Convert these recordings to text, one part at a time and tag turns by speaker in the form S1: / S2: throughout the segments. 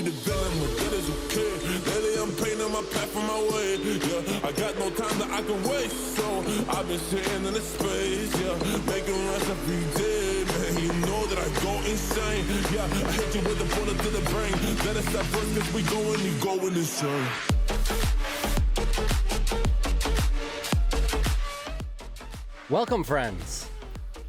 S1: be the villain, but that is okay. Lately I'm painting my path on my way. Yeah, I got no time that I can waste, so I've been sitting in the space. Yeah, making runs every day, man. You know that I go insane. Yeah, I hit you with a bullet to the brain. Let us stop first, cause we going insane.
S2: Welcome, friends.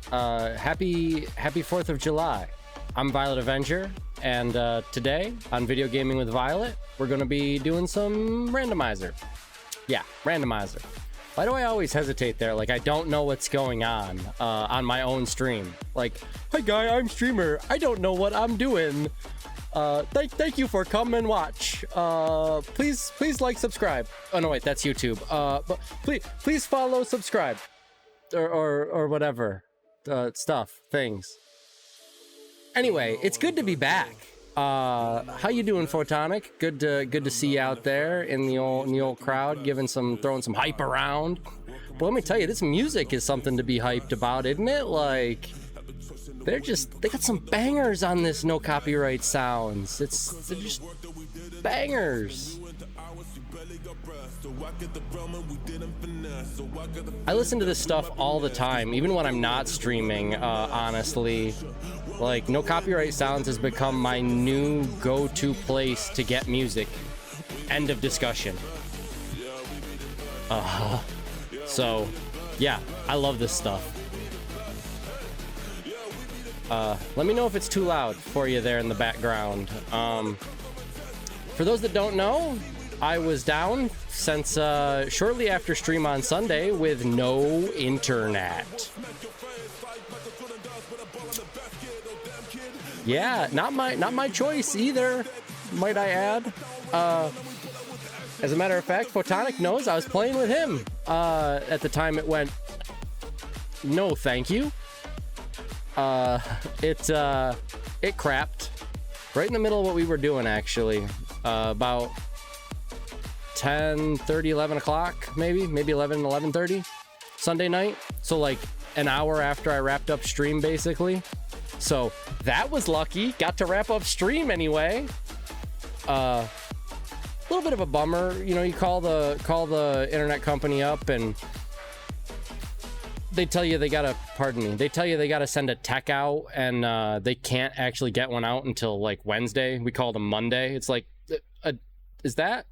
S2: Happy 4th of July. I'm Violet Avenger, and today on Video Gaming with Violet, we're going to be doing some randomizer. Yeah, randomizer. Why do I always hesitate there? Like, I don't know what's going on my own stream. Like, hi guy, I'm streamer. I don't know what I'm doing. Thank you for coming and watch. Please like, subscribe. Oh no, wait, that's YouTube. But please follow, subscribe. Or whatever things. Anyway, it's good to be back. How you doing, Photonic? Good to see you out there in the old crowd, throwing some hype around. But let me tell you, this music is something to be hyped about, isn't it? Like, they got some bangers on this no copyright sounds. They're just bangers. I listen to this stuff all the time, even when I'm not streaming, honestly. Like, no copyright sounds has become my new go-to place to get music. End of discussion. So, yeah, I love this stuff. Let me know if it's too loud for you there in the background. For those that don't know, I was down since shortly after stream on Sunday with no internet. Yeah, not my choice either, might I add. As a matter of fact, Photonic knows I was playing with him. At the time it went, no thank you. It crapped right in the middle of what we were doing, actually. About 10:30, 11 o'clock, maybe 11:30 Sunday night. So like an hour after I wrapped up stream, basically. So that was lucky. Got to wrap up stream anyway. A little bit of a bummer, you know. You call the internet company up and they tell you they gotta send a tech out, and they can't actually get one out until like Wednesday. We call them Monday. It's like, is that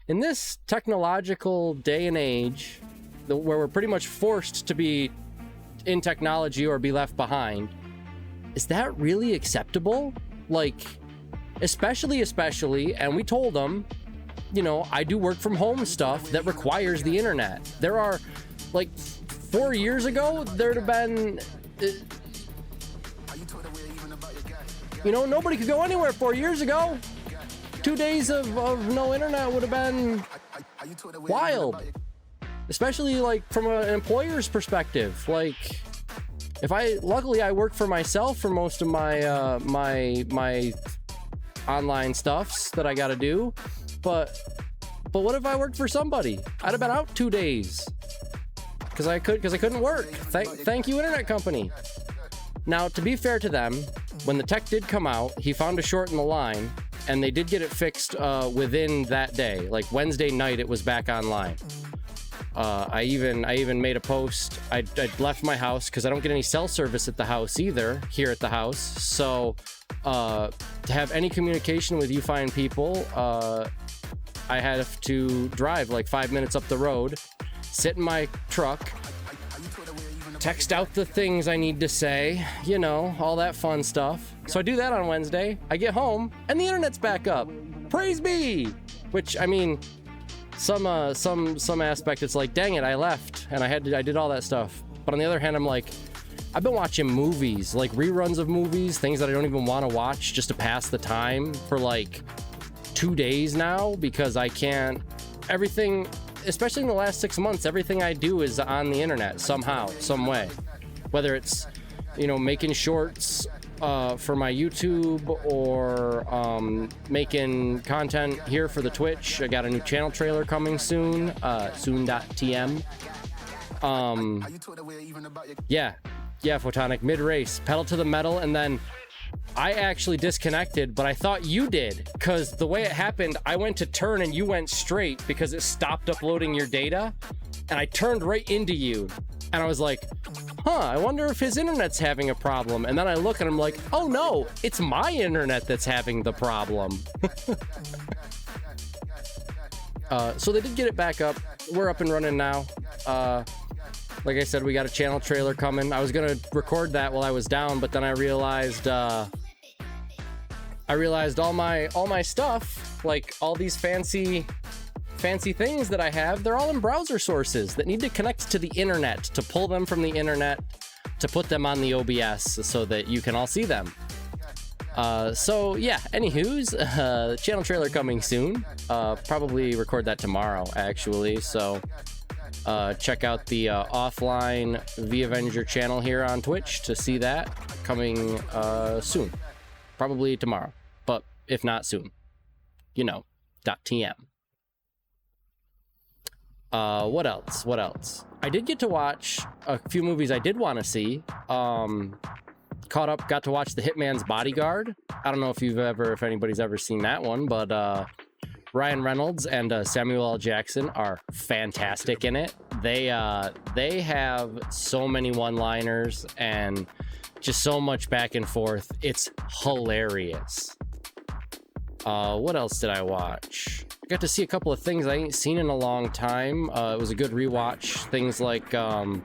S2: in this technological day and age where we're pretty much forced to be in technology or be left behind, is that really acceptable? Like, especially, and we told them, you know, I do work from home stuff that requires the internet. There are, like, 4 years ago, there'd have been, you know, nobody could go anywhere 4 years ago. 2 days of no internet would have been wild. Especially, like, from an employer's perspective. Like, luckily I work for myself for most of my my online stuffs that I gotta do. But what if I worked for somebody? I'd have been out 2 days. Because I couldn't work. Thank you, internet company. Now, to be fair to them, when the tech did come out, he found a short in the line, and they did get it fixed within that day. Like Wednesday night, it was back online. I even made a post. I'd left my house because I don't get any cell service at the house either, here at the house. So to have any communication with you fine people, I had to drive like 5 minutes up the road, sit in my truck, text out the things I need to say, you know, all that fun stuff. So I do that on Wednesday. I get home and the internet's back up. Praise be! Which, I mean, some aspect it's like, dang it, I left and I did all that stuff. But on the other hand, I'm like, I've been watching movies, like reruns of movies, things that I don't even want to watch just to pass the time for like 2 days now, because I can't, everything, especially in the last 6 months, everything I do is on the internet somehow, some way. Whether it's, you know, making shorts for my YouTube, or making content here for the Twitch. I got a new channel trailer coming soon, soon.tm. Yeah, Photonic, mid-race, pedal to the metal, and then I actually disconnected, but I thought you did, because the way it happened, I went to turn and you went straight because it stopped uploading your data, and I turned right into you, and I was like, huh, I wonder if his internet's having a problem. And then I look and I'm like, oh no, it's my internet that's having the problem. So they did get it back up. We're up and running now. Like I said, we got a channel trailer coming. I was gonna record that while I was down, but then I realized all my stuff, like all these fancy things that I have, they're all in browser sources that need to connect to the internet to pull them from the internet to put them on the OBS so that you can all see them. So yeah, anywho's, channel trailer coming soon. Probably record that tomorrow, actually. So check out the offline V-Avenger channel here on Twitch to see that coming soon. Probably tomorrow, but if not soon, you know, .tm. What else? I did get to watch a few movies I did want to see. Caught up, got to watch The Hitman's Bodyguard. I don't know if anybody's ever seen that one, but Ryan Reynolds and Samuel L. Jackson are fantastic in it. They have so many one-liners and just so much back and forth. It's hilarious. What else did I watch? I got to see a couple of things I ain't seen in a long time. It was a good rewatch. Things like The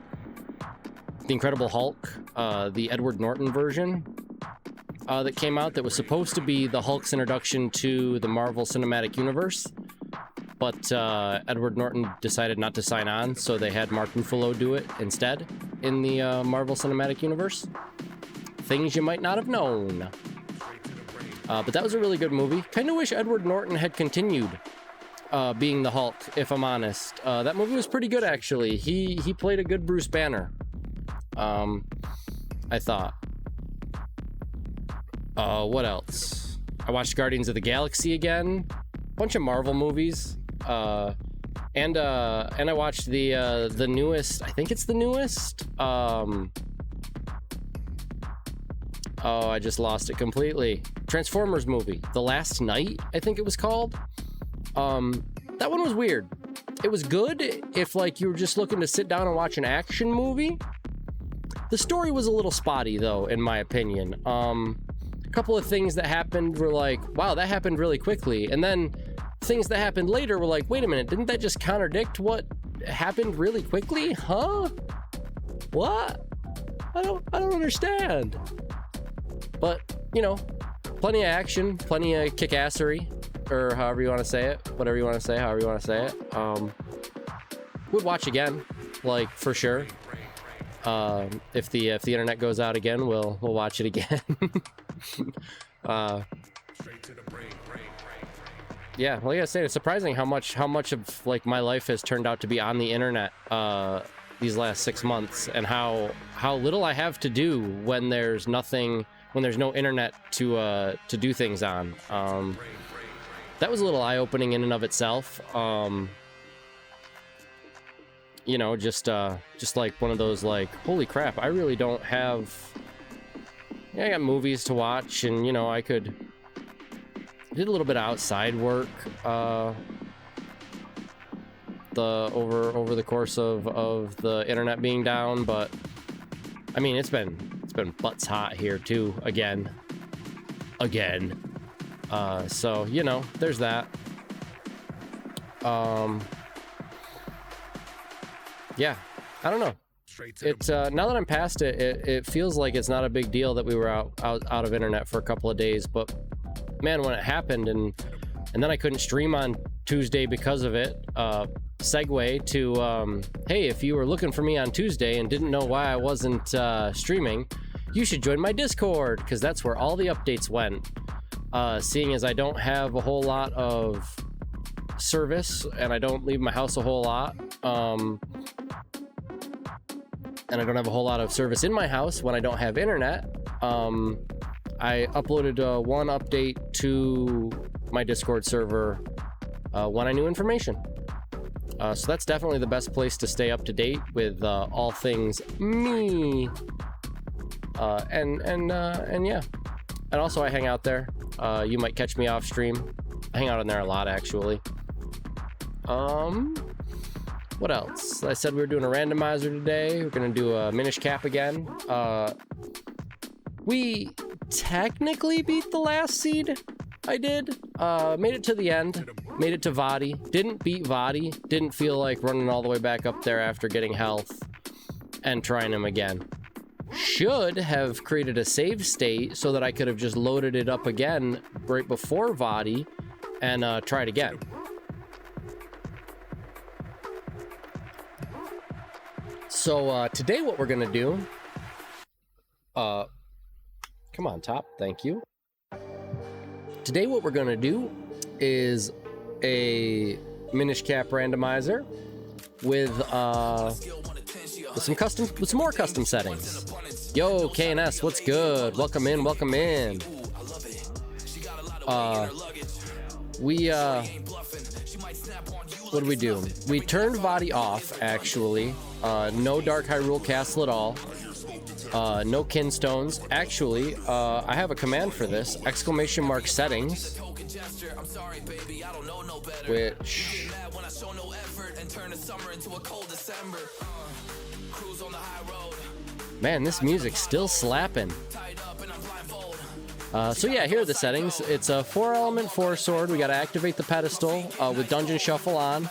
S2: Incredible Hulk, the Edward Norton version that came out that was supposed to be the Hulk's introduction to the Marvel Cinematic Universe. But Edward Norton decided not to sign on, so they had Mark Ruffalo do it instead in the Marvel Cinematic Universe. Things you might not have known. But that was a really good movie. Kind of wish Edward Norton had continued being the Hulk, if I'm honest. That movie was pretty good, actually. He played a good Bruce Banner, I thought. What else? I watched Guardians of the Galaxy again. Bunch of Marvel movies. And I watched the newest, I think it's the newest. Oh, I just lost it completely. Transformers movie, The Last Night, I think it was called. That one was weird. It was good if like you were just looking to sit down and watch an action movie. The story was a little spotty though, in my opinion. A couple of things that happened were like, wow, that happened really quickly. And then things that happened later were like, wait a minute, didn't that just contradict what happened really quickly? Huh? What? I don't understand. But, you know, plenty of action, plenty of kick-assery, or however you want to say it, whatever you want to say, however you want to say it. Would watch again, like, for sure. If the internet goes out again, we'll watch it again. Yeah, like I said, it's surprising how much of like my life has turned out to be on the internet these last 6 months, and how little I have to do when there's no internet to do things on. That was a little eye-opening in and of itself. You know, just like one of those like, holy crap, I really don't have. Yeah, I got movies to watch, and you know, I did a little bit of outside work over the course of the internet being down, but I mean, it's been butts hot here too again. So you know, there's that. Yeah, I don't know. It's now that I'm past it, it feels like it's not a big deal that we were out of internet for a couple of days, but man, when it happened and then I couldn't stream on Tuesday because of it, segue to hey, if you were looking for me on Tuesday and didn't know why I wasn't streaming, you should join my Discord, because that's where all the updates went. Seeing as I don't have a whole lot of service and I don't leave my house a whole lot, and I don't have a whole lot of service in my house when I don't have internet, I uploaded one update to my Discord server when I knew information. So that's definitely the best place to stay up to date with all things me. And yeah, And also I hang out there. You might catch me off stream. I hang out in there a lot, actually. What else? I said we were doing a randomizer today. We're gonna do a Minish Cap again. We technically beat the last seed. I did. Made it to the end. Made it to VOD. Didn't beat VOD. Didn't feel like running all the way back up there after getting health and trying him again. Should have created a save state so that I could have just loaded it up again right before VOD and tried again. So today what we're gonna do, come on, Top, thank you. Today what we're gonna do is a Minish Cap randomizer with some more custom settings. Yo, KNS, what's good? Welcome in, welcome in. What did we do? We turned VOD off, actually. No Dark Hyrule Castle at all. No Kinstones. Actually, I have a command for this. ! Settings. Which... Man, this music's still slapping. So yeah, here are the settings. It's a 4-element 4-sword. We gotta activate the pedestal with Dungeon Shuffle on.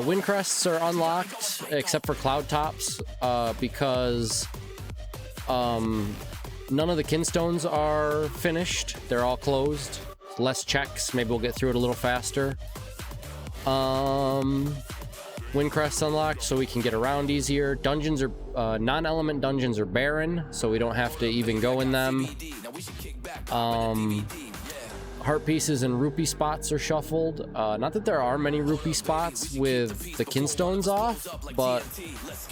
S2: Wind crests are unlocked except for cloud tops because none of the kinstones are finished. They're all closed. Less checks. Maybe we'll get through it a little faster. Wind crests unlocked so we can get around easier. Dungeons are non-element dungeons are barren, so we don't have to even go in them. Heart pieces and rupee spots are shuffled. Not that there are many rupee spots with the kinstones off, but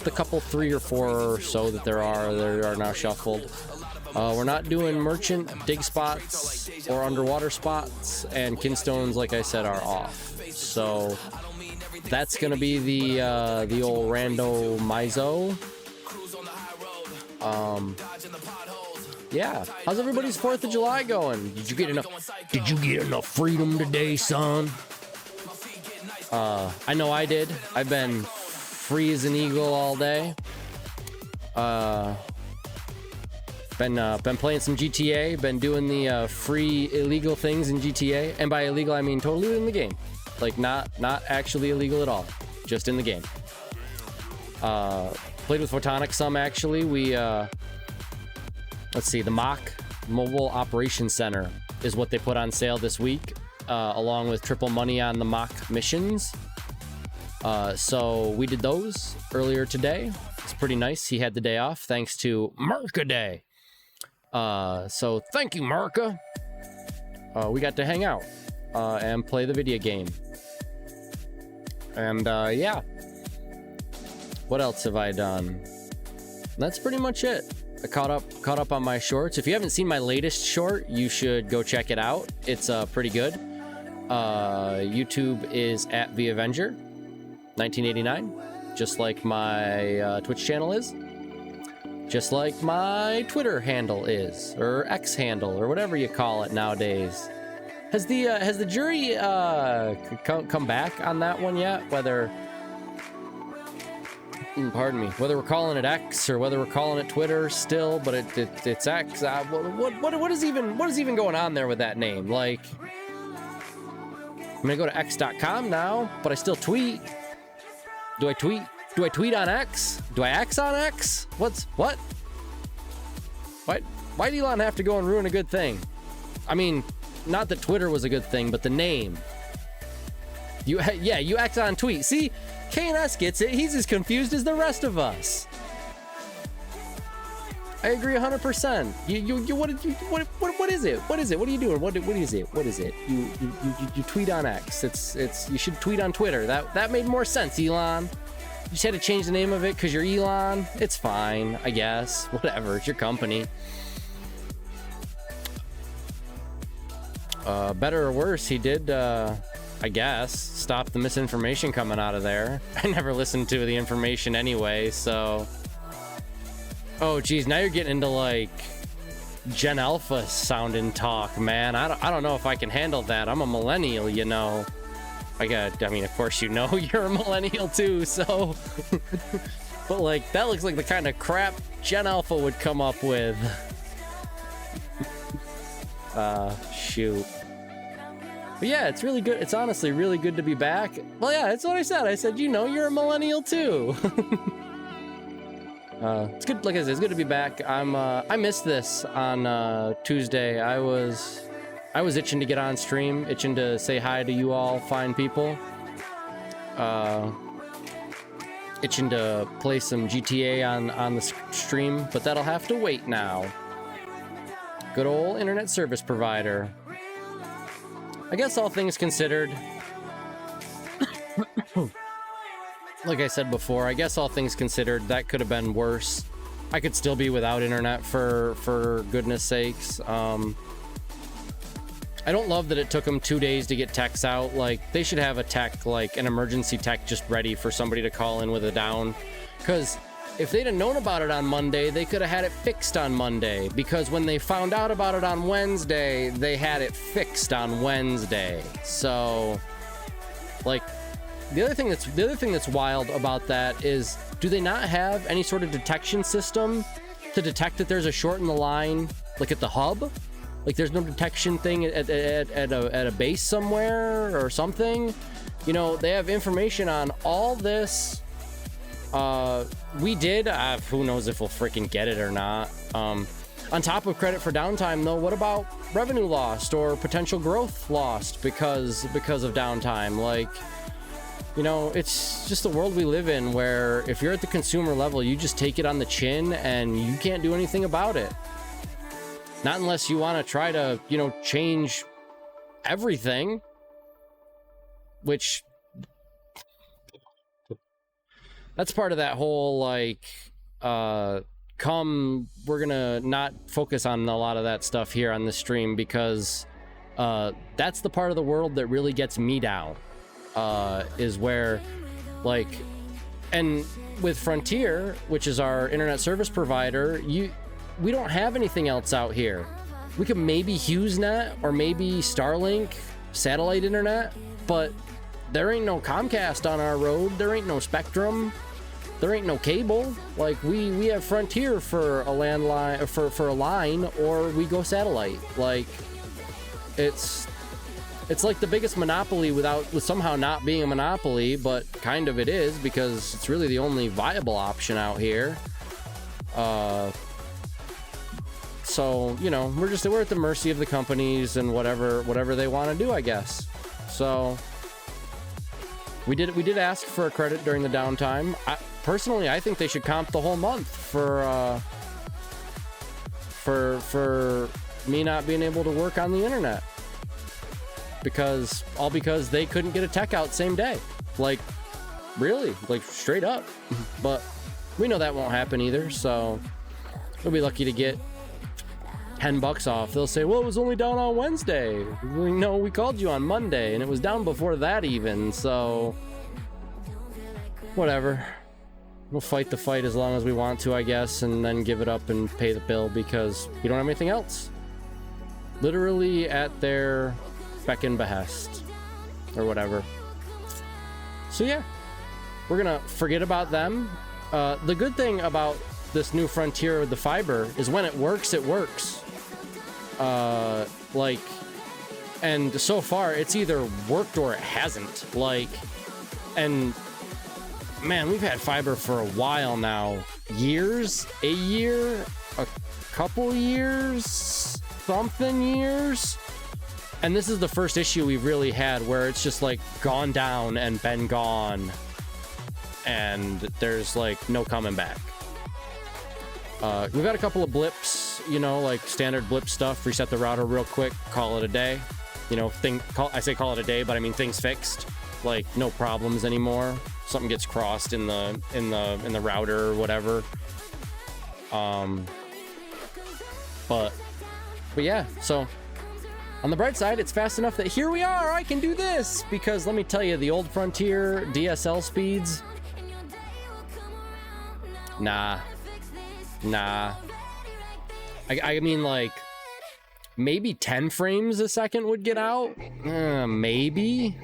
S2: the couple 3 or 4 or so that there are now shuffled. We're not doing merchant dig spots or underwater spots, and kinstones, like I said, are off. So that's gonna be the old rando mizo. Yeah. How's everybody's 4th of July going? Did you get enough freedom today, son? I know I did. I've been free as an eagle all day. Been playing some GTA, been doing the free illegal things in GTA, and by illegal I mean totally in the game. Like not actually illegal at all, just in the game. Played with Photonic some actually. We let's see, the Mach Mobile Operations Center is what they put on sale this week, along with triple money on the Mach missions. So we did those earlier today. It's pretty nice. He had the day off thanks to Merca Day. So thank you, Merca. We got to hang out and play the video game. And yeah. What else have I done? That's pretty much it. I caught up on my shorts. If you haven't seen my latest short, you should go check it out. It's pretty good. YouTube is at VAvenger 1989, just like my Twitch channel is, just like my Twitter handle is, or X handle, or whatever you call it nowadays. Has the jury come back on that one yet? Whether pardon me, whether we're calling it X or whether we're calling it Twitter still, but it's X. What is even going on there with that name? Like, I'm gonna go to x.com now, but I still tweet. Do I tweet on X? Do I X on X? What? Why'd Elon have to go and ruin a good thing? I mean, not that Twitter was a good thing, but the name. You X on tweet. See, KNS gets it. He's as confused as the rest of us. I agree 100%. What is it? What is it? What are you doing? What is it? What is it? You tweet on X. It's you should tweet on Twitter. That made more sense, Elon. You just had to change the name of it because you're Elon. It's fine, I guess. Whatever. It's your company. Better or worse, he did, I guess, stop the misinformation coming out of there. I never listened to the information anyway, so... Oh, geez, now you're getting into, like, Gen Alpha sounding talk, man. I don't know if I can handle that. I'm a millennial, you know. I mean, of course you know you're a millennial too, so. But like, that looks like the kind of crap Gen Alpha would come up with. Shoot. But yeah, it's really good. It's honestly really good to be back. Well, yeah, that's what I said. I said, you know, you're a millennial too. It's good. Like I said, it's good to be back. I missed this on Tuesday. I was itching to get on stream, itching to say hi to you all fine people. Itching to play some GTA on the stream, but that'll have to wait now. Good old internet service provider. I guess all things considered, like I said before, I guess all things considered, that could have been worse. I could still be without internet for goodness sakes. I don't love that it took them 2 days to get techs out. Like, they should have a tech, like an emergency tech just ready for somebody to call in with a down. Because if they'd have known about it on Monday, they could have had it fixed on Monday. Because when they found out about it on Wednesday, they had it fixed on Wednesday. So, like, the other thing that's wild about that is, do they not have any sort of detection system to detect that there's a short in the line, like at the hub? Like, there's no detection thing at a base somewhere or something. You know, they have information on all this. We did. Who knows if we'll freaking get it or not. On top of credit for downtime, though, what about revenue lost or potential growth lost because of downtime? Like, you know, it's just the world we live in, where if you're at the consumer level, you just take it on the chin and you can't do anything about it. Not unless you want to try to, you know, change everything, which that's part of that whole, like, we're gonna not focus on a lot of that stuff here on the stream, because that's the part of the world that really gets me down, is where, like, and with Frontier, which is our internet service provider, we don't have anything else out here. We could maybe HughesNet or maybe Starlink satellite internet, but there ain't no Comcast on our road. There ain't no Spectrum. There ain't no cable. Like, we have Frontier for a landline, for a line, or we go satellite. Like, it's like the biggest monopoly with somehow not being a monopoly, but kind of it is, because it's really the only viable option out here. So, you know, we're at the mercy of the companies and whatever they want to do, I guess. So we did ask for a credit during the downtime. Personally, I think they should comp the whole month for me not being able to work on the internet, because they couldn't get a tech out same day. Like, really, like, straight up. But we know that won't happen either, so we'll be lucky to get $10 off. They'll say, well, it was only down on Wednesday. No, we called you on Monday and it was down before that even. So whatever, we'll fight the fight as long as we want to, I guess, and then give it up and pay the bill, because you don't have anything else. Literally at their beck and behest or whatever. So yeah, we're gonna forget about them. The good thing about this new Frontier with the fiber is when it works, it works. Like, and so far it's either worked or it hasn't. Like, and man, we've had fiber for a while now. Years, a year, a couple years, something years. And this is the first issue we've really had where it's just like gone down and been gone, and there's like no coming back. We've had a couple of blips, you know, like standard blip stuff. Reset the router real quick, call it a day. You know, I say call it a day, but I mean things fixed. Like, no problems anymore. Something gets crossed in the router or whatever. But yeah, so on the bright side, it's fast enough that here we are, I can do this, because let me tell you, the old Frontier DSL speeds, nah. I mean, like, maybe 10 frames a second would get out. Maybe.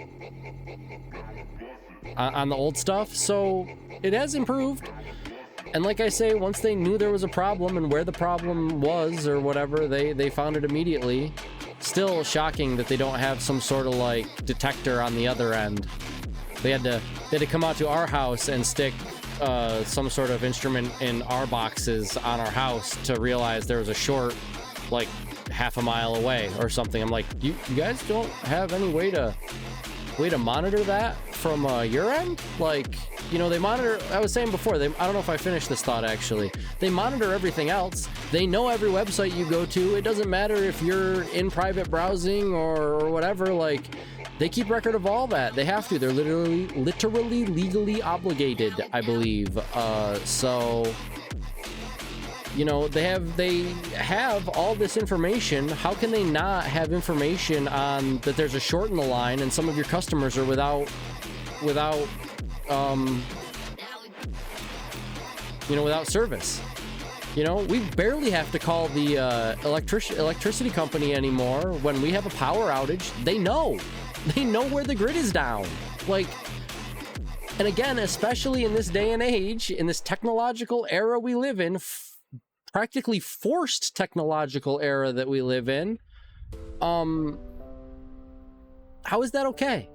S2: On the old stuff. So it has improved. And like I say, once they knew there was a problem and where the problem was or whatever, they found it immediately. Still shocking that they don't have some sort of like detector on the other end. They had to come out to our house and stick some sort of instrument in our boxes on our house to realize there was a short like half a mile away or something. I'm like, you guys don't have any way to monitor that from your end? Like, you know, they monitor, I was saying before, I don't know if I finished this thought actually. They monitor everything else. They know every website you go to. It doesn't matter if you're in private browsing or whatever, like, they keep record of all that. They have to. They're literally legally obligated, I believe. So, you know, they have all this information. How can they not have information on that there's a short in the line and some of your customers are without service? You know, we barely have to call the electricity company anymore. When we have a power outage, they know where the grid is down. Like, and again, especially in this day and age, in this technological era we live in, practically forced technological era that we live in, how is that okay?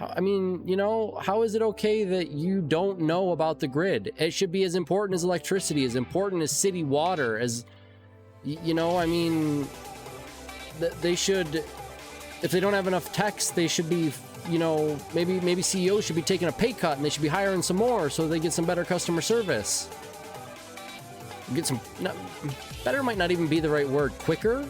S2: I mean, you know, how is it okay that you don't know about the grid? It should be as important as electricity, as important as city water, as, you know, I mean, they should, if they don't have enough techs, they should be, you know, maybe CEOs should be taking a pay cut and they should be hiring some more so they get some better customer service. Get some, better might not even be the right word, quicker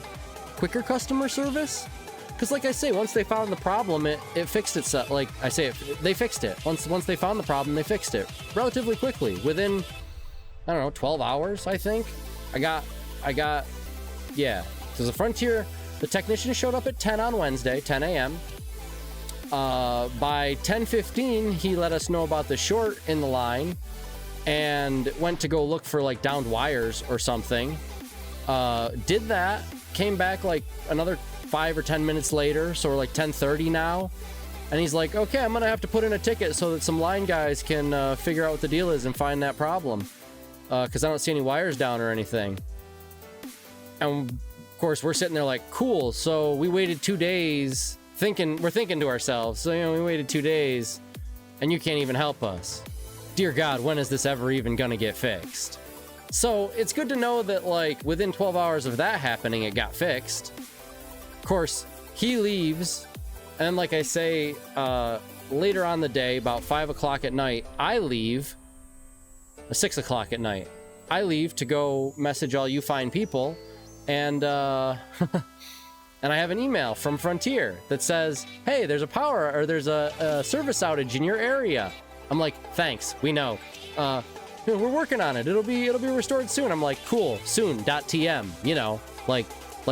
S2: customer service. Because like I say, once they found the problem, it fixed itself. Like I say, they fixed it. Once they found the problem, they fixed it relatively quickly. Within, I don't know, 12 hours, I think. I got, yeah. So the Frontier, the technician showed up at 10 on Wednesday, 10 a.m. By 10:15, he let us know about the short in the line and went to go look for like downed wires or something. Did that, came back like another 5 or 10 minutes later, so we're like 10:30 now, and he's like, okay, I'm gonna have to put in a ticket so that some line guys can figure out what the deal is and find that problem, because I don't see any wires down or anything. And of course we're sitting there like, cool, so we waited 2 days we're thinking to ourselves, so, you know, we waited 2 days and you can't even help us. Dear God, when is this ever even gonna get fixed? So it's good to know that like within 12 hours of that happening, it got fixed. Of course, he leaves, and like I say, later on the day, about 5 o'clock at night, I leave, 6 o'clock at night, I leave to go message all you fine people, and and I have an email from Frontier that says, hey, there's a service outage in your area. I'm like, thanks, we know. We're working on it. It'll be restored soon. I'm like, cool, soon.tm, you know, like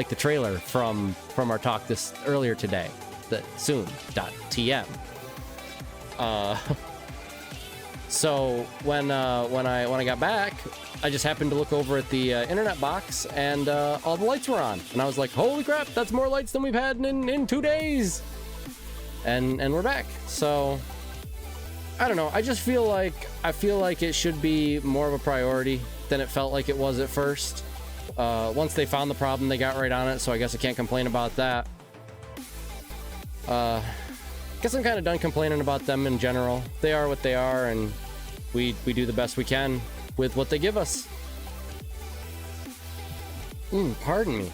S2: the trailer from our talk this earlier today, the soon.tm. So when I got back, I just happened to look over at the internet box, and all the lights were on, and I was like, holy crap, that's more lights than we've had in 2 days. And we're back. So I don't know. I just feel like it should be more of a priority than it felt like it was at first. Once they found the problem, they got right on it, so I guess I can't complain about that. Guess I'm kind of done complaining about them in general. They are what they are, and we do the best we can with what they give us. Pardon me.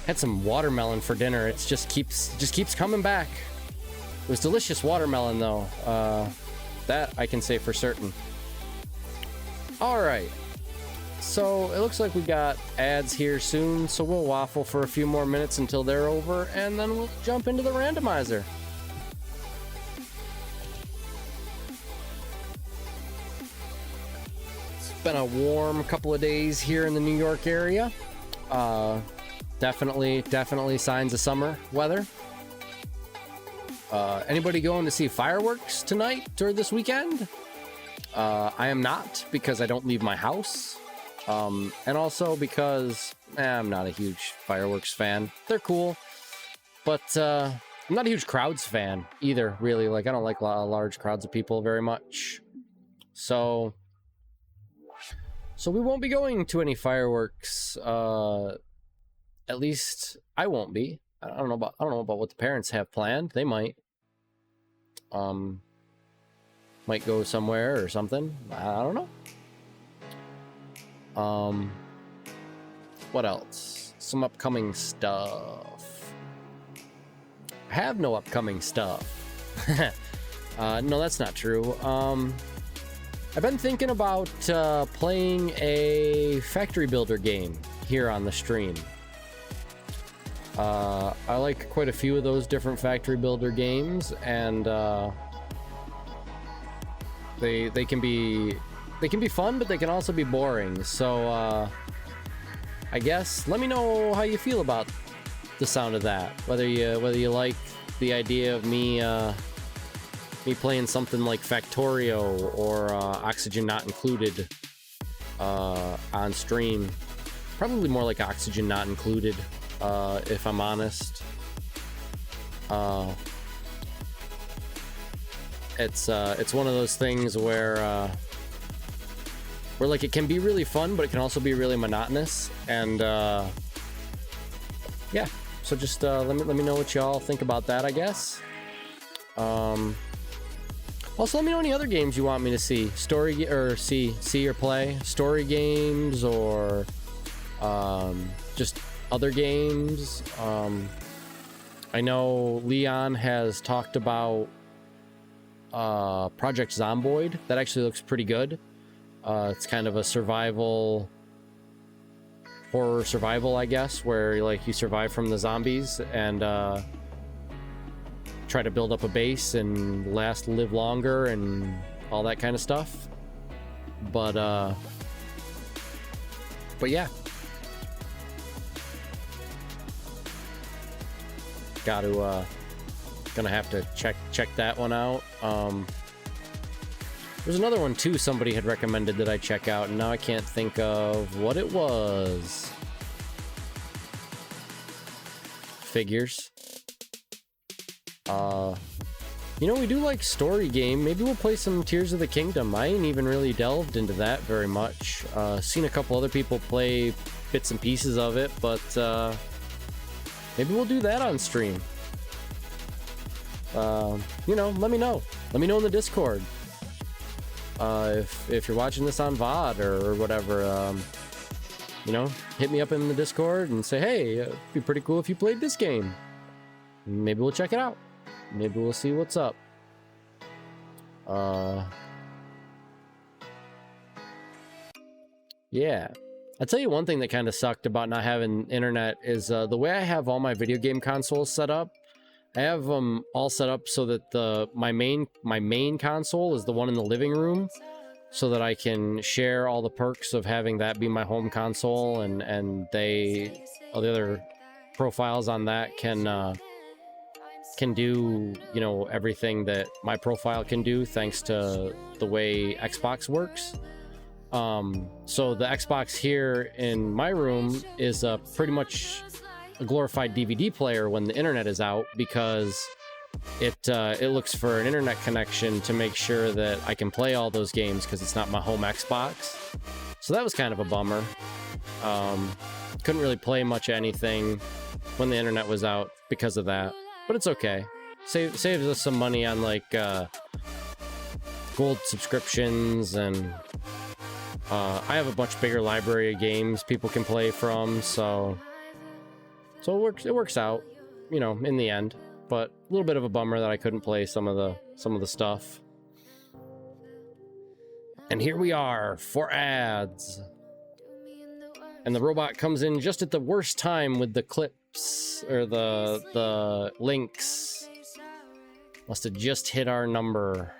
S2: Had some watermelon for dinner. It just keeps coming back. It was delicious watermelon, though. That I can say for certain. All right. So it looks like we got ads here soon, so we'll waffle for a few more minutes until they're over, and then we'll jump into the randomizer. It's been a warm couple of days here in the New York area. Definitely signs of summer weather. Anybody going to see fireworks tonight or this weekend? I am not, because I don't leave my house. And also because I'm not a huge fireworks fan. They're cool, but I'm not a huge crowds fan either, really. Like, I don't like large crowds of people very much. So we won't be going to any fireworks. At least I won't be. I don't know about what the parents have planned. They might go somewhere or something. I don't know. What else? Some upcoming stuff. I have no upcoming stuff. No, that's not true. I've been thinking about playing a factory builder game here on the stream. I like quite a few of those different factory builder games, and they can be fun, but they can also be boring. So I guess let me know how you feel about the sound of that. Whether you like the idea of me playing something like Factorio or Oxygen Not Included on stream. Probably more like Oxygen Not Included, if I'm honest. It's one of those things where like it can be really fun, but it can also be really monotonous. And yeah, so just let me know what y'all think about that, I guess. Also, let me know any other games you want me to see, see or play, story games, or just other games. I know Leon has talked about Project Zomboid. That actually looks pretty good. It's kind of a horror survival, I guess, where you survive from the zombies and try to build up a base and live longer and all that kind of stuff. But yeah. Gonna have to check that one out. There's another one too somebody had recommended that I check out, and now I can't think of what it was. Figures. We do like story game. Maybe we'll play some Tears of the Kingdom. I ain't even really delved into that very much. Seen a couple other people play bits and pieces of it, but maybe we'll do that on stream. Let me know. Let me know in the Discord. If you're watching this on VOD or whatever, hit me up in the Discord and say, hey, it'd be pretty cool if you played this game. Maybe we'll check it out. Maybe we'll see what's up. Yeah. I'll tell you one thing that kind of sucked about not having internet is the way I have all my video game consoles set up. I have them all set up so that my main console is the one in the living room, so that I can share all the perks of having that be my home console, and all the other profiles on that can do everything that my profile can do, thanks to the way Xbox works. So the Xbox here in my room is pretty much a glorified DVD player when the internet is out, because it looks for an internet connection to make sure that I can play all those games, because it's not my home Xbox. So that was kind of a bummer. Couldn't really play much anything when the internet was out because of that, but it's okay. Saves us some money on gold subscriptions, and I have a much bigger library of games people can play from, so it works out, in the end. But a little bit of a bummer that I couldn't play some of the stuff. And here we are for ads. And the robot comes in just at the worst time with the clips, or the links. Must have just hit our number.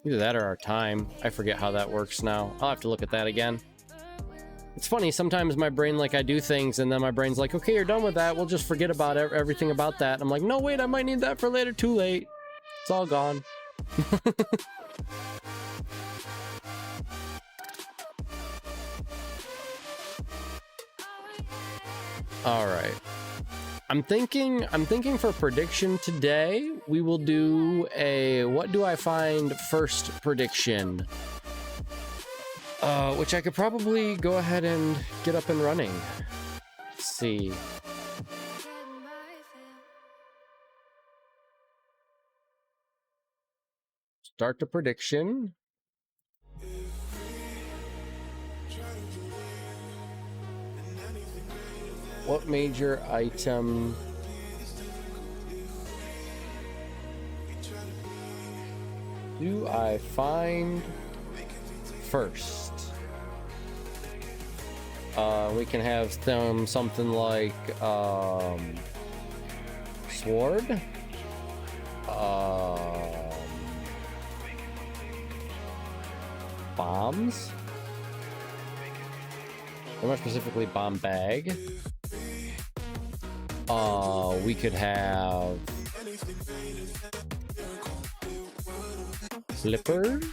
S2: Either that or our time. I forget how that works now. I'll have to look at that again. It's funny, sometimes my brain, I do things, and then my brain's like, okay, you're done with that, we'll just forget about everything about that. I'm like, no, wait, I might need that for later. Too late. It's all gone. All right. I'm thinking for prediction today, we will do a what do I find first prediction. Which I could probably go ahead and get up and running. Let's see. Start the prediction. What major item do I find first? We can have something like sword, bombs, or more specifically bomb bag. We could have flippers.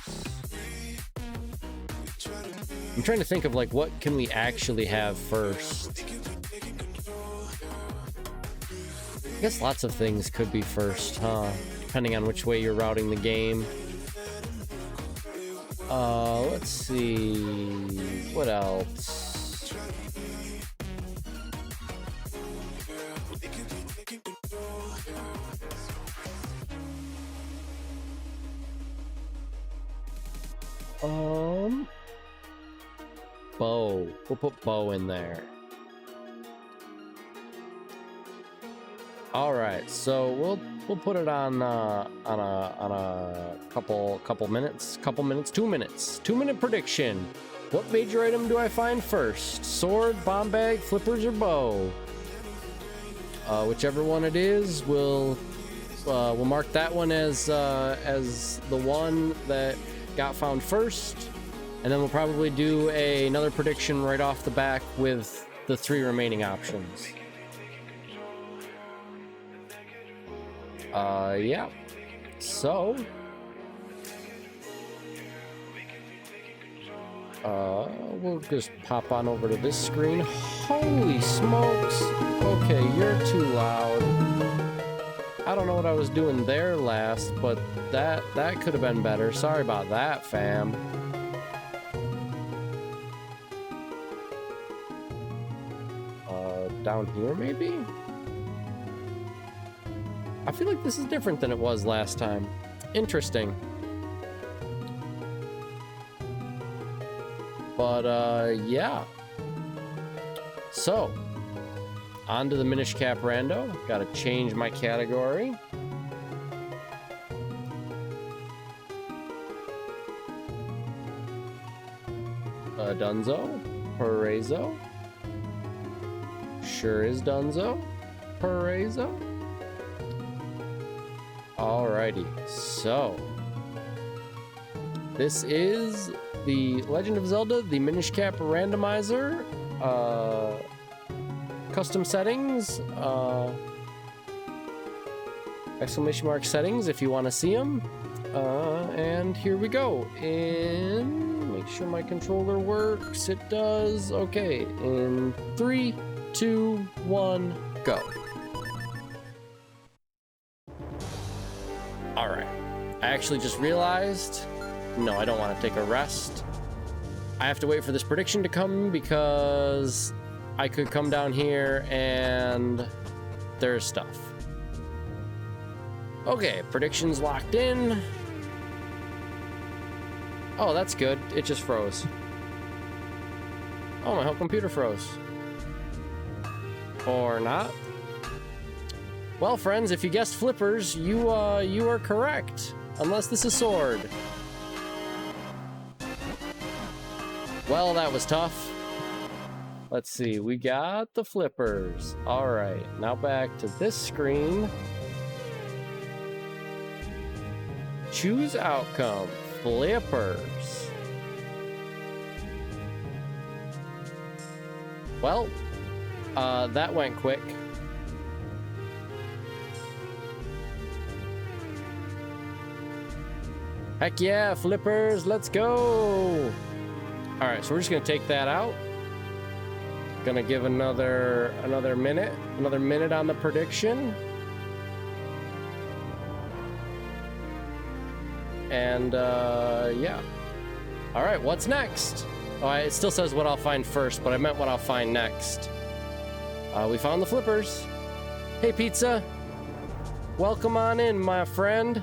S2: I'm trying to think of like what can we actually have first. I guess lots of things could be first, huh? Depending on which way you're routing the game. Let's see. What else? Bow. We'll put bow in there. All right, so we'll put it on a couple minutes, 2-minute prediction. What major item do I find first? Sword, bomb bag, flippers, or bow? Whichever one it is, we'll mark that one as the one that got found first. And then we'll probably do another prediction right off the back with the 3 remaining options. Yeah. So, we'll just pop on over to this screen. Holy smokes! Okay, you're too loud. I don't know what I was doing there last, but that could have been better. Sorry about that, fam. Down here, maybe? I feel like this is different than it was last time. Interesting. But, yeah. So, on to the Minish Cap Rando. Gotta change my category. Dunzo. Parazo. Sure is Dunzo. Parazo. Alrighty, so this is the Legend of Zelda, the Minish Cap Randomizer, custom settings, exclamation mark settings if you want to see them, and here we go. And make sure my controller works. It does. Okay, in 3, 2, 1, go. Alright, I actually just realized, no, I don't want to take a rest. I have to wait for this prediction to come because I could come down here and there's stuff. Okay, prediction's locked in. Oh, that's good. It just froze. Oh, my whole computer froze. Or not. Well, friends, if you guessed flippers, you are correct. Unless this is sword. Well, that was tough. Let's see, we got the flippers. All right, now back to this screen. Choose outcome, flippers. Well, that went quick. Heck yeah, flippers, let's go. All right, so we're just gonna take that out. Gonna give another minute on the prediction. And yeah. All right, what's next? Oh, it still says what I'll find first, but I meant what I'll find next. We found the flippers. Hey, Pizza. Welcome on in, my friend.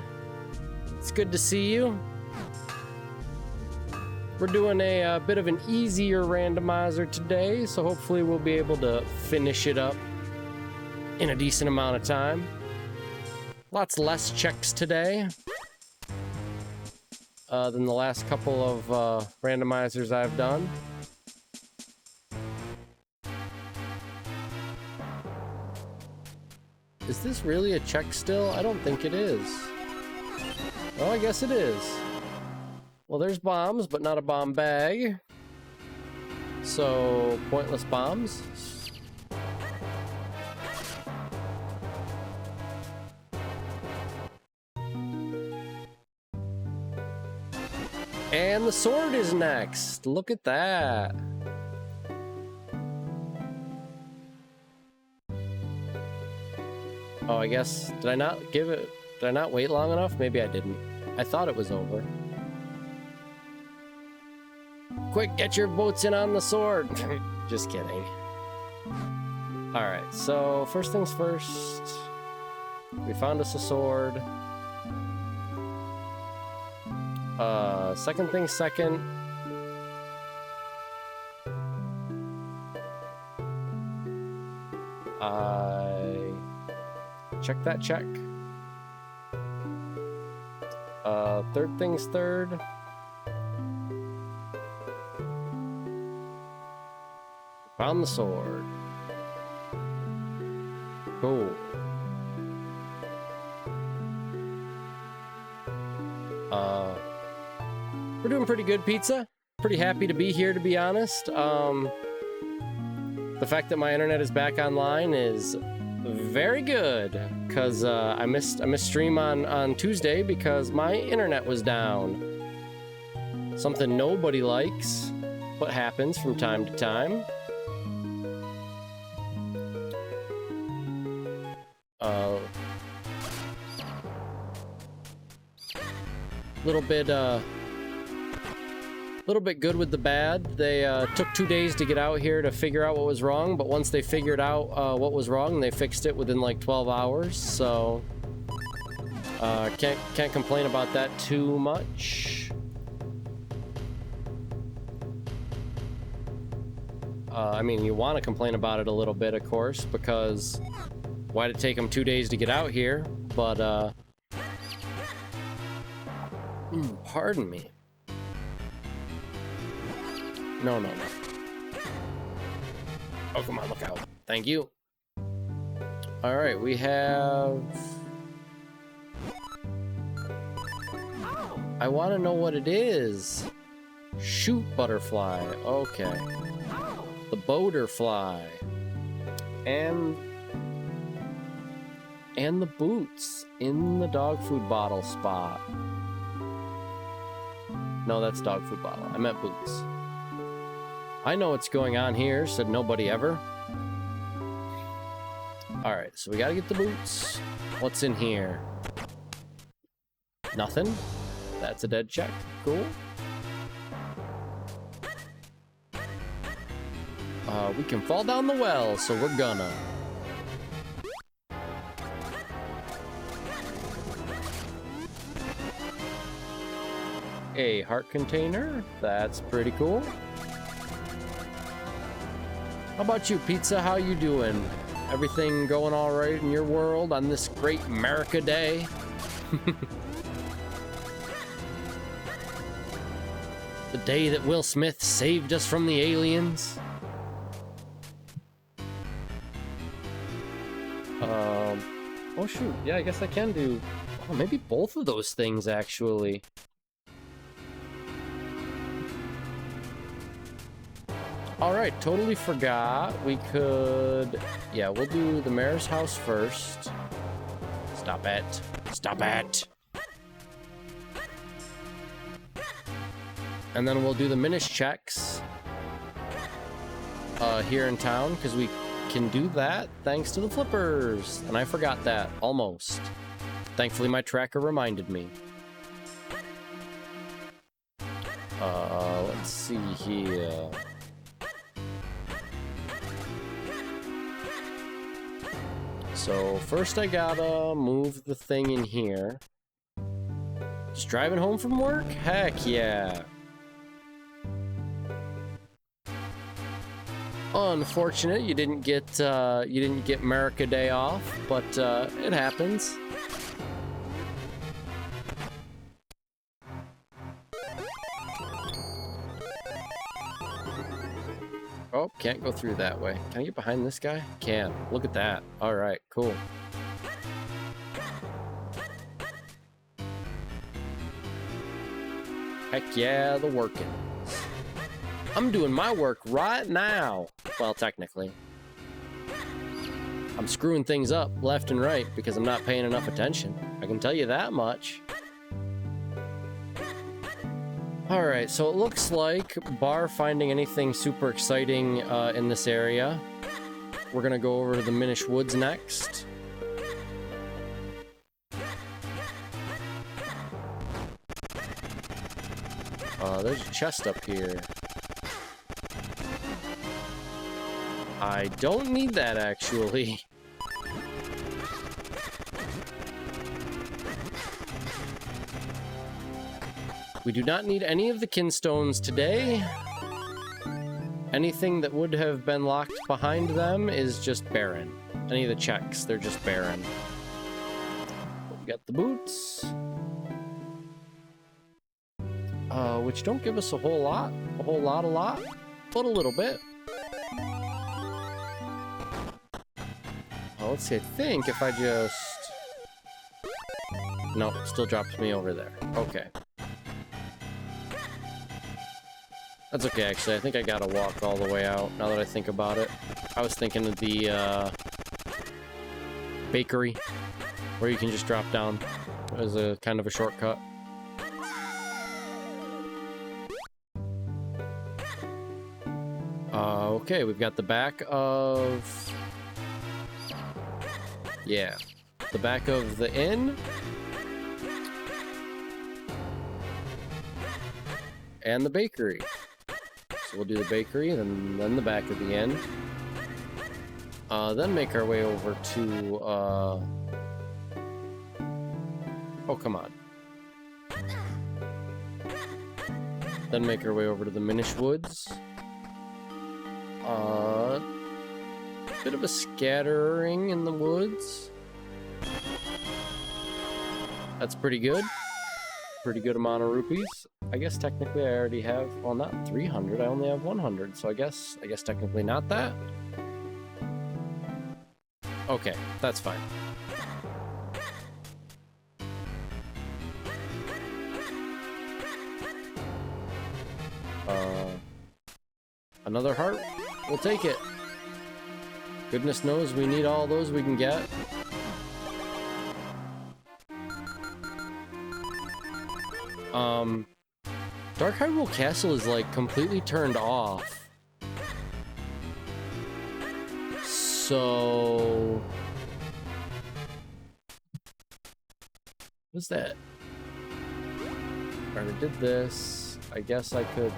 S2: It's good to see you. We're doing a bit of an easier randomizer today, so hopefully we'll be able to finish it up in a decent amount of time. Lots less checks today than the last couple of randomizers I've done. Is this really a check still? I don't think it is. Oh, I guess it is. Well, there's bombs, but not a bomb bag. So, pointless bombs. And the sword is next. Look at that. Oh, I guess, did I not wait long enough? Maybe I didn't. I thought it was over. Quick, get your boats in on the sword. Just kidding. Alright, so first things first. We found us a sword. Second things second. Check that check. Third things third. Found the sword. Cool. We're doing pretty good, Pizza. Pretty happy to be here, to be honest. The fact that my internet is back online is very good, because I missed stream on Tuesday because my internet was down. Something nobody likes, but happens from time to time. Little bit good with the bad. They took 2 days to get out here to figure out what was wrong, but once they figured out what was wrong, they fixed it within like 12 hours. So can't complain about that too much. I mean, you want to complain about it a little bit, of course, because why'd it take them 2 days to get out here? But pardon me. No. Oh, come on, look out. Thank you. All right, we have... I want to know what it is. Shoot butterfly. Okay. The boaterfly. And the boots in the dog food bottle spot. No, that's dog food bottle. I meant boots. I know what's going on here, said nobody ever. Alright, so we gotta get the boots. What's in here? Nothing. That's a dead check. Cool. We can fall down the well, so we're gonna. A heart container. That's pretty cool. How about you, Pizza? How you doing? Everything going all right in your world on this great America Day? The day that Will Smith saved us from the aliens? Oh shoot, yeah, I guess I can do... Oh, maybe both of those things, actually. Alright, totally forgot. We could... Yeah, we'll do the mayor's house first. Stop it. Stop it! And then we'll do the Minish checks. here in town, because we can do that thanks to the flippers. And I forgot that, almost. Thankfully, my tracker reminded me. Let's see here. So first I gotta move the thing in here. Just driving home from work? Heck yeah. Unfortunate you didn't get America Day off, but it happens. Oh, can't go through that way. Can I get behind this guy? Can. Look at that. All right, cool. Heck yeah, the working. I'm doing my work right now. Well, technically. I'm screwing things up left and right because I'm not paying enough attention. I can tell you that much. Alright, so it looks like, bar finding anything super exciting in this area, we're gonna go over to the Minish Woods next. There's a chest up here. I don't need that, actually. We do not need any of the kinstones today. Anything that would have been locked behind them is just barren. Any of the checks, they're just barren. We got the boots. Which don't give us a whole lot, but a little bit. Let's see, I think if I just... Nope, still drops me over there. Okay. That's okay, actually. I think I gotta walk all the way out, now that I think about it. I was thinking of the, bakery, where you can just drop down as a kind of a shortcut. Okay, we've got the back of... Yeah, the back of the inn. And the bakery. So we'll do the bakery, then the back of the inn. Then make our way over to, Oh, come on. Then make our way over to the Minish Woods. Bit of a scattering in the woods. That's pretty good. Pretty good amount of rupees. I guess technically I already have, well, not 300, I only have 100, so I guess technically not that. Okay, that's fine. Another heart? We'll take it. Goodness knows we need all those we can get. Dark Hyrule Castle is like completely turned off. So... What's that? Already did this. I guess I could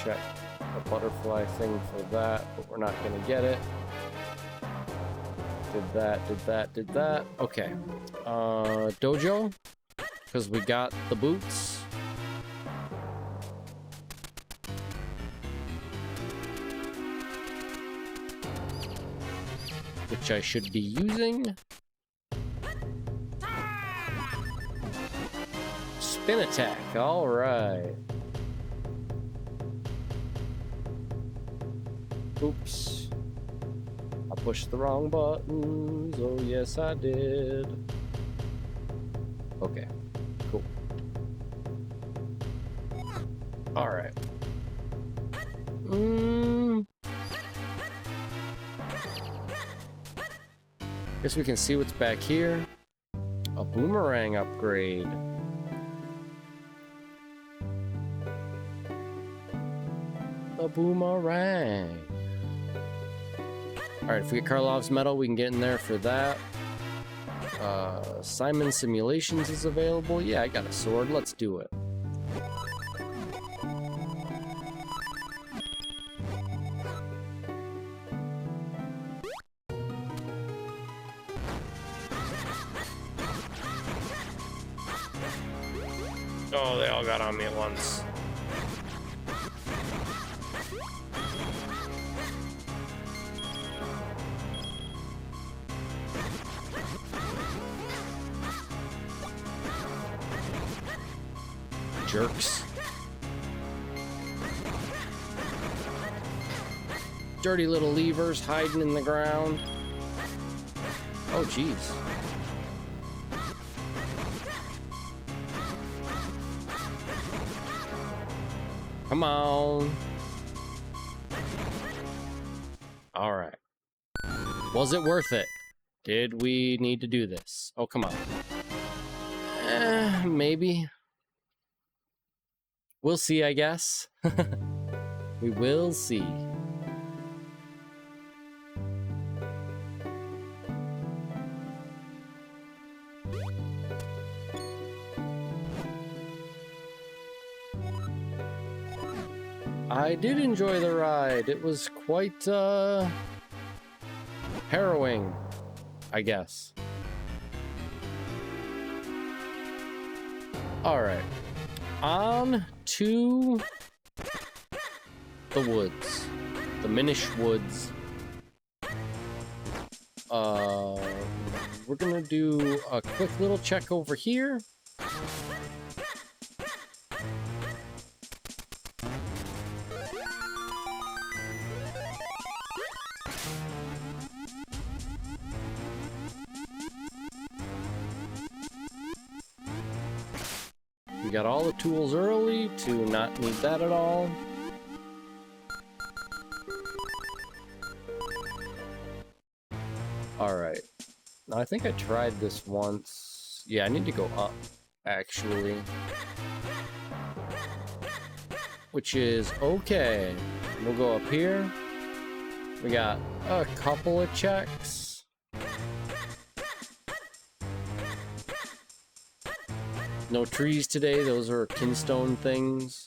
S2: check the butterfly thing for that, but we're not gonna get it. Did that. Okay. Dojo, because we got the boots. Which I should be using. Spin attack, alright. Oops. I pushed the wrong buttons. Oh, yes, I did. Okay, cool. Alright. Guess we can see what's back here. A boomerang upgrade. A boomerang. Alright, if we get Karlov's medal, we can get in there for that. Simon Simulations is available. Yeah, I got a sword. Let's do it. Oh, they all got on me at once. Jerks. Dirty little levers hiding in the ground. Oh, jeez. Come on. All right. Was it worth it? Did we need to do this? Oh, come on. Maybe. We'll see, I guess. We will see. I did enjoy the ride. It was quite harrowing, I guess. All right. On to the woods. The Minish Woods. We're gonna do a quick little check over here. We got all the tools early to not need that at all. Alright. Now I think I tried this once. Yeah, I need to go up, actually. Which is okay. We'll go up here. We got a couple of checks. No trees today, those are kinstone things.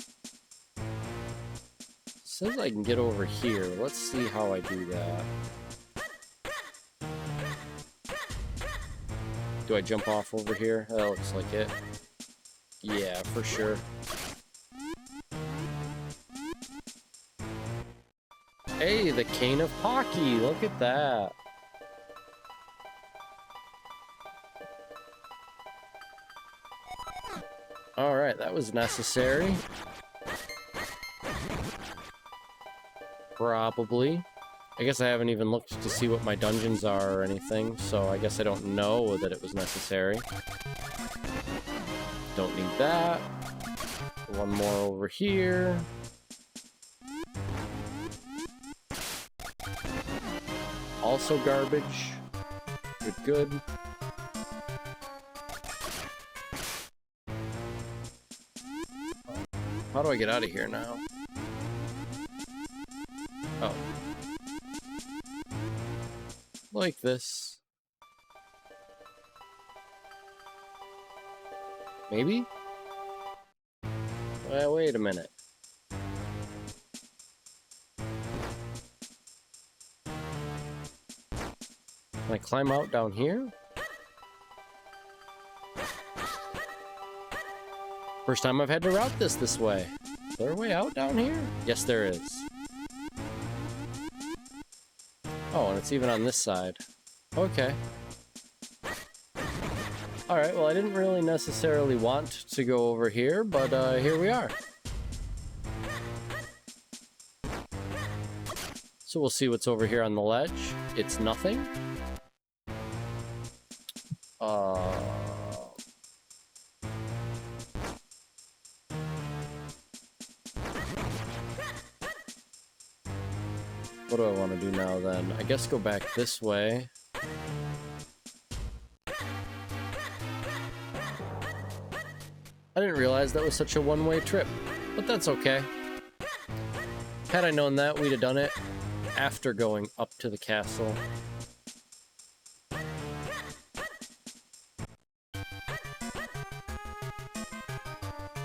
S2: Says I can get over here. Let's see how I do that. Do I jump off over here? That looks like it. Yeah, for sure. Hey, the Cane of Pocky, look at that. Alright, that was necessary. Probably. I guess I haven't even looked to see what my dungeons are or anything, so I guess I don't know that it was necessary. Don't need that. One more over here. Also garbage. Good, good. How do I get out of here now? Oh. Like this. Maybe? Well, wait a minute. Can I climb out down here? First time I've had to route this way. Is there a way out down here? Yes, there is. Oh, and it's even on this side. Okay. Alright, well, I didn't really necessarily want to go over here, but here we are. So we'll see what's over here on the ledge. It's nothing. What do I want to do now, then? I guess go back this way. I didn't realize that was such a one-way trip, but that's okay. Had I known that, we'd have done it after going up to the castle.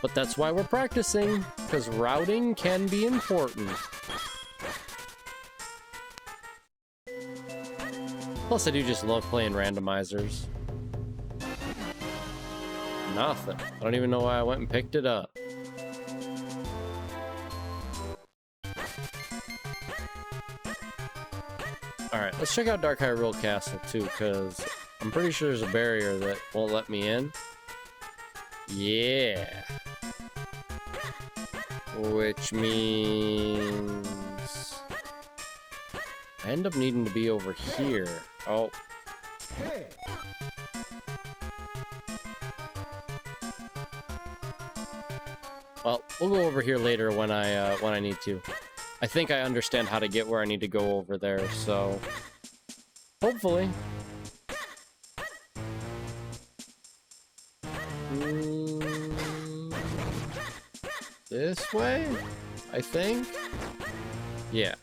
S2: But that's why we're practicing, because routing can be important. Plus, I do just love playing randomizers. Nothing. I don't even know why I went and picked it up. Alright, let's check out Dark Hyrule Castle too, because I'm pretty sure there's a barrier that won't let me in. Yeah. Which means I end up needing to be over here. Oh. Well, we'll go over here later when I need to. I think I understand how to get where I need to go over there, so hopefully. This way, I think. Yeah.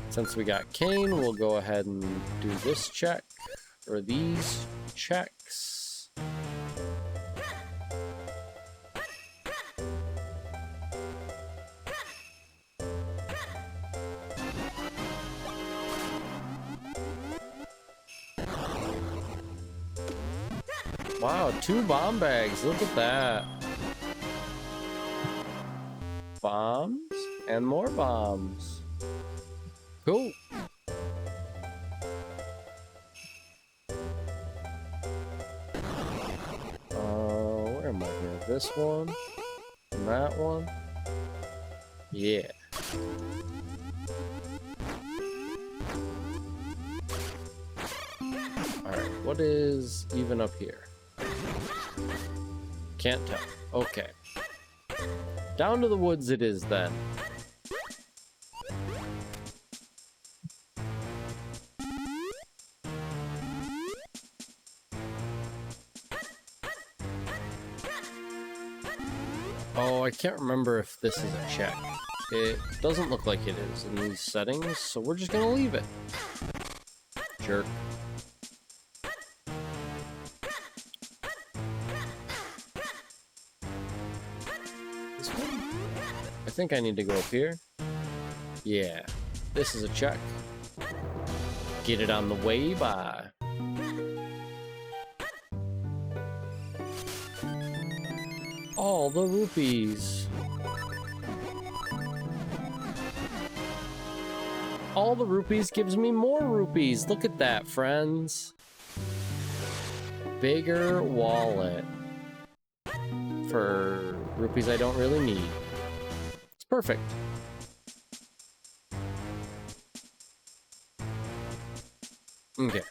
S2: Since we got Kane, we'll go ahead and do this check, or these checks. Wow, 2 bomb bags, look at that. Bombs, and more bombs. Cool. Where am I here? This one? And that one? Yeah. Alright, what is even up here? Can't tell. Okay. Down to the woods it is then. Oh, I can't remember if this is a check. It doesn't look like it is in these settings, so we're just gonna leave it. Jerk. This one? I think I need to go up here. Yeah, this is a check. Get it on the way by. All the rupees. All the rupees gives me more rupees. Look at that, friends. Bigger wallet. For rupees I don't really need. It's perfect. Okay.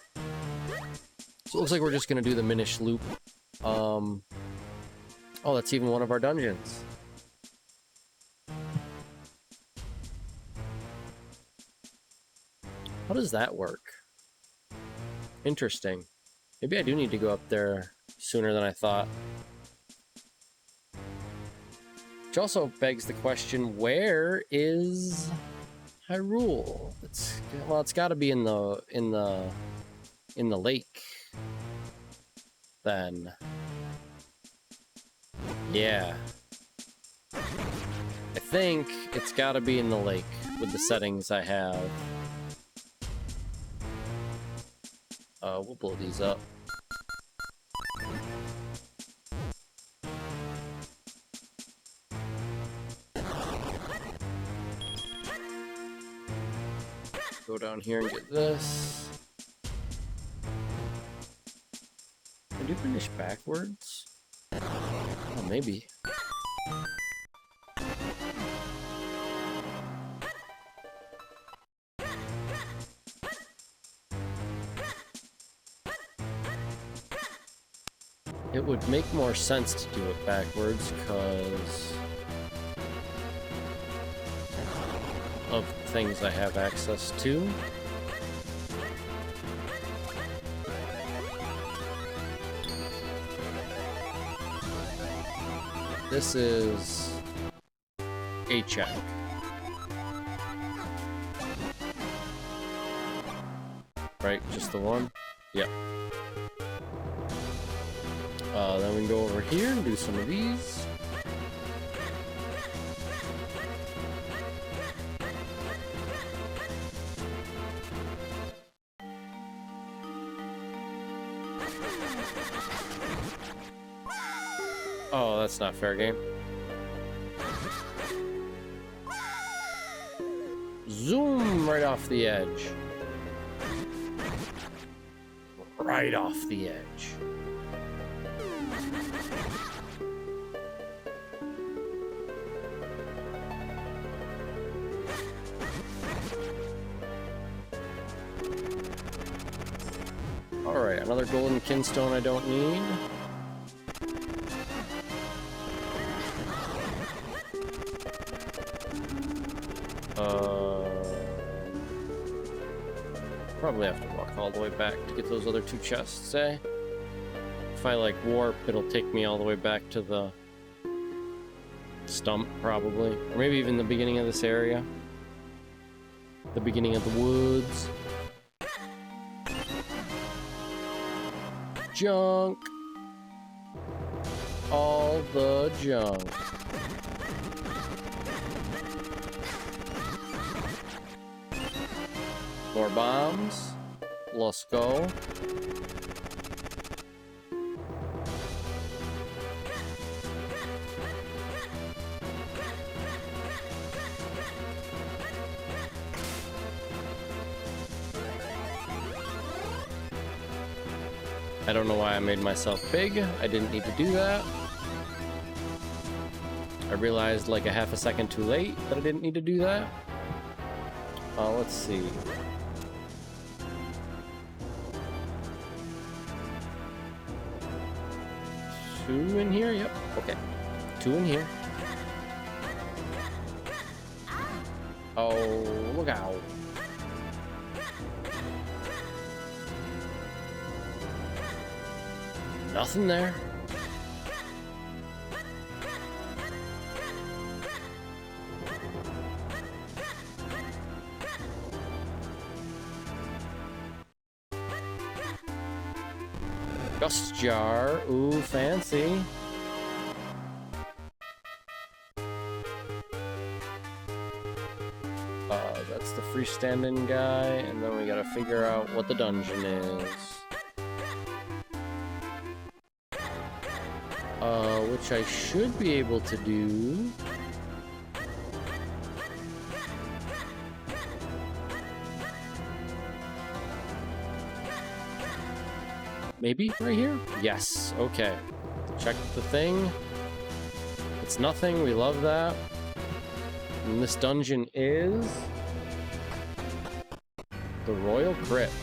S2: So it looks like we're just gonna do the Minish loop. Oh, that's even one of our dungeons. How does that work? Interesting. Maybe I do need to go up there sooner than I thought. Which also begs the question, where is Hyrule? Well, it's got to be in the lake. Then. Yeah. I think it's got to be in the lake with the settings I have. We'll blow these up. Go down here and get this. Can I do finish backwards? Oh, maybe. It would make more sense to do it backwards because of things I have access to. This is a check. right? Just the one? Yep. Then we can go over here and do some of these. Oh, that's not fair game. Zoom right off the edge. Right off the edge. Alright, another golden kinstone I don't need. Probably have to walk all the way back to get those other two chests, eh? If I like warp, it'll take me all the way back to the stump, probably. Or maybe even the beginning of this area. The beginning of the woods. Junk. All the junk. More bombs. Let's go. I don't know why I made myself big. I didn't need to do that. I realized like a half a second too late that I didn't need to do that. Let's see. 2 in here? Yep. Okay. 2 in here. Oh, look out. Nothing there. Gust jar. Ooh, fancy. That's the freestanding guy, and then we gotta figure out what the dungeon is. Which I should be able to do. Maybe right here? Yes, okay. Check the thing. It's nothing, we love that. And this dungeon is the Royal Crypt.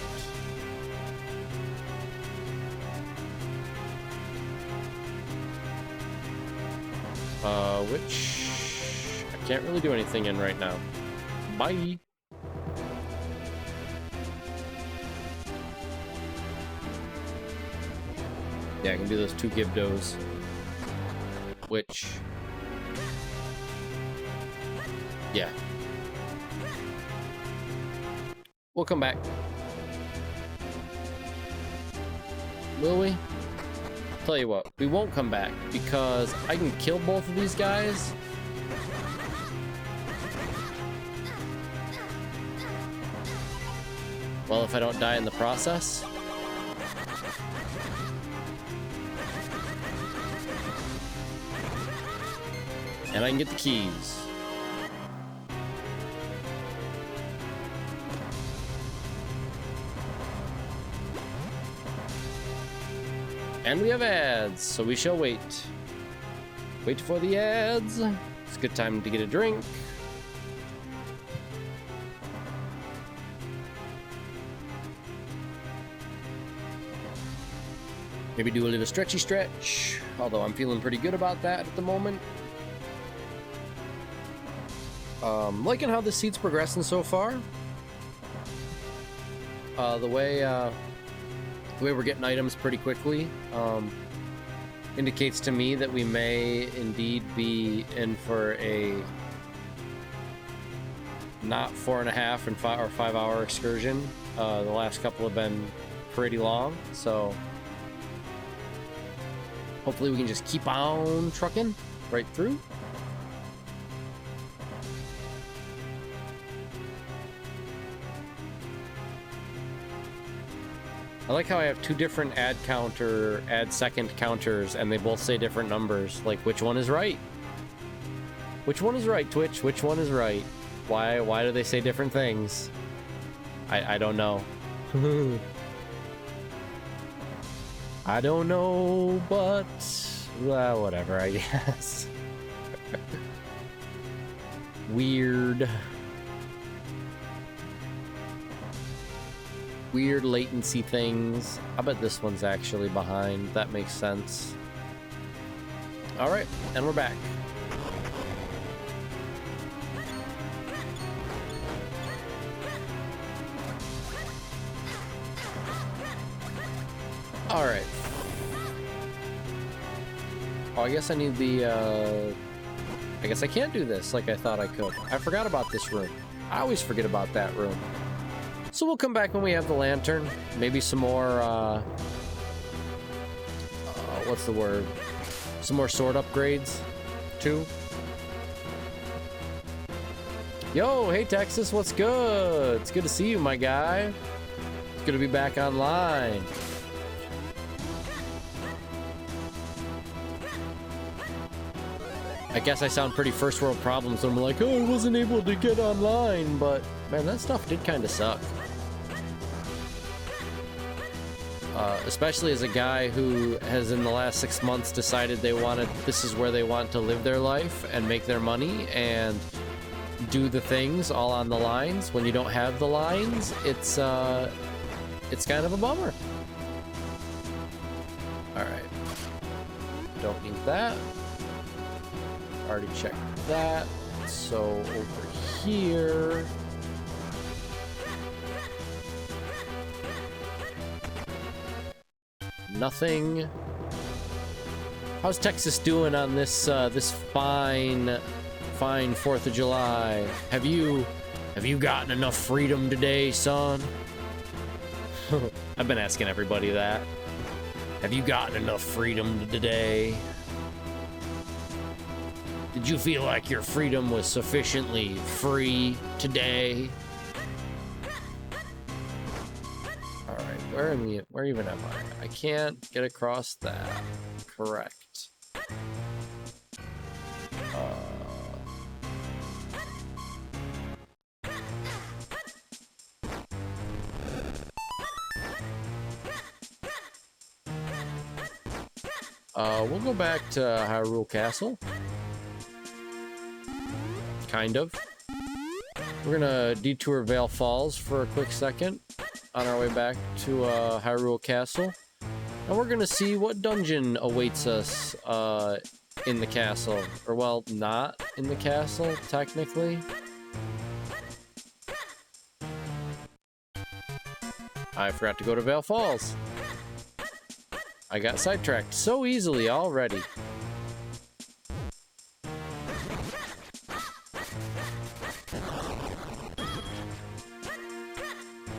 S2: Which I can't really do anything in right now. Bye. Yeah, I can do those 2 Gibdos. Which... yeah. We'll come back. Will we? Tell you what, we won't come back because I can kill both of these guys. Well, if I don't die in the process. And I can get the keys. And we have ads, so we shall wait. Wait for the ads. It's a good time to get a drink. Maybe do a little stretchy stretch, although I'm feeling pretty good about that at the moment. Liking how this seat's progressing so far. The way we're getting items pretty quickly indicates to me that we may indeed be in for a not 4.5 and 5 or 5 hour excursion. The last couple have been pretty long, so hopefully we can just keep on trucking right through. I like how I have two different ad second counters, and they both say different numbers. Like, which one is right? Which one is right, Twitch? Which one is right? Why do they say different things? I don't know. I don't know, but whatever, I guess. Weird latency things. I bet this one's actually behind. That makes sense. All right, and we're back. All right. Oh, I guess I need the, I guess I can't do this like I thought I could. I forgot about this room. I always forget about that room. So we'll come back when we have the lantern. Maybe some more, what's the word? Some more sword upgrades, too. Yo, hey Texas, what's good? It's good to see you, my guy. It's good to be back online. I guess I sound pretty first world problems. I'm like, oh, I wasn't able to get online, but man, that stuff did kind of suck. Especially as a guy who has in the last 6 months decided this is where they want to live their life and make their money and do the things all on the lines. When you don't have the lines, it's kind of a bummer. All right, don't need that. Already checked that. So over here. Nothing. How's Texas doing on this this fine 4th of July? Have you gotten enough freedom today, son? I've been asking everybody that. Have you gotten enough freedom today? Did you feel like your freedom was sufficiently free today? All right, where even am I? I can't get across that. Correct. We'll go back to Hyrule Castle. Kind of. We're gonna detour Vale Falls for a quick second on our way back to Hyrule Castle. And we're gonna see what dungeon awaits us in the castle. Or, well, not in the castle, technically. I forgot to go to Vale Falls. I got sidetracked so easily already.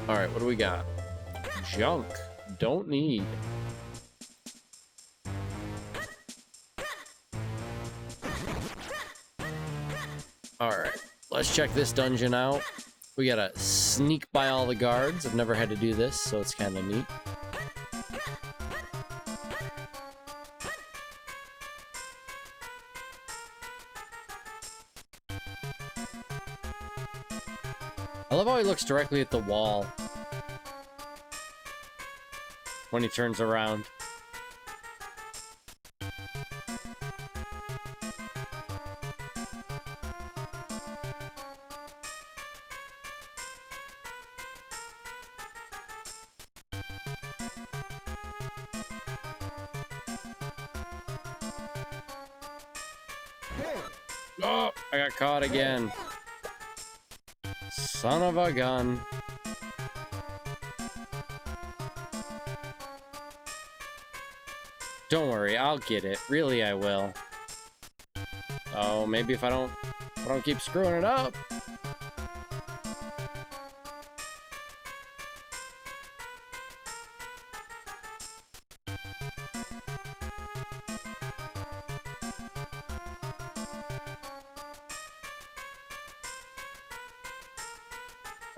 S2: Alright, what do we got? Junk. Don't need. Alright, let's check this dungeon out. We gotta sneak by all the guards. I've never had to do this, so it's kind of neat. I love how he looks directly at the wall when he turns around. Oh, I got caught again. Son of a gun. Don't worry, I'll get it. Really, I will. Oh, maybe if I don't keep screwing it up.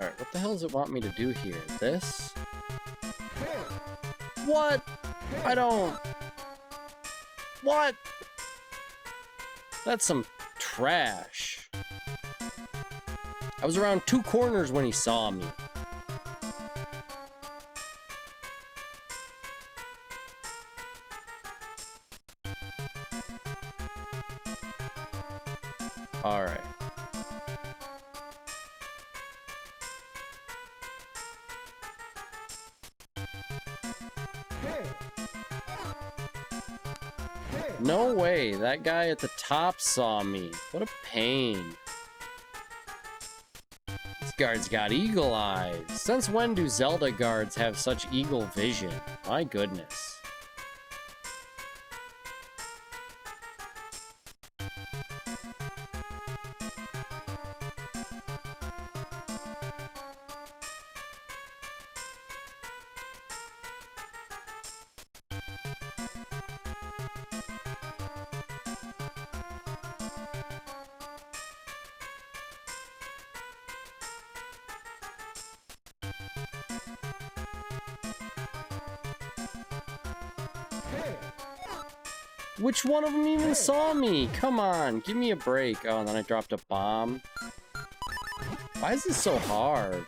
S2: Alright, what the hell does it want me to do here? This? What? I don't... What? That's some trash. I was around 2 corners when he saw me. Alright. No way, that guy at the top saw me. What a pain. This guard's got eagle eyes. Since when do Zelda guards have such eagle vision? My goodness. Which one of them even saw me? Come on, give me a break. Oh, and then I dropped a bomb. Why is this so hard?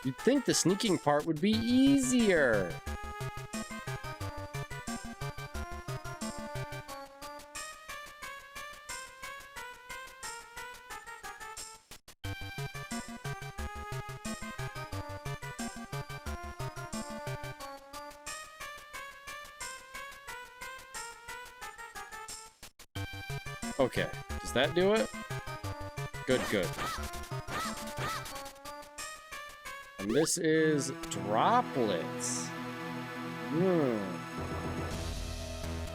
S2: You'd think the sneaking part would be easier. Okay, does that do it? Good, good. And this is droplets.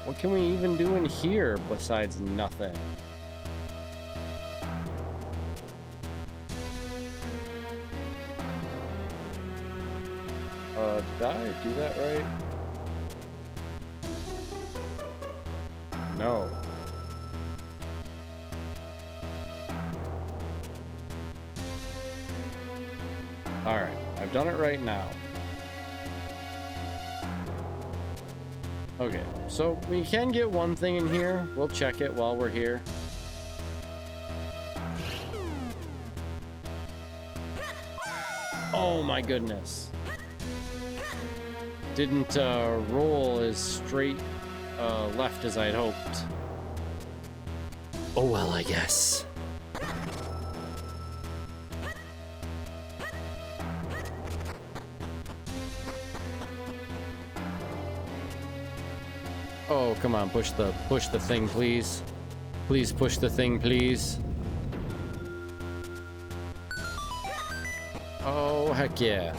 S2: What can we even do in here besides nothing? Did I do that right? No. Alright, I've done it right now. Okay, so we can get one thing in here. We'll check it while we're here. Oh my goodness. Didn't roll as straight left as I'd hoped. Oh well, I guess. Oh, come on, push the thing, please. Please push the thing, please. Oh, heck yeah.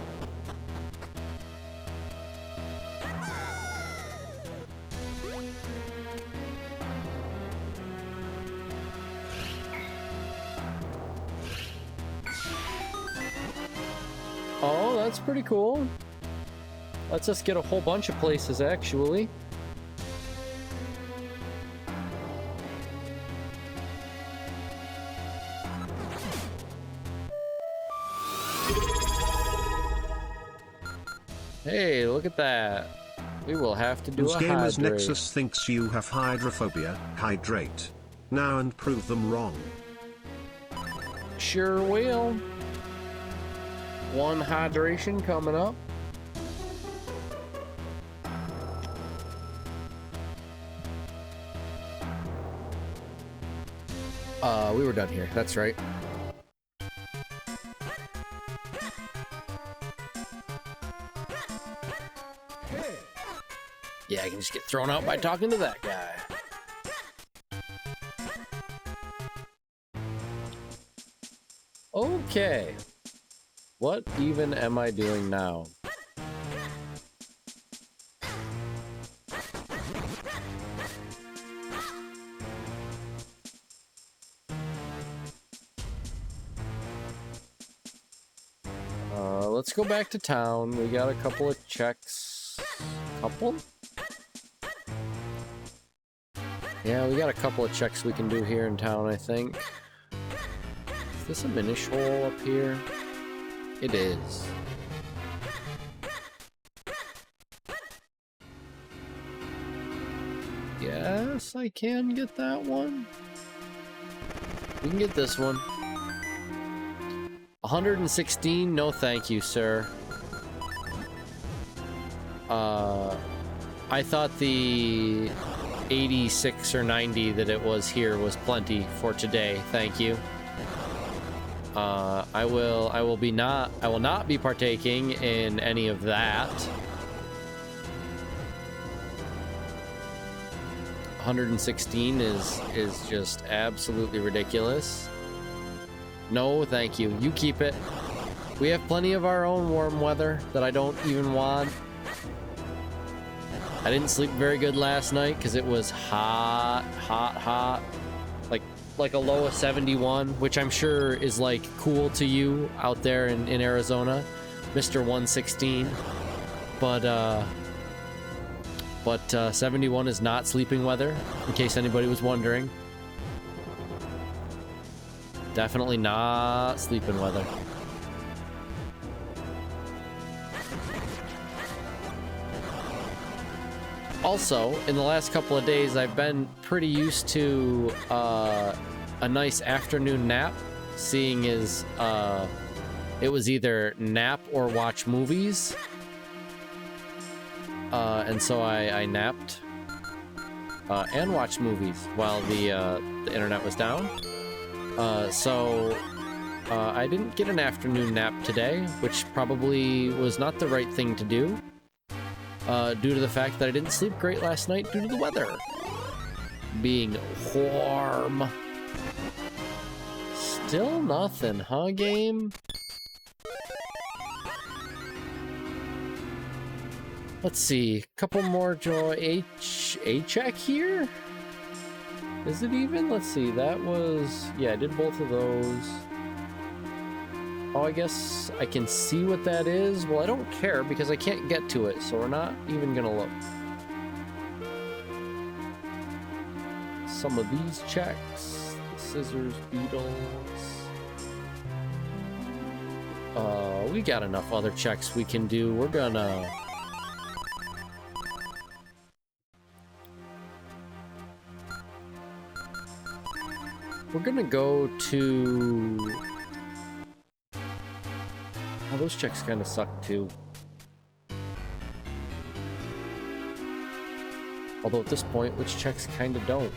S2: Oh, that's pretty cool. Lets us get a whole bunch of places, actually. Hey, look at that. We will have to do a
S3: Gamers
S2: hydrate.
S3: Nexus thinks you have hydrophobia. Hydrate now and prove them wrong.
S2: Sure will. One hydration coming up. We were done here. That's right. Yeah, I can just get thrown out by talking to that guy. Okay. What even am I doing now? Let's go back to town. We got a couple of checks. Couple? Yeah, we got a couple of checks we can do here in town, I think. Is this a Minish hole up here? It is. Yes, I can get that one. We can get this one. 116, no thank you, sir. I thought the 86 or 90 that it was here was plenty for today. Thank you. I will not be partaking in any of that. 116 is just absolutely ridiculous. No, thank you. You keep it. We have plenty of our own warm weather that I don't even want. I didn't sleep very good last night because it was hot. Like a low of 71, which I'm sure is like cool to you out there in Arizona, Mr. 116. But 71 is not sleeping weather, in case anybody was wondering. Definitely not sleeping weather. Also, in the last couple of days, I've been pretty used to a nice afternoon nap, seeing as it was either nap or watch movies. And so I napped and watched movies while the internet was down. So I didn't get an afternoon nap today, which probably was not the right thing to do. Due to the fact that I didn't sleep great last night due to the weather being warm. Still nothing, huh, game? Let's see, couple more A check here? Is it even? Let's see, that was, yeah, I did both of those. Oh, I guess I can see what that is. Well, I don't care because I can't get to it, so we're not even gonna look. Some of these checks. The scissors, beetles. We got enough other checks we can do. We're gonna... go to... Oh, those checks kind of suck too. Although at this point, which checks kind of don't?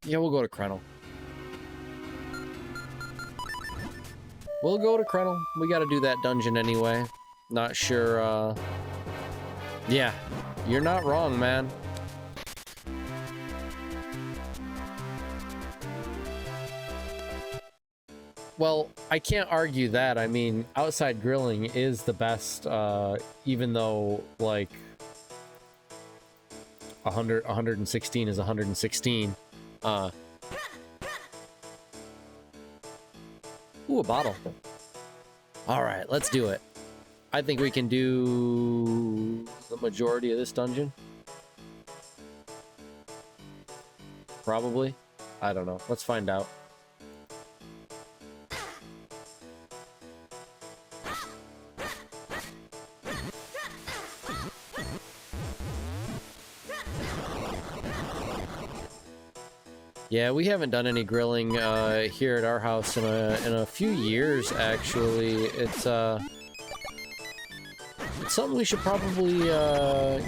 S2: Yeah, we'll go to Krenel. We'll go to Krenel. We gotta do that dungeon anyway. Not sure, yeah, you're not wrong, man. Well, I can't argue that. I mean, outside grilling is the best, even though, like, 116 is 116. Ooh, a bottle. All right, let's do it. I think we can do the majority of this dungeon. Probably. I don't know. Let's find out. Yeah, we haven't done any grilling here at our house in a few years, actually. It's something we should probably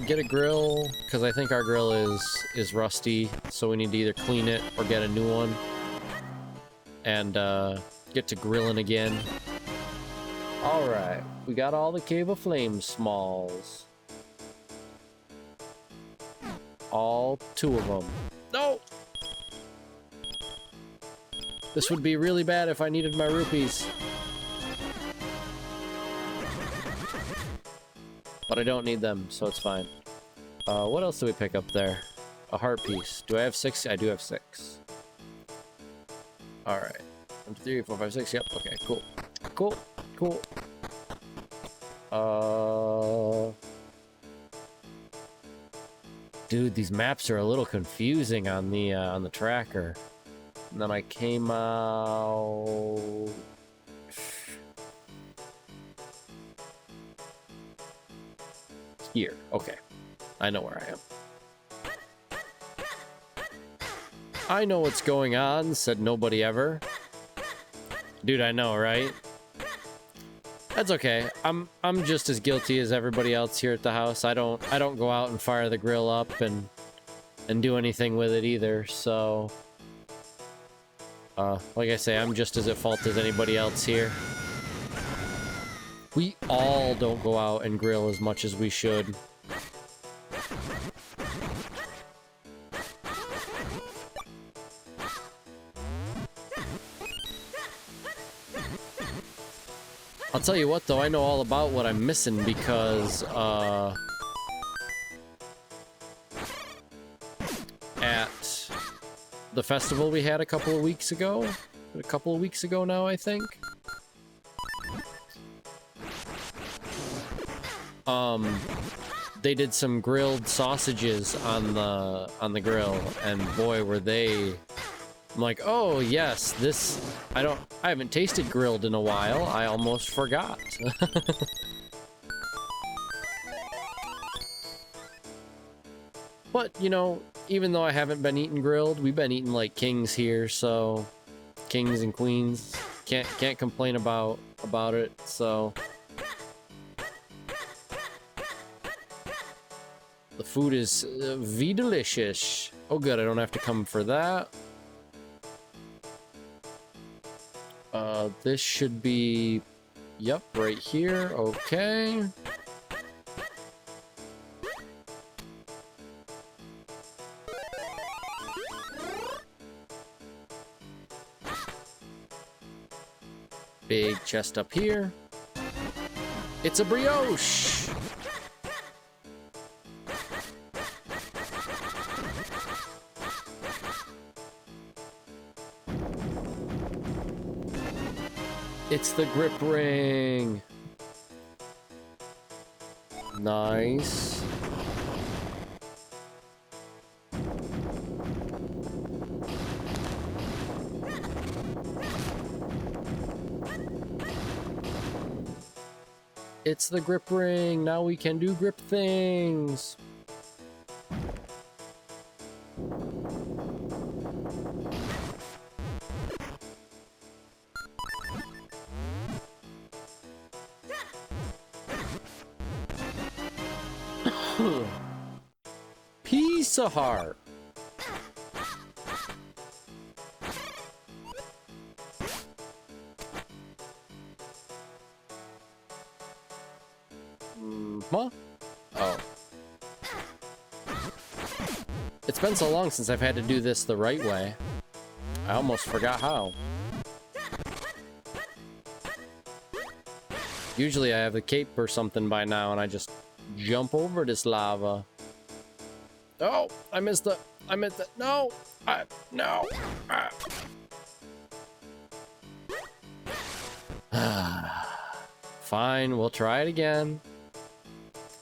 S2: get a grill, because I think our grill is rusty, so we need to either clean it or get a new one and get to grilling again. All right, we got all the Cave of Flame smalls. All 2 of them. No! This would be really bad if I needed my rupees. But I don't need them, so it's fine. What else do we pick up there? A heart piece. Do I have 6? I do have 6. Alright. 1, 2, 3, 4, 5, 6. Yep, okay, cool. Cool, cool. Dude, these maps are a little confusing on the tracker. And then I came out... Here. Okay. I know where I am. I know what's going on, said nobody ever. Dude, I know, right? That's okay. I'm just as guilty as everybody else here at the house. I don't go out and fire the grill up and do anything with it either. So like I say, I'm just as at fault as anybody else here. We all don't go out and grill as much as we should. I'll tell you what, though, I know all about what I'm missing because, at the festival we had a couple of weeks ago now, I think. They did some grilled sausages on the grill, and boy, were they... I'm like, oh yes, this... I haven't tasted grilled in a while. I almost forgot. But, you know, even though I haven't been eating grilled, we've been eating like kings here, so... Kings and queens. Can't complain about it, so... The food is V-delicious. Oh good, I don't have to come for that. This should be... Yep, right here. Okay. Big chest up here. It's a brioche! It's the grip ring. Nice. It's the grip ring. Now we can do grip things. Piece of heart. Huh? Oh. It's been so long since I've had to do this the right way. I almost forgot how. Usually I have a cape or something by now and I just jump over this lava. Oh, I missed the... No! No! Fine, we'll try it again.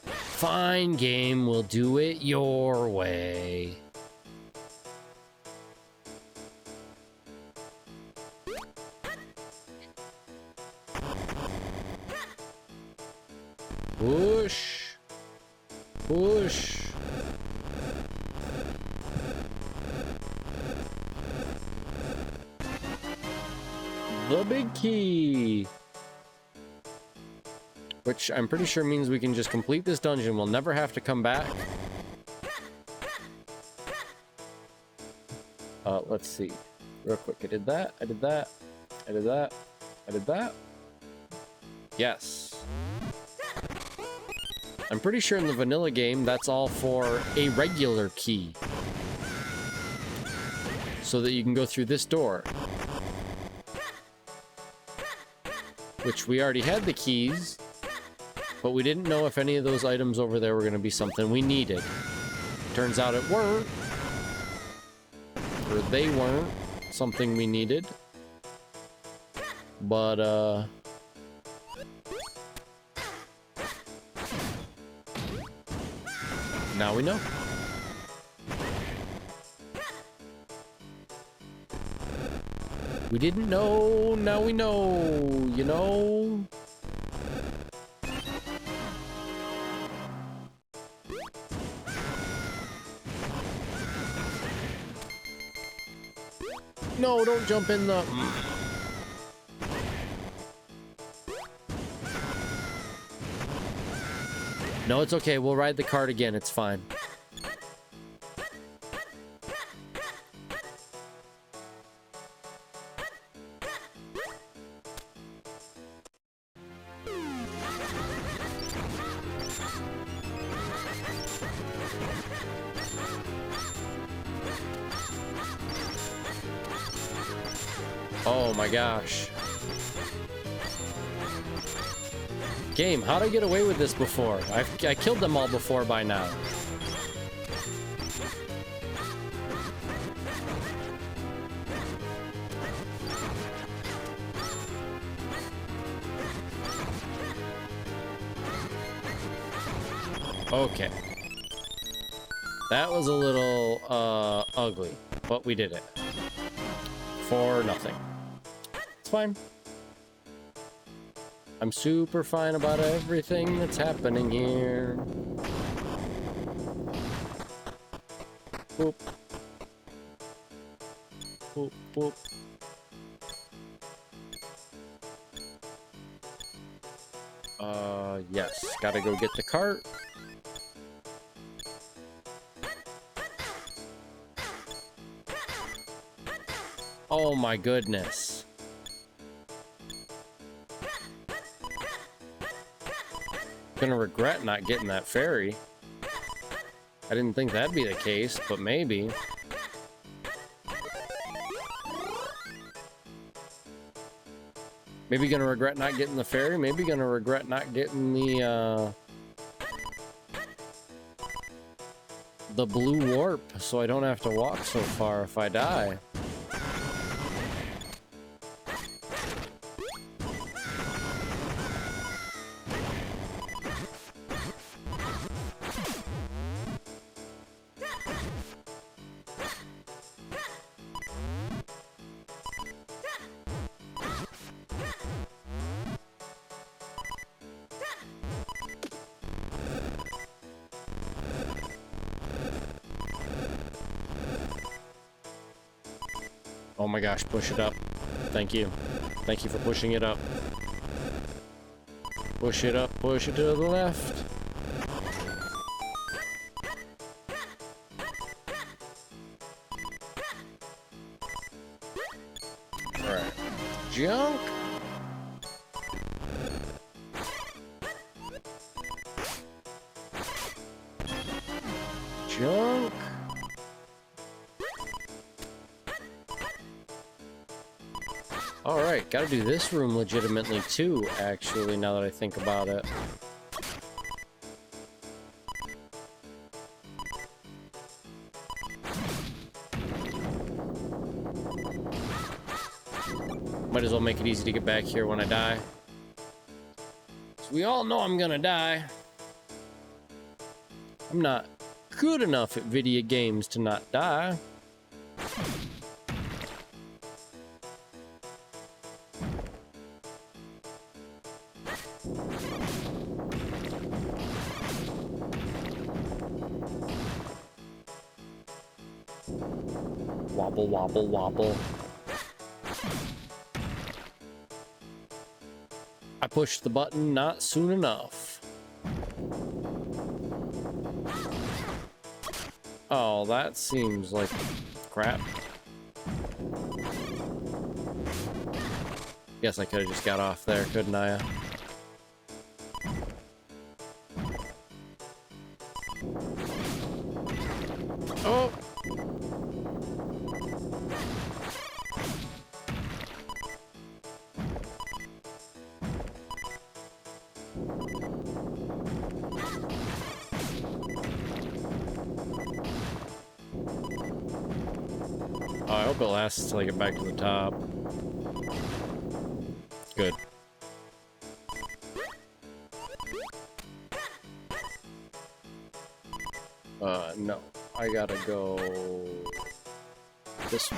S2: Fine, game, we'll do it your way. Push. Push. The big key. Which I'm pretty sure means we can just complete this dungeon. We'll never have to come back. Let's see. Real quick. I did that. I did that. I did that. I did that. Yes. I'm pretty sure in the vanilla game, that's all for a regular key. So that you can go through this door. Which we already had the keys, but we didn't know if any of those items over there were going to be something we needed. Turns out it weren't. Or they weren't something we needed. But, now we know. We didn't know, now we know, you know? No, don't jump in the... No, it's okay. We'll ride the cart again. It's fine. Oh my gosh. Game, how'd I get away with this before? I killed them all before by now. Okay. That was a little ugly, but we did it. For nothing. It's fine. I'm super fine about everything that's happening here. Boop. Boop, boop. Yes. Gotta go get the cart. Oh my goodness. Gonna regret not getting that ferry. I didn't think that'd be the case, but maybe. Maybe gonna regret not getting the ferry. Maybe gonna regret not getting the blue warp, so I don't have to walk so far if I die. Oh my gosh, push it up. Thank you. Thank you for pushing it up. Push it up, push it to the left. Alright. Junk. Junk. Alright, gotta do this room legitimately too, actually, now that I think about it. Might as well make it easy to get back here when I die. So we all know I'm gonna die. I'm not good enough at video games to not die. Wobble, wobble, wobble. I pushed the button not soon enough. Oh, that seems like crap. Guess I could have just got off there, couldn't I? Oh! Oh, I hope it lasts until I get back to the top. Good. No. I gotta go this way.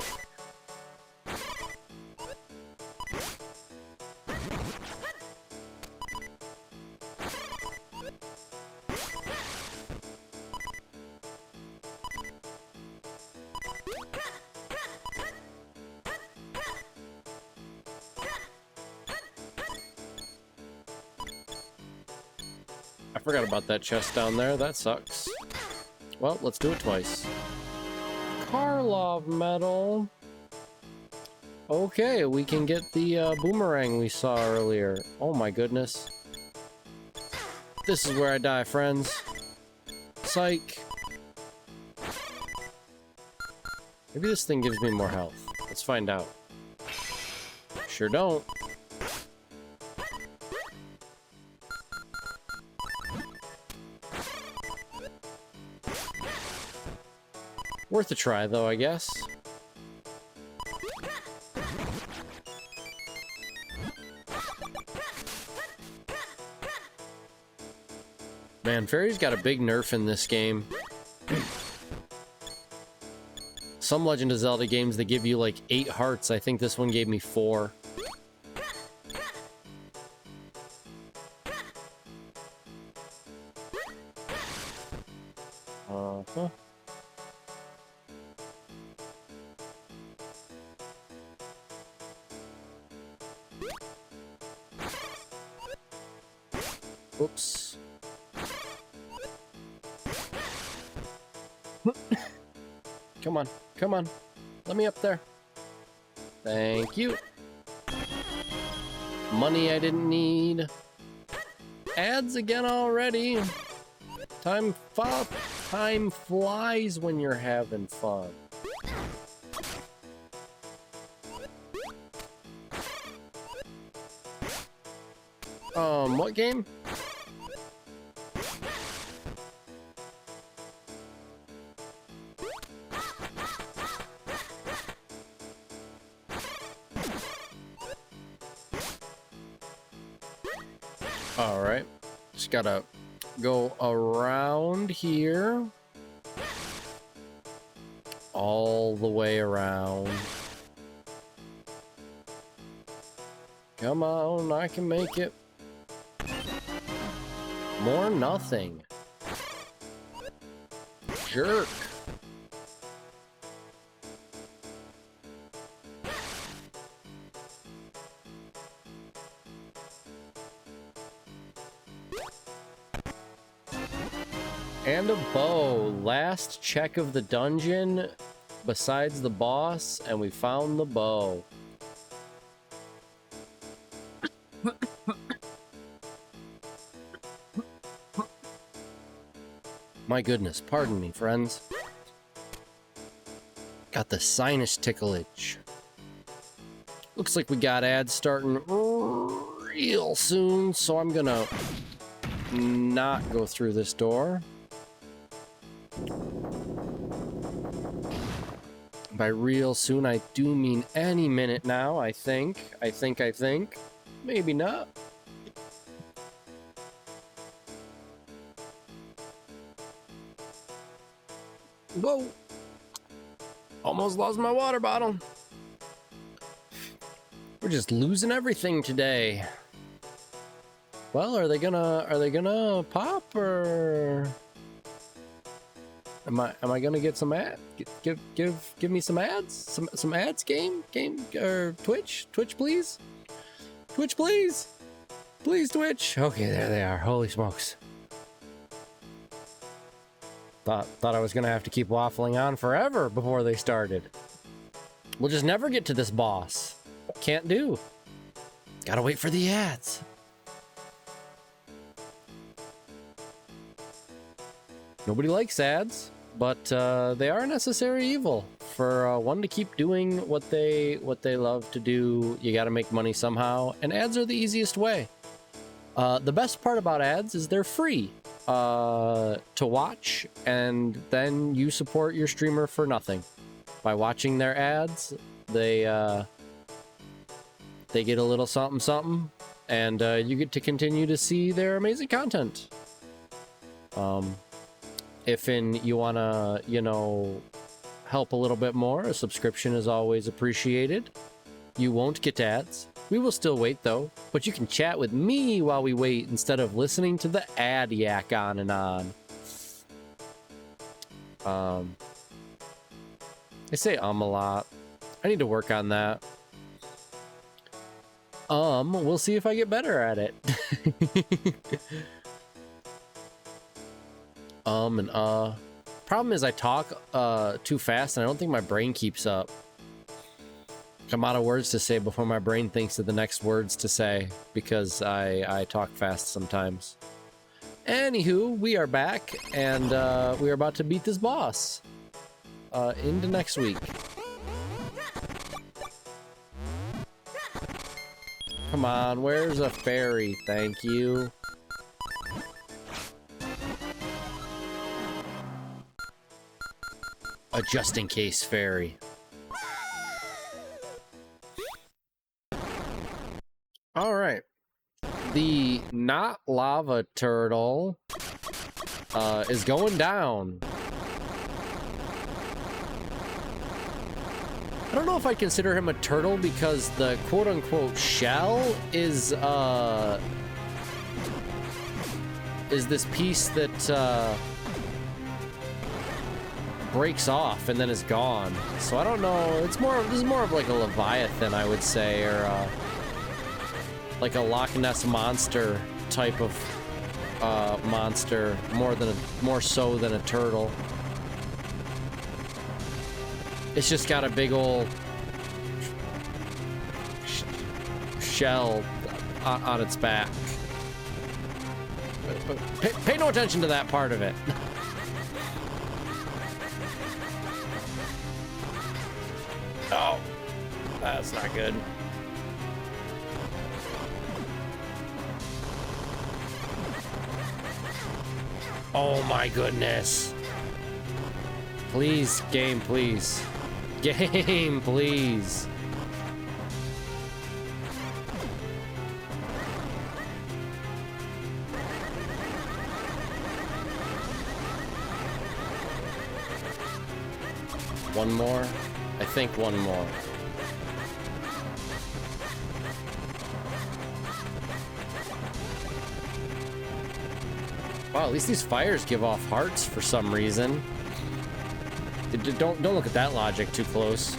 S2: I forgot about that chest down there. That sucks. Well, let's do it twice. Karlov medal. Okay, we can get the boomerang we saw earlier. Oh my goodness. This is where I die, friends. Psych. Maybe this thing gives me more health. Let's find out. Sure don't. Worth a try, though, I guess. Man, Fairy's got a big nerf in this game. Some Legend of Zelda games, they give you like 8 hearts. I think this one gave me 4. Uh-huh. Oops. Come on, come on. Let me up there. Thank you. Money I didn't need. Ads again already. Time flies when you're having fun. What game? All right, just gotta go around here, all the way around. Come on, I can make it. More nothing. Jerk. And a bow. Last check of the dungeon besides the boss, and we found the bow. My goodness, pardon me, friends. Got the sinus ticklage. Looks like we got ads starting real soon, so I'm gonna not go through this door. By real soon, I do mean any minute now, I think. I think. Maybe not. Whoa! Almost lost my water bottle. We're just losing everything today. Well, are they gonna pop, or am I gonna get some ad? Give me some ads, some ads. Game or Twitch, please. Twitch, please, Twitch. Okay, there they are. Holy smokes! Thought I was gonna have to keep waffling on forever before they started. We'll just never get to this boss. Can't do. Gotta wait for the ads. Nobody likes ads, but they are a necessary evil. For one to keep doing what they love to do, you gotta make money somehow, and ads are the easiest way. The best part about ads is they're free to watch, and then you support your streamer for nothing. By watching their ads, they get a little something, and you get to continue to see their amazing content. If you wanna, help a little bit more, a subscription is always appreciated. You won't get ads. We will still wait, though, but you can chat with me while we wait instead of listening to the ad yak on and on. I say a lot. I need to work on that. We'll see if I get better at it. And Problem is I talk too fast and I don't think my brain keeps up. I'm out of words to say before my brain thinks of the next words to say because I talk fast sometimes. Anywho, we are back and we are about to beat this boss into next week. Come on, where's a fairy? Thank you. A just-in-case fairy. All right. The not lava turtle is going down. I don't know if I consider him a turtle because the quote-unquote shell is this piece that breaks off and then is gone. So I don't know. This is more of like a leviathan, I would say, or like a Loch Ness monster type of monster, more so than a turtle. It's just got a big old shell on its back. But pay no attention to that part of it. Oh, that's not good. Oh my goodness. Please, game, please. Game, please. One more? I think one more. Wow, at least these fires give off hearts for some reason. Don't look at that logic too close.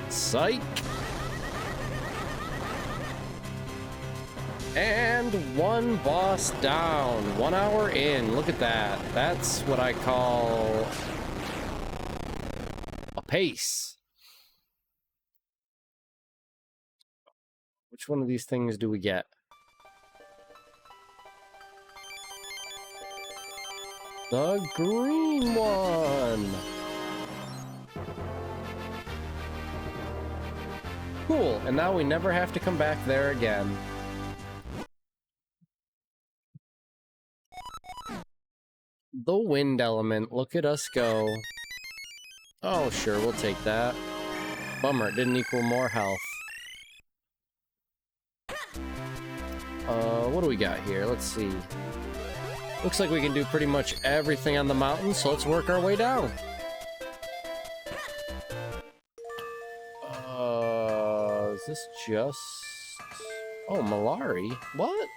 S2: Psych. And one boss down. 1 hour in. Look at that. That's what I call a pace. Which one of these things do we get? The green one. Cool. And now we never have to come back there again. The wind element. Look at us go. Oh, sure. We'll take that. Bummer. It didn't equal more health. What do we got here? Let's see. Looks like we can do pretty much everything on the mountain, so let's work our way down. Is this just... Oh, Malari? What?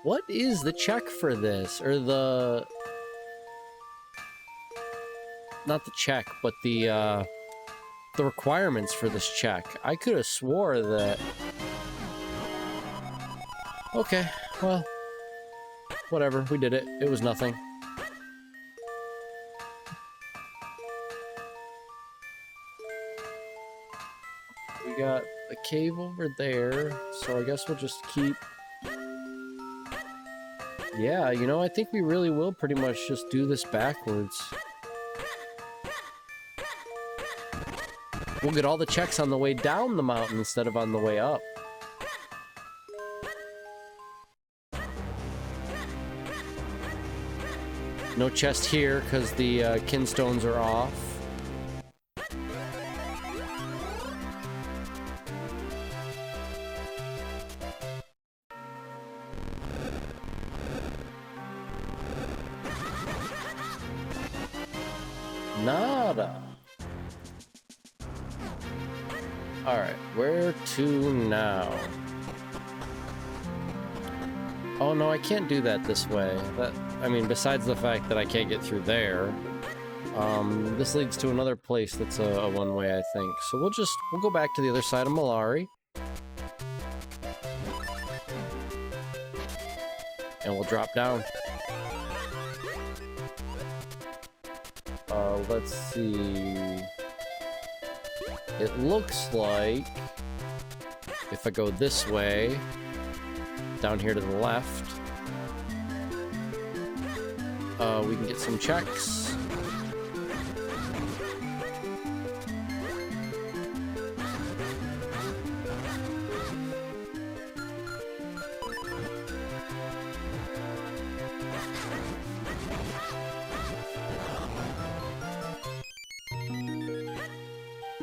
S2: What is the check for this? Or the... Not the check, but the requirements for this check. I could have swore that... Okay, well... Whatever, we did it. It was nothing. We got a cave over there, so I guess we'll just keep... Yeah, you know, I think we really will pretty much just do this backwards. We'll get all the checks on the way down the mountain instead of on the way up. No chest here because the kinstones are off. Nada. Alright, where to now? Oh no, I can't do that this way. I mean, besides the fact that I can't get through there, this leads to another place that's a one-way, I think. So we'll go back to the other side of Malari. And we'll drop down. Let's see. It looks like if I go this way, down here to the left, we can get some checks.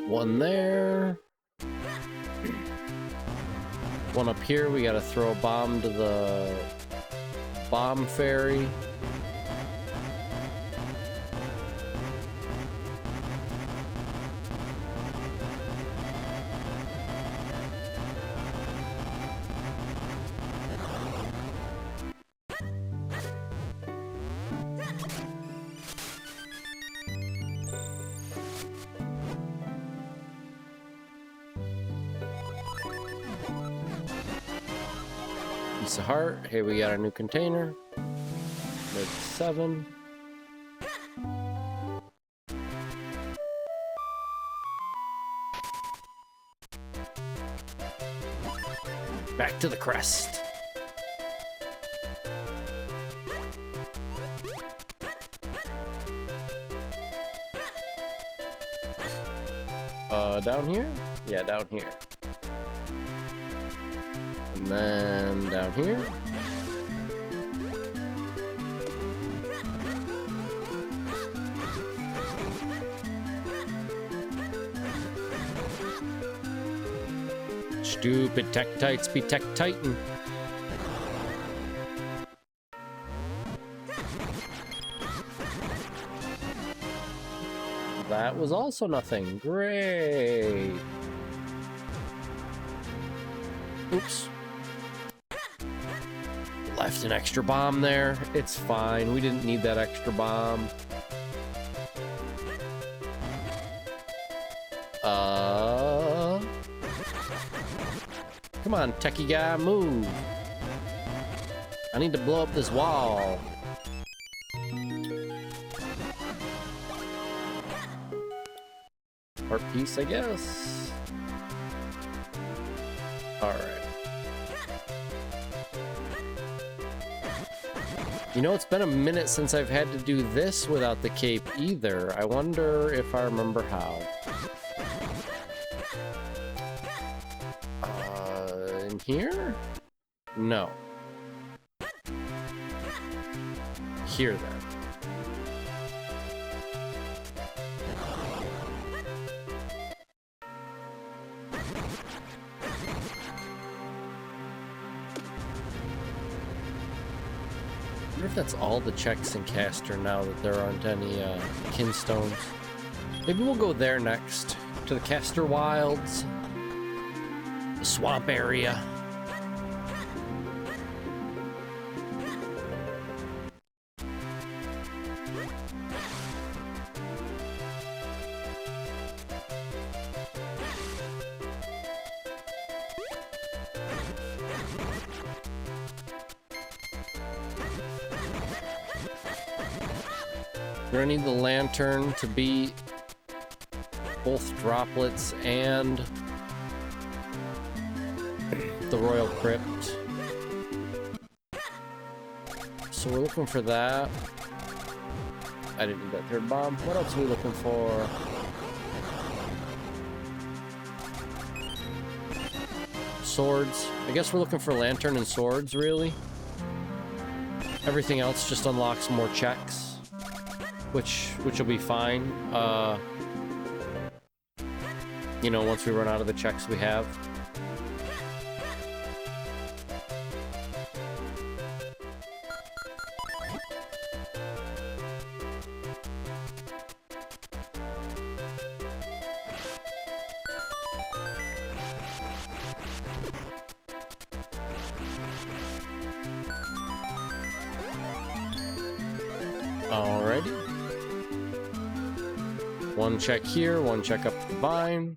S2: One there. One up here. We gotta throw a bomb to the bomb ferry. Piece of heart. Hey, we got a new container. Mid 7. Back to the crest. Down here? Yeah, down here. And then down here. Stupid Tektites be Tektitan. That was also nothing. Great. Oops. Left an extra bomb there. It's fine. We didn't need that extra bomb. Come on, techie guy, move. I need to blow up this wall. Heart piece, I guess. Alright. You know, it's been a minute since I've had to do this without the cape either. I wonder if I remember how. In here? No. Here then. I wonder if that's all the checks in Caster now that there aren't any kinstones. Maybe we'll go there next, to the Caster Wilds, the swamp area. We're gonna need the lantern to beat both droplets and the Royal Crypt. So we're looking for that. I didn't need that third bomb. What else are we looking for? Swords. I guess we're looking for lantern and swords, really. Everything else just unlocks more checks. Which will be fine, you know, once we run out of the checks we have. Alrighty. One check here, one check up the vine.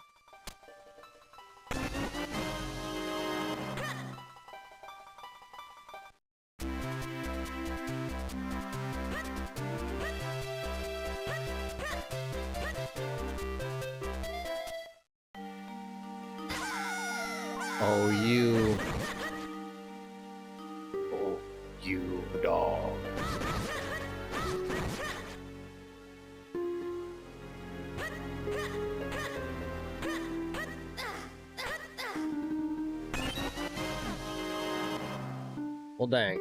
S2: Oh, you. Oh, you dog. Well, dang.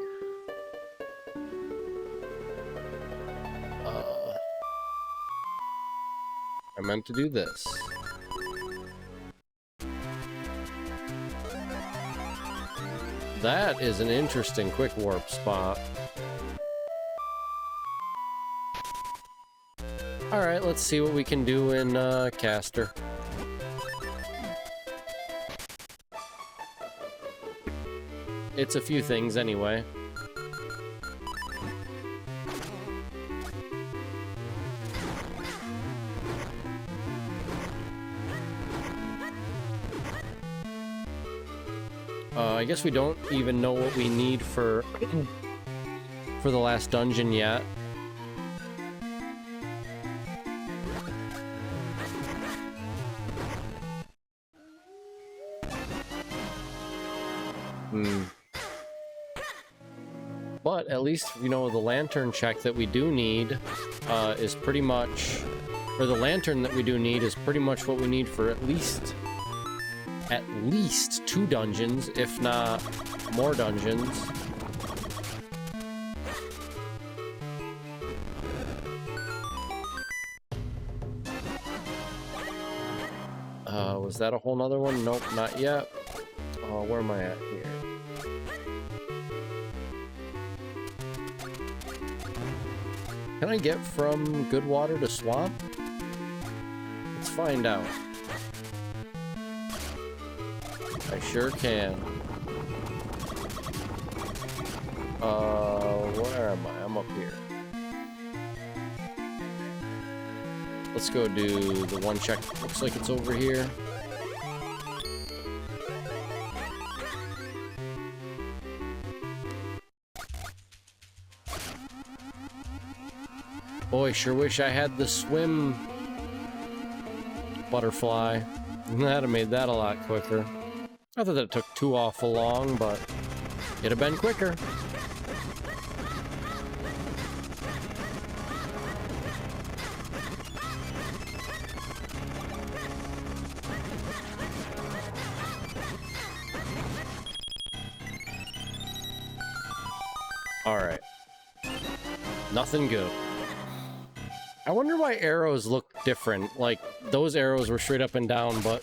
S2: I meant to do this. That is an interesting quick warp spot. Alright, let's see what we can do in Caster. It's a few things anyway. I guess we don't even know what we need for the last dungeon yet. But at least, you know, the lantern check that we do need is pretty much, or the lantern that we do need is pretty much what we need for at least 2 dungeons, if not more dungeons. Was that a whole nother one? Nope, not yet. Where am I at here? Can I get from Goodwater to Swamp? Let's find out. I sure can. Where am I? I'm up here. Let's go do the one check. Looks like it's over here. Boy, sure wish I had the swim butterfly. That'd have made that a lot quicker. Not that it took too awful long, but it'd have been quicker. Alright. Nothing good. I wonder why arrows look different. Like, those arrows were straight up and down, but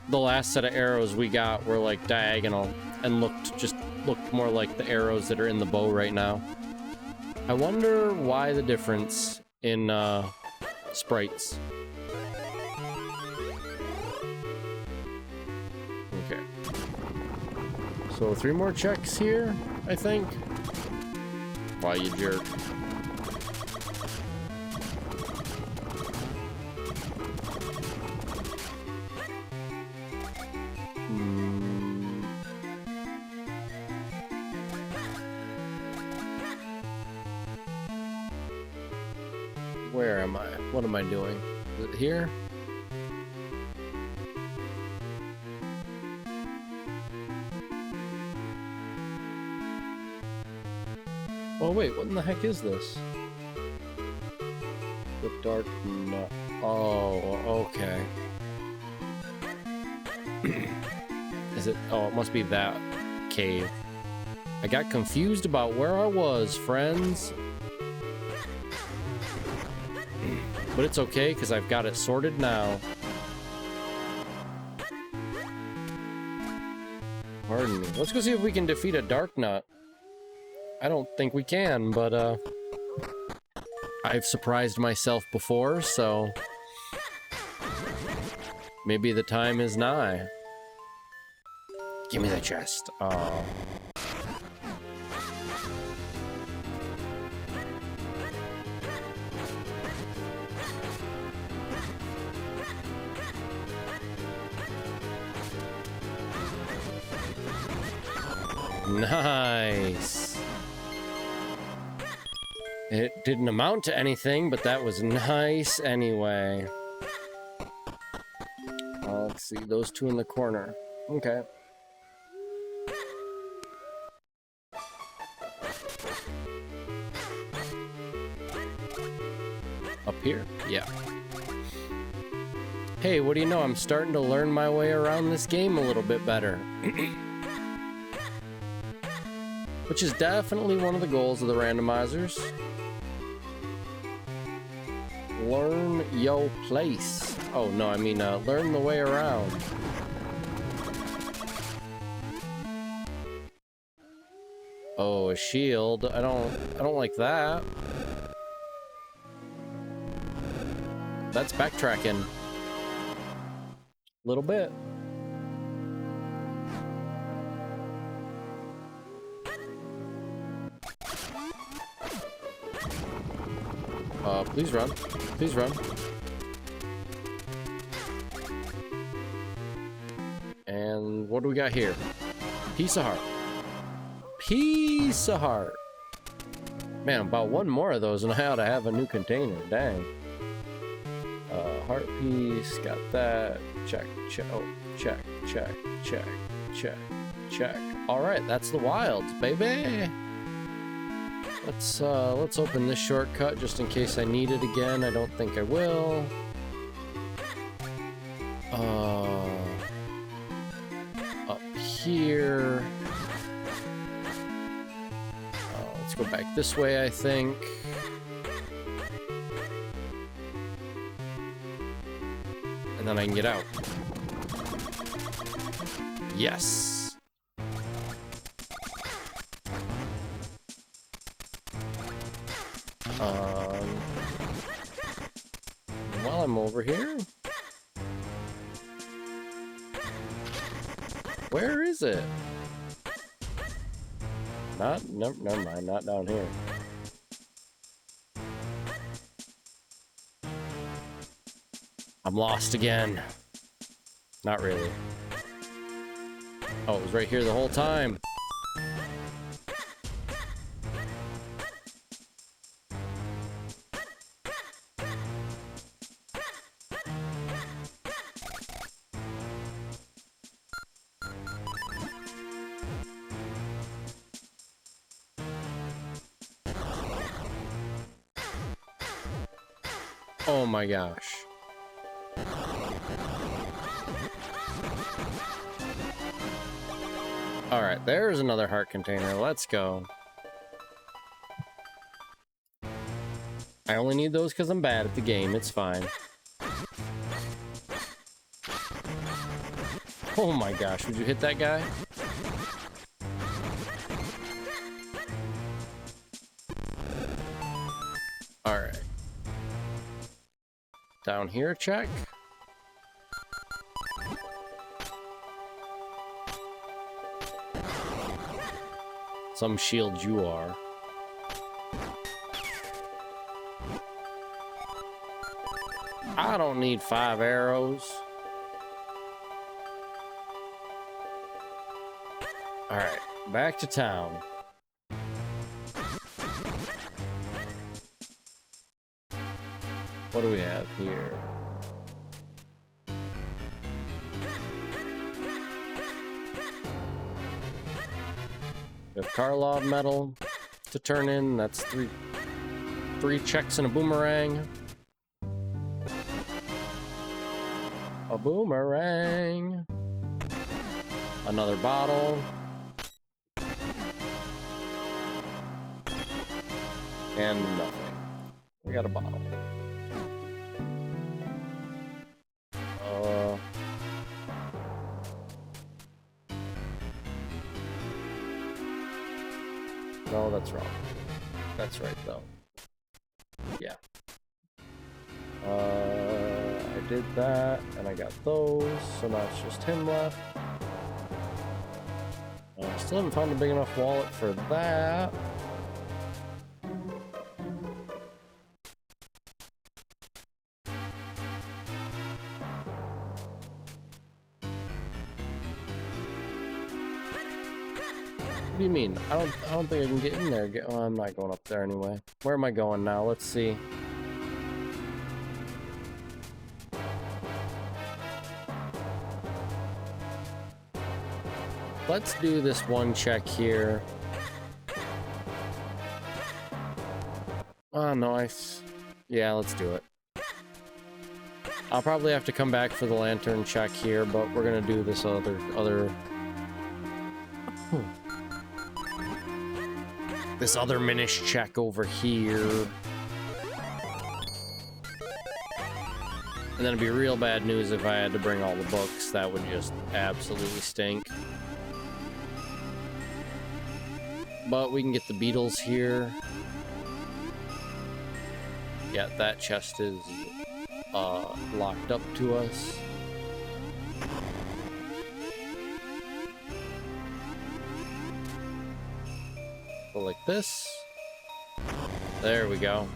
S2: the last set of arrows we got were like diagonal and looked more like the arrows that are in the bow right now. I wonder why the difference in sprites. Okay. So 3 more checks here, I think. Why, you jerk. Where am I? What am I doing? Is it here? Oh wait, what in the heck is this? The dark nut. Oh, okay. Is it? Oh, it must be that cave. I got confused about where I was, friends. But it's okay, because I've got it sorted now. Pardon me. Let's go see if we can defeat a dark nut. I don't think we can, but I've surprised myself before, so maybe the time is nigh. Give me the chest. Oh. Nice. It didn't amount to anything, but that was nice anyway. Let's see, those two in the corner. Okay. Up here? Yeah. Hey, what do you know? I'm starting to learn my way around this game a little bit better. Which is definitely one of the goals of the randomizers. Learn your place. Oh, no, I mean, learn the way around. Oh, a shield. I don't like that. That's backtracking. A little bit. Please run. Please run. And what do we got here? Piece of heart. Piece of heart. Man, about one more of those and I ought to have a new container. Dang. Heart piece. Got that. Check. Check. Oh, check. Check. Check. Check. Check. All right, that's the wilds, baby. Let's open this shortcut just in case I need it again. I don't think I will. Up here. Let's go back this way, I think. And then I can get out. Yes. While I'm over here, where is it? Never mind, not down here. I'm lost again. Not really. Oh, it was right here the whole time. Oh my gosh. All right, there's another heart container. Let's go. I only need those because I'm bad at the game. It's fine. Oh my gosh, would you hit that guy? All right. Down here, check. Some shield you are. I don't need 5 arrows. All right, back to town. What do we have here? We have Karlov metal to turn in. That's three checks and a boomerang. A boomerang. Another bottle. And nothing. We got a bottle. No, that's wrong. That's right, though. Yeah. I did that, and I got those, so now it's just him left. Still haven't found a big enough wallet for that. do you mean? I don't think I can get in there. Oh, I'm not going up there anyway. Where am I going now? Let's see. Let's do this one check here. Oh, nice. Yeah, let's do it. I'll probably have to come back for the lantern check here, but we're gonna do this this other Minish check over here. And then it'd be real bad news if I had to bring all the books. That would just absolutely stink. But we can get the beetles here. Yeah, that chest is locked up to us. Go like this. There we go.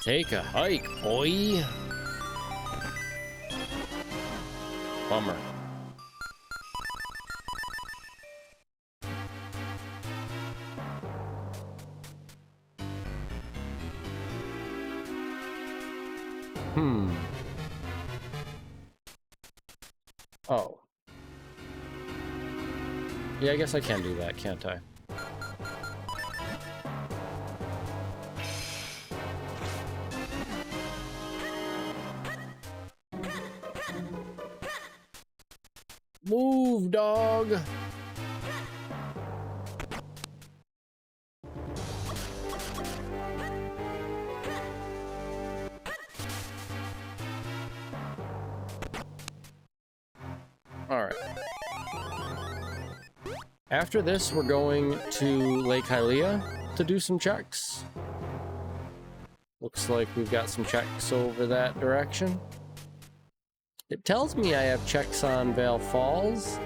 S2: Take a hike, boy. Bummer. Oh. Yeah, I guess I can do that, can't I? Move, dog! Alright. After this, we're going to Lake Hylia to do some checks. Looks like we've got some checks over that direction. It tells me I have checks on Vale Falls.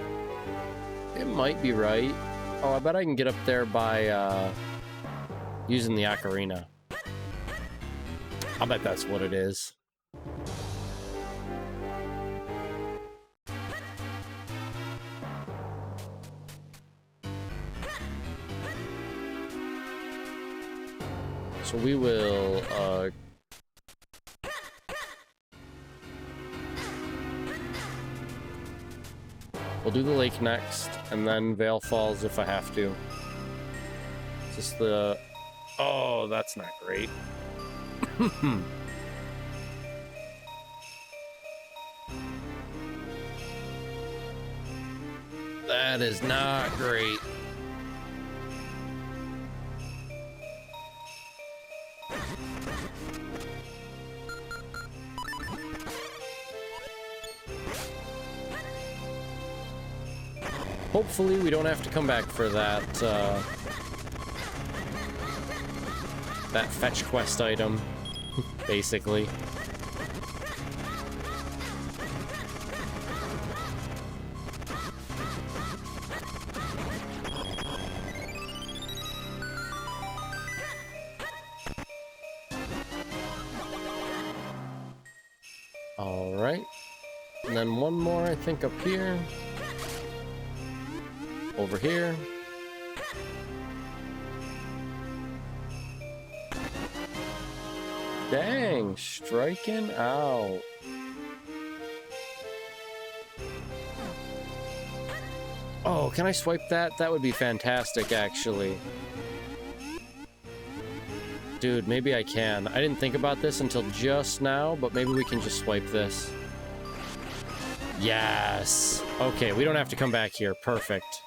S2: It might be right. Oh, I bet I can get up there by using the ocarina. I'll bet that's what it is. So we will we'll do the lake next, and then Vale Falls if I have to. Is this the... Oh, that's not great. That is not great. Hopefully we don't have to come back for that that fetch quest item, basically. All right, and then one more, I think, up here. Over here. Dang, striking out. Oh, can I swipe that? That would be fantastic, actually. Dude, maybe I can. I didn't think about this until just now, but maybe we can just swipe this. Yes. Okay, we don't have to come back here. Perfect.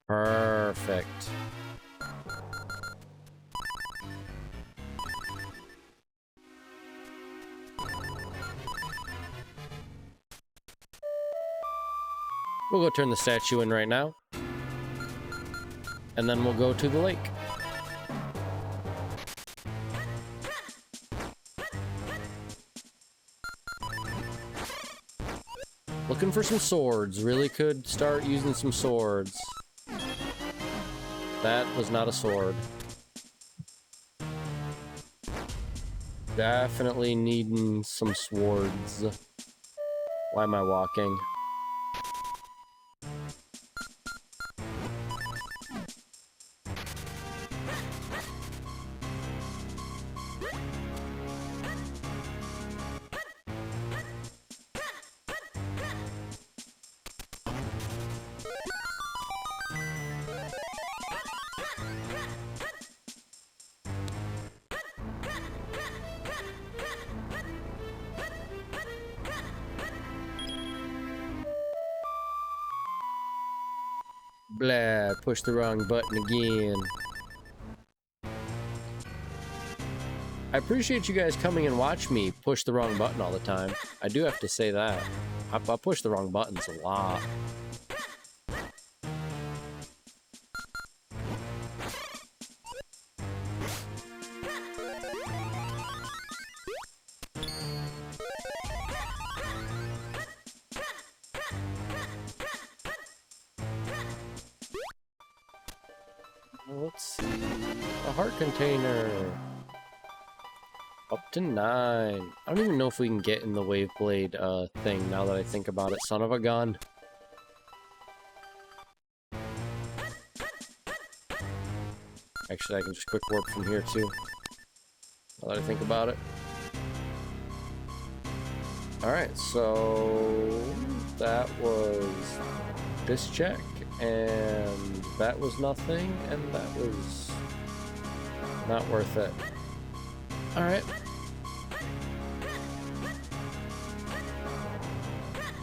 S2: Perfect. We'll go turn the statue in right now. And then we'll go to the lake. Looking for some swords. Really could start using some swords. That was not a sword. Definitely needing some swords. Why am I walking? Blah, push the wrong button again. I appreciate you guys coming and watch me push the wrong button all the time. I do have to say that. I push the wrong buttons a lot. Let's see. A heart container. Up to 9. I don't even know if we can get in the wave blade thing now that I think about it. Son of a gun. Actually, I can just quick warp from here too. Now that I think about it. Alright, so that was this check, and that was nothing, and that was not worth it. Alright.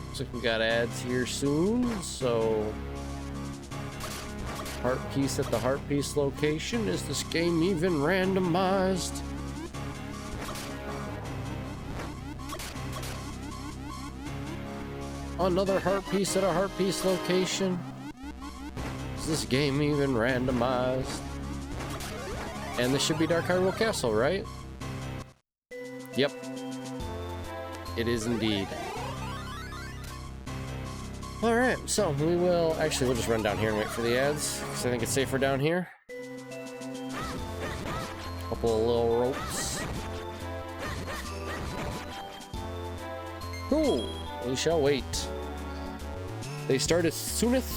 S2: Looks like we got ads here soon, so heart piece at the heart piece location. Is this game even randomized? Another heart piece at a heart piece location. Is this game even randomized? And this should be Dark Hyrule Castle, right? Yep. It is indeed. Alright, so we will... Actually, we'll just run down here and wait for the ads, because I think it's safer down here. Couple of little ropes. Cool. We shall wait. They start as soonest.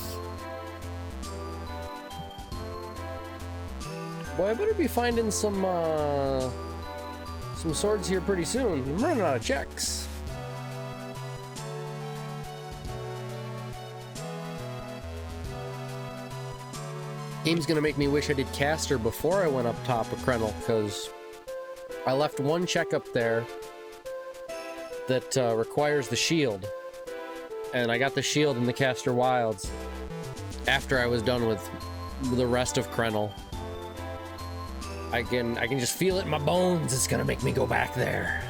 S2: Boy, I better be finding some swords here pretty soon. I'm running out of checks. Game's gonna make me wish I did caster before I went up top of Krenel, because I left one check up there that requires the shield, and I got the shield in the Caster Wilds after I was done with the rest of Krenel. I can just feel it in my bones. It's gonna make me go back there.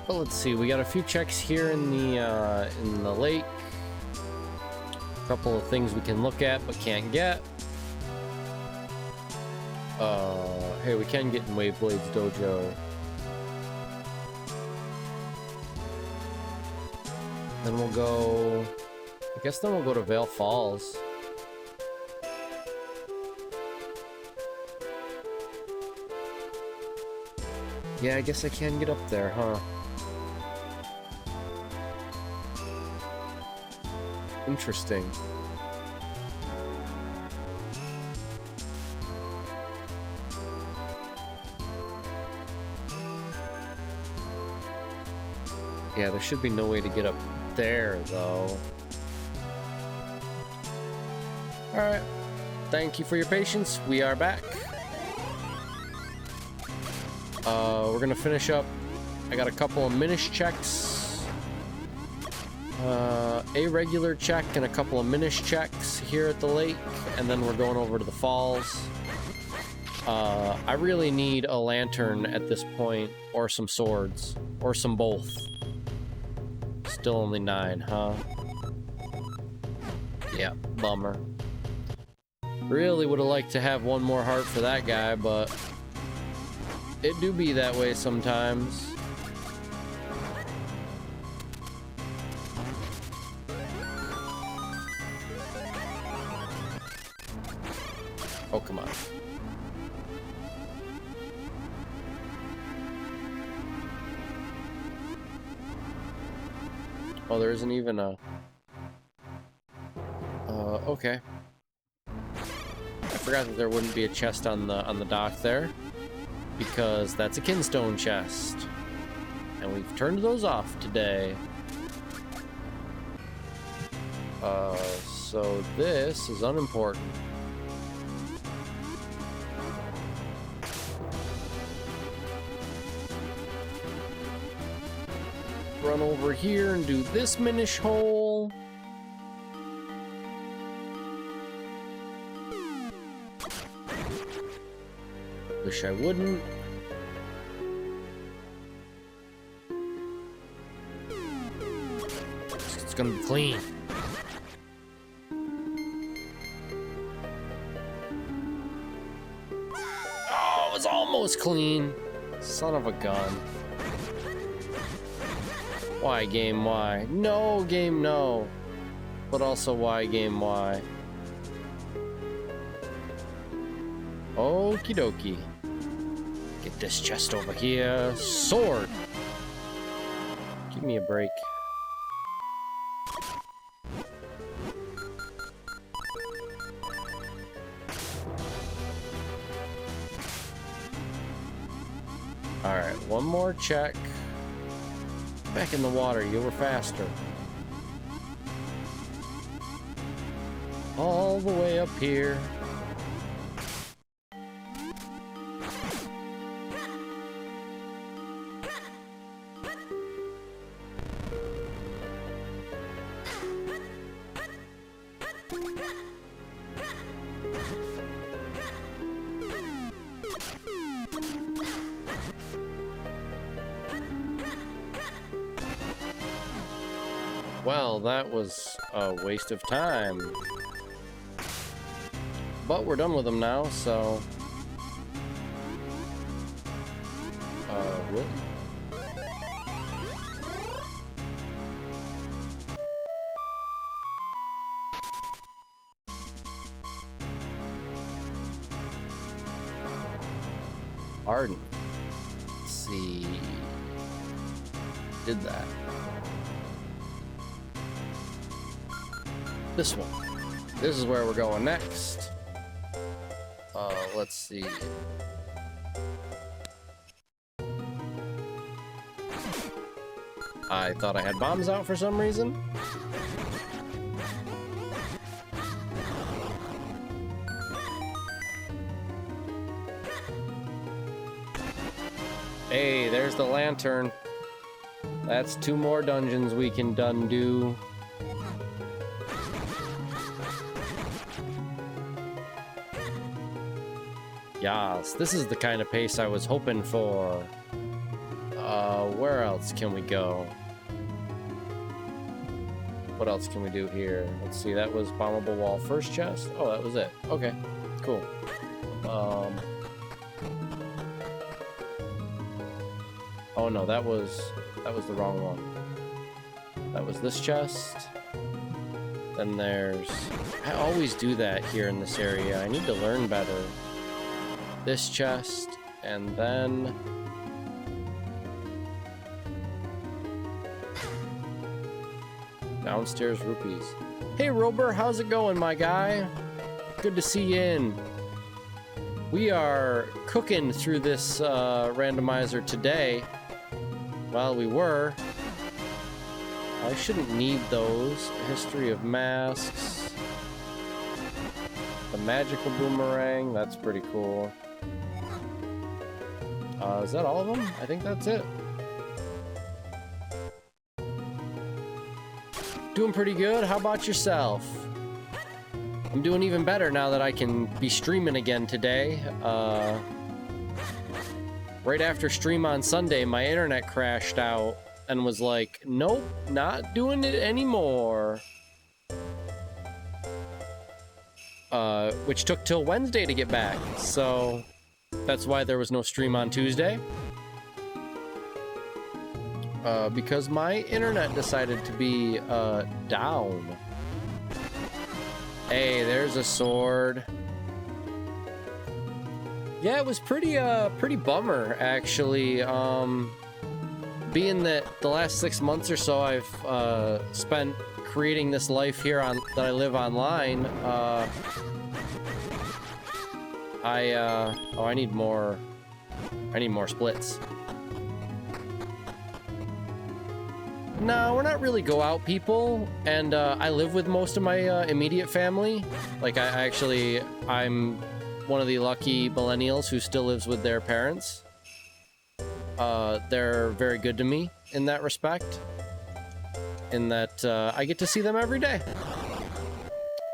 S2: Well, let's see. We got a few checks here in the lake. A couple of things we can look at but can't get. Hey, we can get in Waveblade's dojo. Then we'll go... I guess then we'll go to Vale Falls. Yeah, I guess I can get up there, huh? Interesting. Yeah, there should be no way to get up there, though. Alright. Thank you for your patience. We are back. We're gonna finish up. I got a couple of Minish checks. A regular check and a couple of Minish checks here at the lake. And then we're going over to the falls. I really need a lantern at this point. Or some swords. Or some both. Still only 9, huh? Yeah, bummer. Really would have liked to have one more heart for that guy, but it do be that way sometimes. Oh, come on. Oh, there isn't even a... okay. I forgot that there wouldn't be a chest on the dock there, because that's a kinstone chest, and we've turned those off today. So this is unimportant. Run over here and do this Minish hole. Wish I wouldn't. It's gonna be clean. Oh, it was almost clean. Son of a gun. Why, game, why? No, game, no. But also, why, game, why? Okie dokie. Get this chest over here. Sword! Give me a break. Alright, one more check. Back in the water, you were faster. All the way up here. Well, that was a waste of time. But we're done with them now, so... really? Arden. Let's see... Did that. This one. This is where we're going next. Let's see. I thought I had bombs out for some reason. Hey, there's the lantern. That's 2 more dungeons we can done do. Yes, this is the kind of pace I was hoping for. Where else can we go? What else can we do here? Let's see, that was bombable wall first chest. Oh, that was it. Okay, cool. Oh no, that was the wrong one. That was this chest. Then there's... I always do that here in this area. I need to learn better. This chest, and then... downstairs rupees. Hey Rober, how's it going, my guy? Good to see you in. We are cooking through this randomizer today. Well, we were. I shouldn't need those. History of masks. The magical boomerang, that's pretty cool. Is that all of them? I think that's it. Doing pretty good. How about yourself? I'm doing even better now that I can be streaming again today. Right after stream on Sunday, my internet crashed out and was like, nope, not doing it anymore. Which took till Wednesday to get back, so that's why there was no stream on Tuesday. Because my internet decided to be down. Hey, there's a sword. Yeah, it was pretty bummer actually. Being that the last 6 months or so I've spent creating this life here that I live online. I need more splits. No, we're not really go out people, and I live with most of my immediate family. Like I'm one of the lucky millennials who still lives with their parents. They're very good to me in that respect, in that I get to see them every day.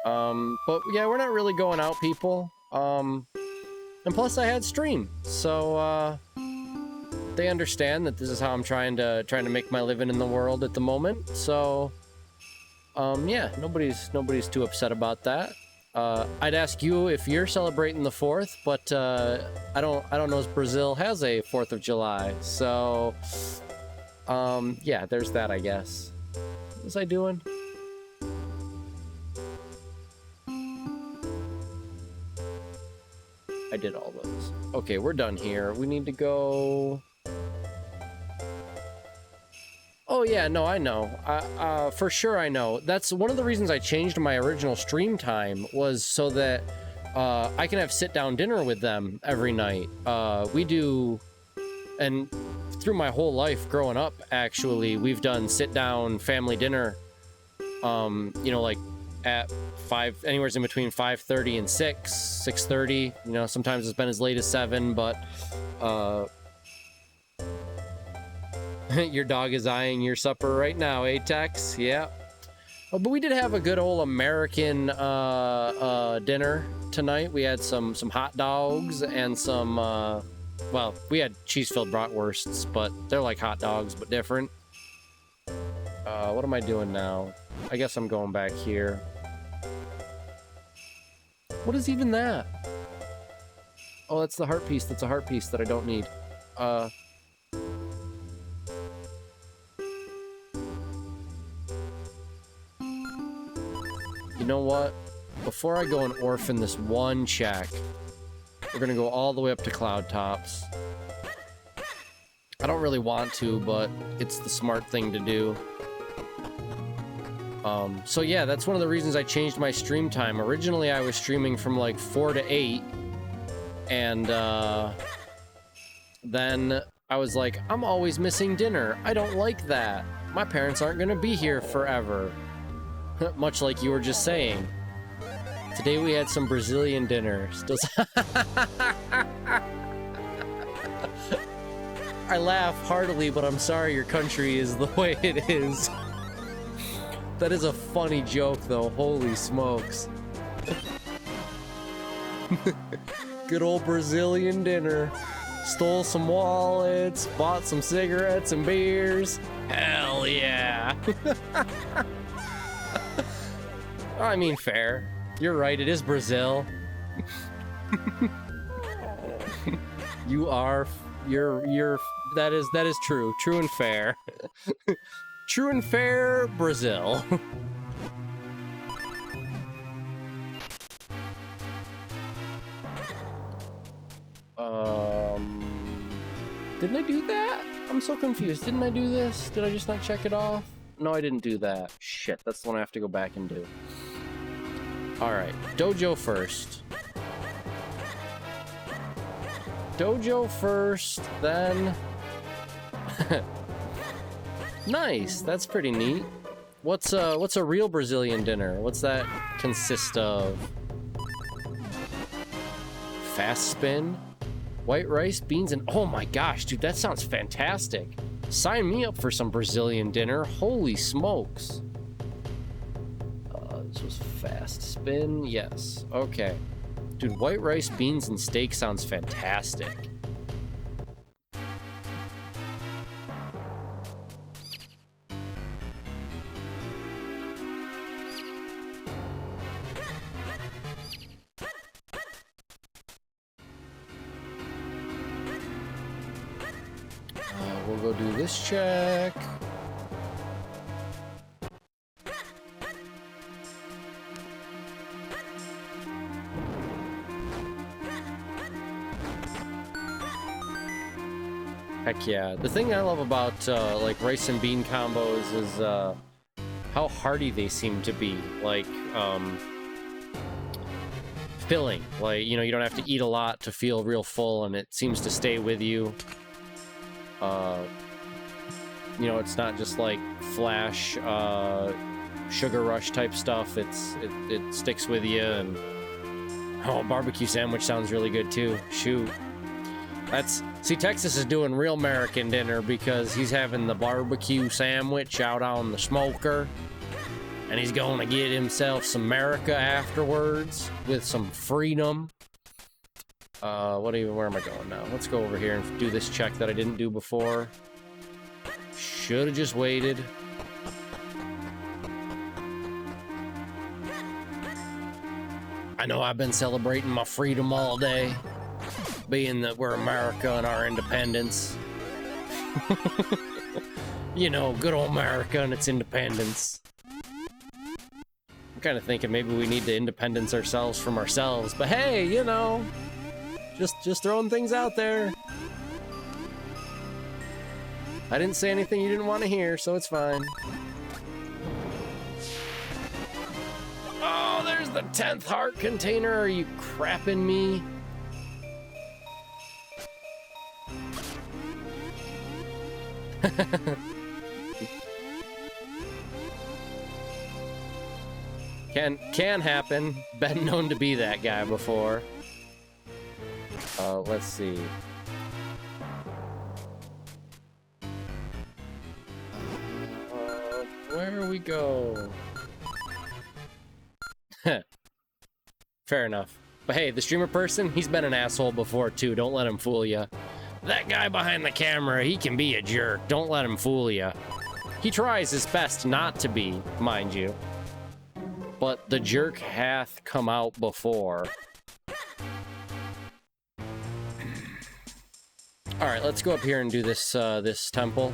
S2: But yeah, we're not really going out people. And plus I had stream, so they understand that this is how I'm trying to make my living in the world at the moment. So yeah, nobody's too upset about that. I'd ask you if you're celebrating the 4th, but I don't know if Brazil has a 4th of July. So yeah, there's that, I guess. What was I doing? I did all those. Okay, we're done here. We need to go... Oh yeah, no, I know. For sure I know. That's one of the reasons I changed my original stream time, was so that I can have sit-down dinner with them every night. We do... And through my whole life growing up, actually, we've done sit-down family dinner, you know, like at 5, anywhere in between 5:30 and 6:30. You know, sometimes it's been as late as 7, but your dog is eyeing your supper right now, Tex? Yeah. But we did have a good old American dinner tonight. We had some hot dogs and some well, we had cheese-filled bratwursts, but they're like hot dogs but different. What am I doing now? I guess I'm going back here. What is even that? Oh, that's the heart piece. That's a heart piece that I don't need. You know what? Before I go and orphan this one check, we're gonna go all the way up to Cloud Tops. I don't really want to, but it's the smart thing to do. So yeah, that's one of the reasons I changed my stream time. Originally, I was streaming from like 4 to 8, and then I was like, I'm always missing dinner. I don't like that. My parents aren't gonna be here forever. Much like you were just saying. Today we had some Brazilian dinner. Still I laugh heartily, but I'm sorry your country is the way it is. That is a funny joke, though. Holy smokes. Good old Brazilian dinner. Stole some wallets, bought some cigarettes and beers. Hell yeah. I mean, fair. You're right, it is Brazil. That is true. True and fair. True and fair, Brazil. Didn't I do that? I'm so confused. Didn't I do this? Did I just not check it off? No, I didn't do that. Shit, that's the one I have to go back and do. Alright, dojo first. Dojo first, then... Nice, that's pretty neat. What's a real Brazilian dinner? What's that consist of? Fast spin, white rice, beans, and oh my gosh, dude, that sounds fantastic. Sign me up for some Brazilian dinner. Holy smokes. This was fast spin. Yes. Okay. Dude, white rice, beans, and steak sounds fantastic. We'll go do this check. Heck yeah. The thing I love about like rice and bean combos is how hearty they seem to be. Like filling. Like, you know, you don't have to eat a lot to feel real full, and it seems to stay with you. You know, it's not just like flash sugar rush type stuff. It sticks with you. And oh, barbecue sandwich sounds really good too. Shoot. See, Texas is doing real American dinner because he's having the barbecue sandwich out on the smoker, and he's going to get himself some America afterwards with some freedom. Where am I going now? Let's go over here and do this check that I didn't do before. Should have just waited. I know I've been celebrating my freedom all day, being that we're America and our independence. You know, good old America and its independence. I'm kind of thinking maybe we need to independence ourselves from ourselves, but hey, you know, just throwing things out there. I didn't say anything you didn't want to hear, so it's fine. Oh, there's the 10th heart container. Are you crapping me? Can happen. Been known to be that guy before. Let's see. Where we go? Fair enough. But hey, the streamer person, he's been an asshole before too. Don't let him fool you. That guy behind the camera, he can be a jerk. Don't let him fool you. He tries his best not to be, mind you. But the jerk hath come out before. All right, let's go up here and do this this temple.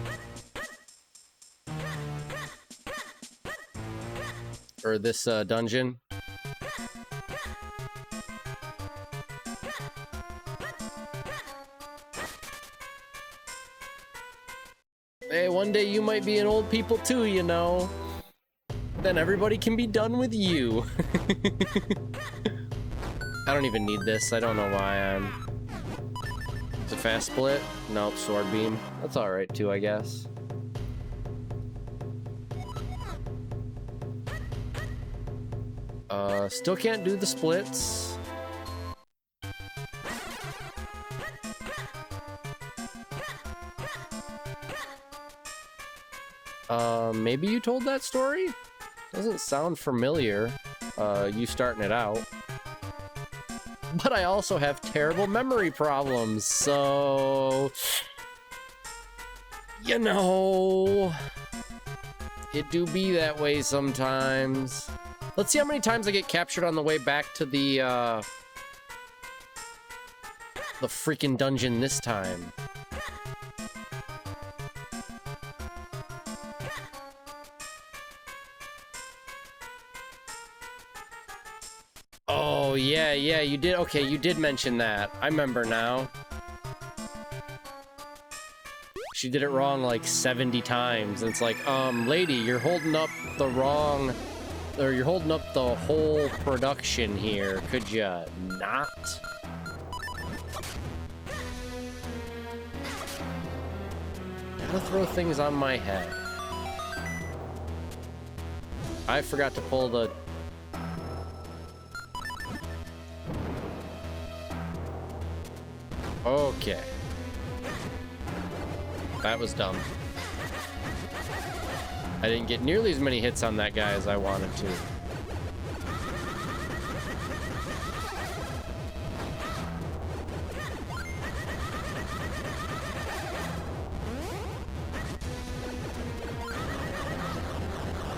S2: Or this dungeon. Hey, one day you might be an old people too, you know. Then everybody can be done with you. I don't even need this. I don't know why I'm... It's a fast split? Nope, sword beam. That's alright too, I guess. Still can't do the splits. Maybe you told that story? Doesn't sound familiar, you starting it out. But I also have terrible memory problems, so... You know... It do be that way sometimes. Let's see how many times I get captured on the way back to the freaking dungeon this time. Oh, yeah, you did. Okay, you did mention that. I remember now. She did it wrong like 70 times. And it's like, lady, you're holding up the wrong... Or you're holding up the whole production here. Could you not? Gotta throw things on my head. I forgot to pull the... Okay. That was dumb. I didn't get nearly as many hits on that guy as I wanted to.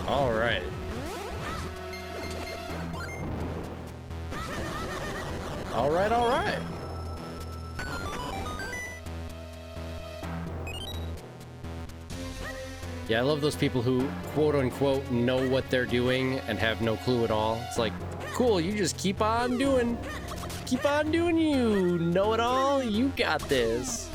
S2: All right. All right, all right. Yeah, I love those people who quote unquote know what they're doing and have no clue at all. It's like, cool, you just keep on doing you know it all. You got this.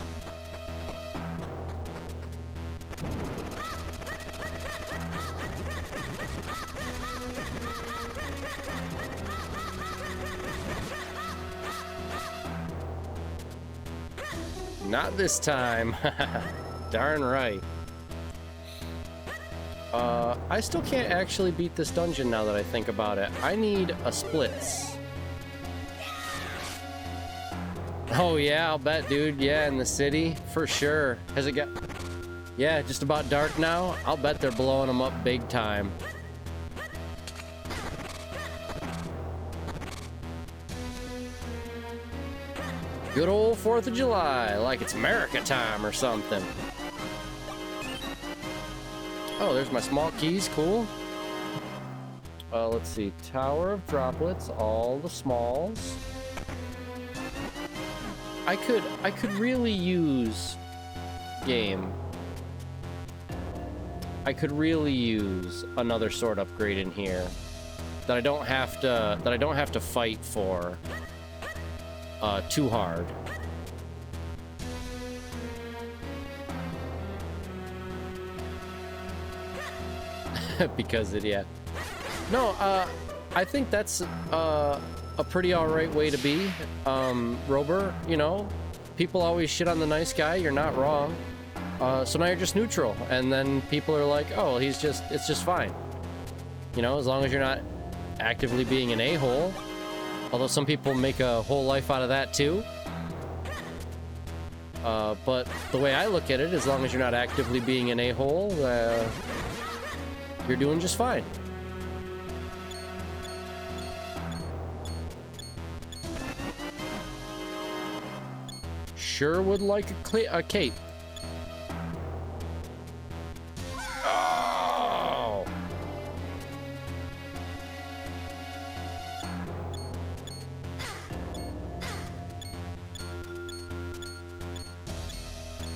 S2: Not this time. Darn right. I still can't actually beat this dungeon now that I think about it. I need a splits. Oh yeah, I'll bet, dude. Yeah, in the city, for sure. Has it got... Yeah, just about dark now. I'll bet they're blowing them up big time. Good old 4th of July, like it's America time or something. Oh, there's my small keys, cool. Let's see, Tower of Droplets, all the smalls. I could really use game. I could really use another sword upgrade in here that I don't have to fight for too hard. Because it, yeah. No, I think that's a pretty alright way to be. Rober, you know, people always shit on the nice guy, you're not wrong. So now you're just neutral, and then people are like, oh, it's just fine. You know, as long as you're not actively being an a-hole. Although some people make a whole life out of that too. But the way I look at it, as long as you're not actively being an a-hole, you're doing just fine. Sure would like a cape. Oh.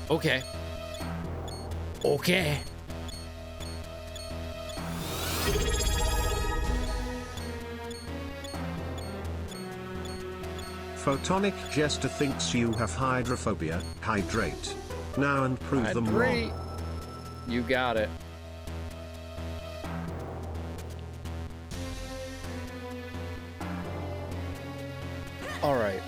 S2: Okay. Okay.
S3: Photonic Jester thinks you have hydrophobia. Hydrate. Now and prove them wrong.
S2: You got it. Alright.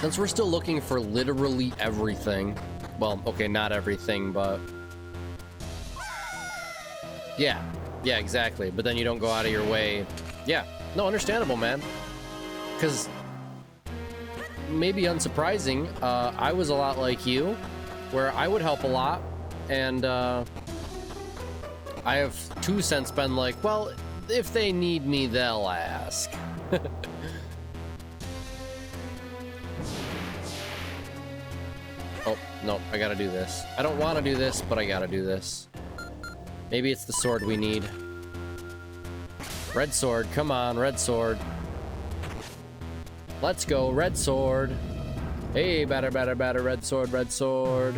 S2: Since we're still looking for literally everything. Well, okay, not everything, but... Yeah. Yeah, exactly. But then you don't go out of your way. Yeah. No, understandable, man. Because... maybe unsurprising, I was a lot like you, where I would help a lot, and I have 2 cents been like, well, if they need me, they'll ask. Oh, no, I gotta do this. I don't want to do this, but I gotta do this. Maybe it's the sword we need. Red sword, come on, red sword. Let's go, red sword. Hey, batter, batter, batter, red sword, red sword.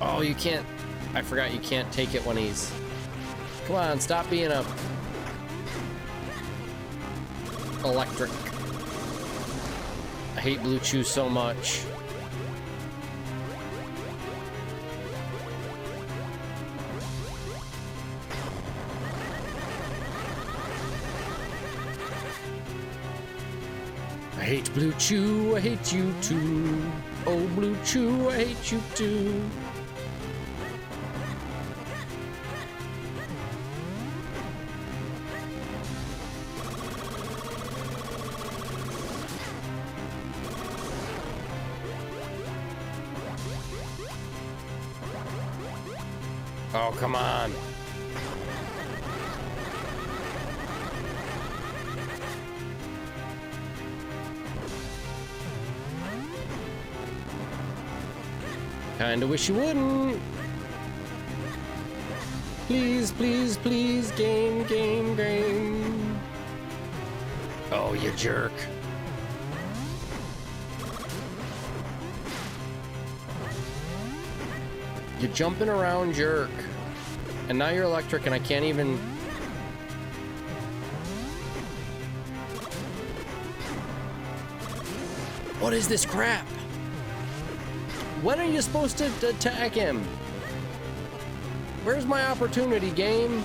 S2: Oh, you can't. I forgot you can't take it when he's... Come on, stop being a... electric. I hate Blue Chew so much. I hate Blue Chew, I hate you too. Oh, Blue Chew, I hate you too. Oh, come on. Kinda wish you wouldn't. Please, please, please, game, game, game. Oh, you jerk. You're jumping around, jerk. And now you're electric and I can't even... What is this crap? When are you supposed to attack him? Where's my opportunity, game?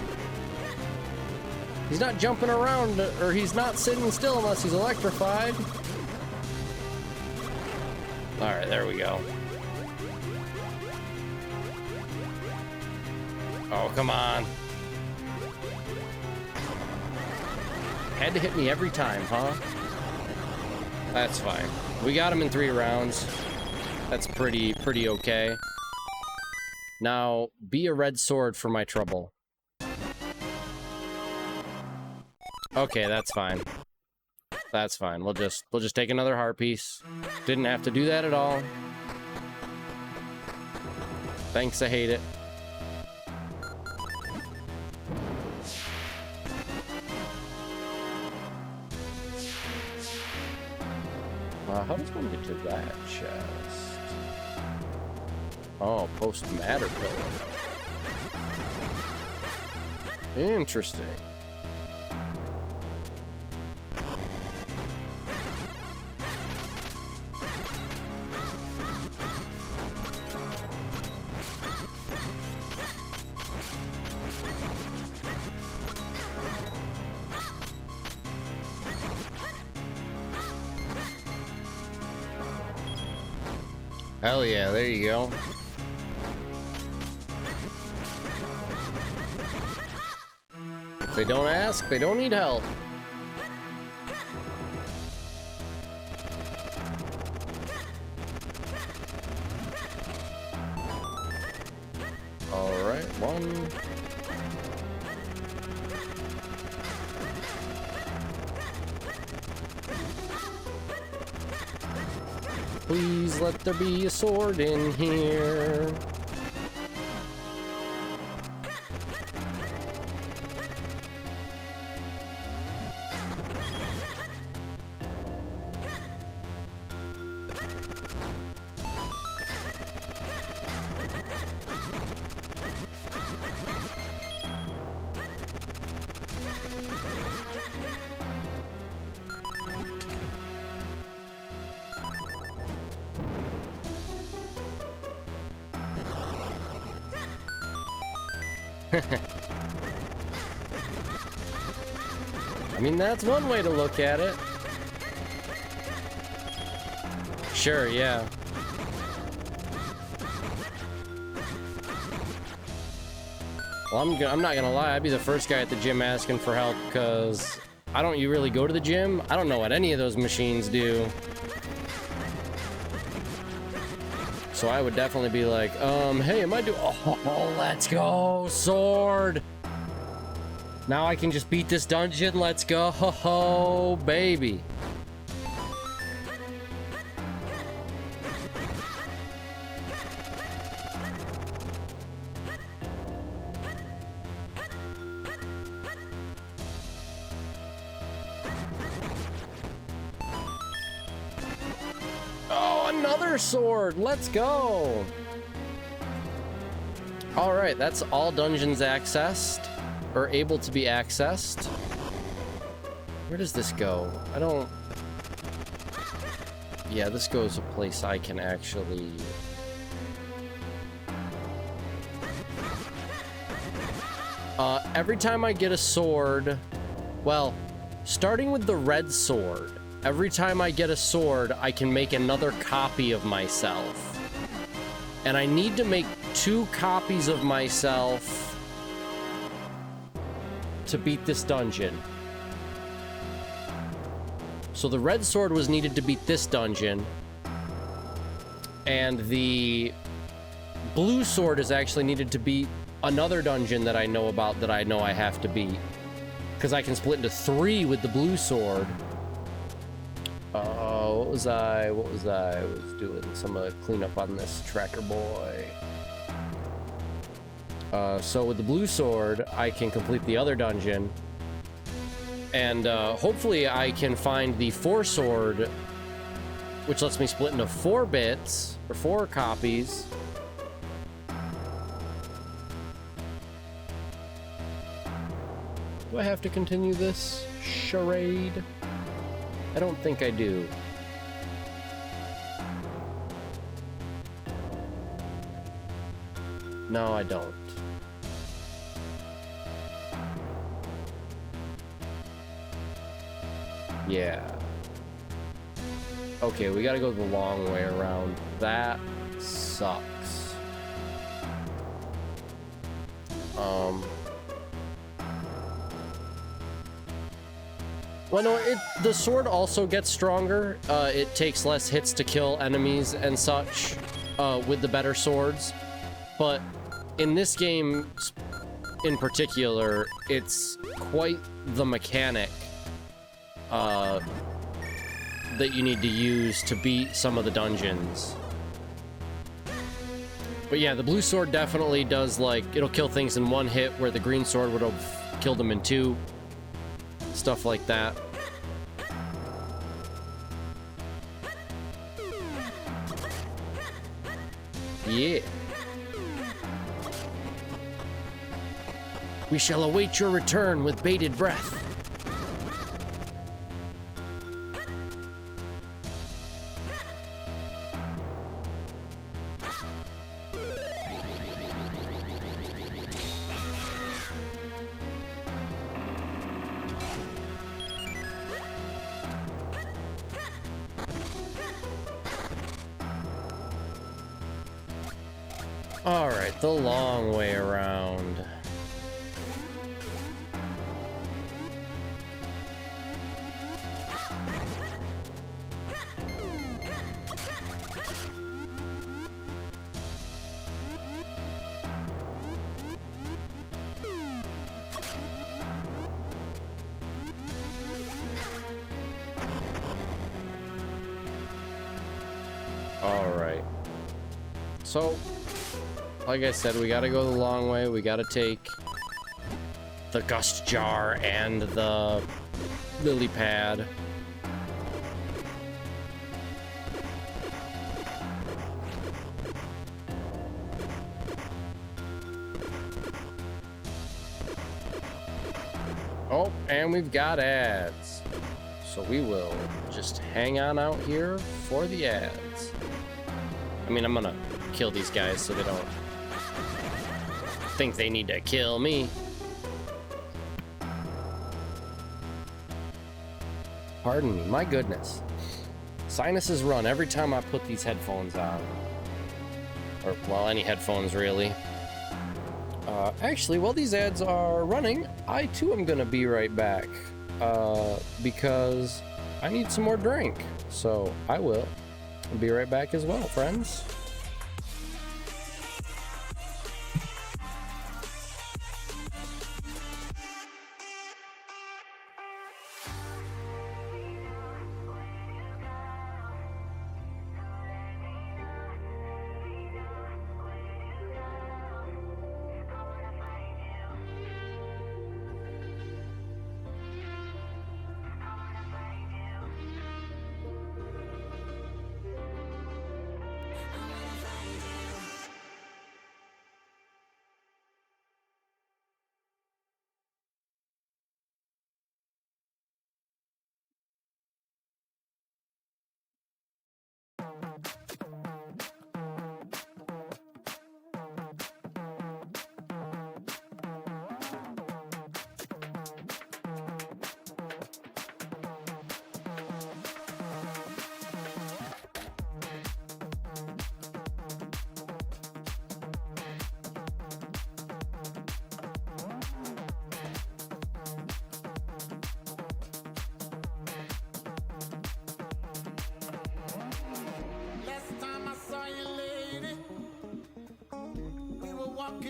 S2: He's not jumping around, or he's not sitting still unless he's electrified. Alright, there we go. Oh, come on. Had to hit me every time, huh? That's fine. We got him in 3 rounds. That's pretty okay. Now, be a red sword for my trouble. Okay, that's fine. That's fine. We'll just take another heart piece. Didn't have to do that at all. Thanks, I hate it. How does one get to that chest? Oh, post matter pillar. Interesting. Hell yeah, there you go. If they don't ask, they don't need help. Alright, one. Please let there be a sword in here. I mean, that's one way to look at it. Sure, yeah. Well, I'm not gonna lie, I'd be the first guy at the gym asking for help, because you really go to the gym? I don't know what any of those machines do. So I would definitely be like, hey, am I doing... Oh, let's go, sword! Now I can just beat this dungeon, let's go, ho, baby. Oh, another sword, let's go. All right, that's all dungeons accessed. Or able to be accessed. Where does this go? I don't... Yeah, this goes a place I can actually... Every time I get a sword... Well, starting with the red sword, every time I get a sword, I can make another copy of myself. And I need to make 2 copies of myself to beat this dungeon. So the red sword was needed to beat this dungeon. And the blue sword is actually needed to beat another dungeon that I know about that I know I have to beat. Because I can split into 3 with the blue sword. What was I? I was doing some cleanup on this tracker boy. So with the blue sword, I can complete the other dungeon. And hopefully I can find the 4 sword, which lets me split into 4 bits, or 4 copies. Do I have to continue this charade? I don't think I do. No, I don't. Yeah. Okay, we gotta go the long way around. That sucks. Well, no, the sword also gets stronger. It takes less hits to kill enemies and such with the better swords. But in this game in particular, it's quite the mechanic that you need to use to beat some of the dungeons. But yeah, the blue sword definitely does, like, it'll kill things in 1 hit, where the green sword would have killed them in 2. Stuff like that. Yeah. We shall await your return with bated breath. All right, the long way around. All right. So, like I said, we gotta go the long way. We gotta take the gust jar and the lily pad. Oh, and we've got ads. So we will just hang on out here for the ads. I mean, I'm gonna kill these guys so they don't think they need to kill me. Pardon me, my goodness. Sinuses run every time I put these headphones on. Or, well, any headphones, really. Actually, while these ads are running, I too am gonna be right back. Because I need some more drink. So, I will be right back as well, friends.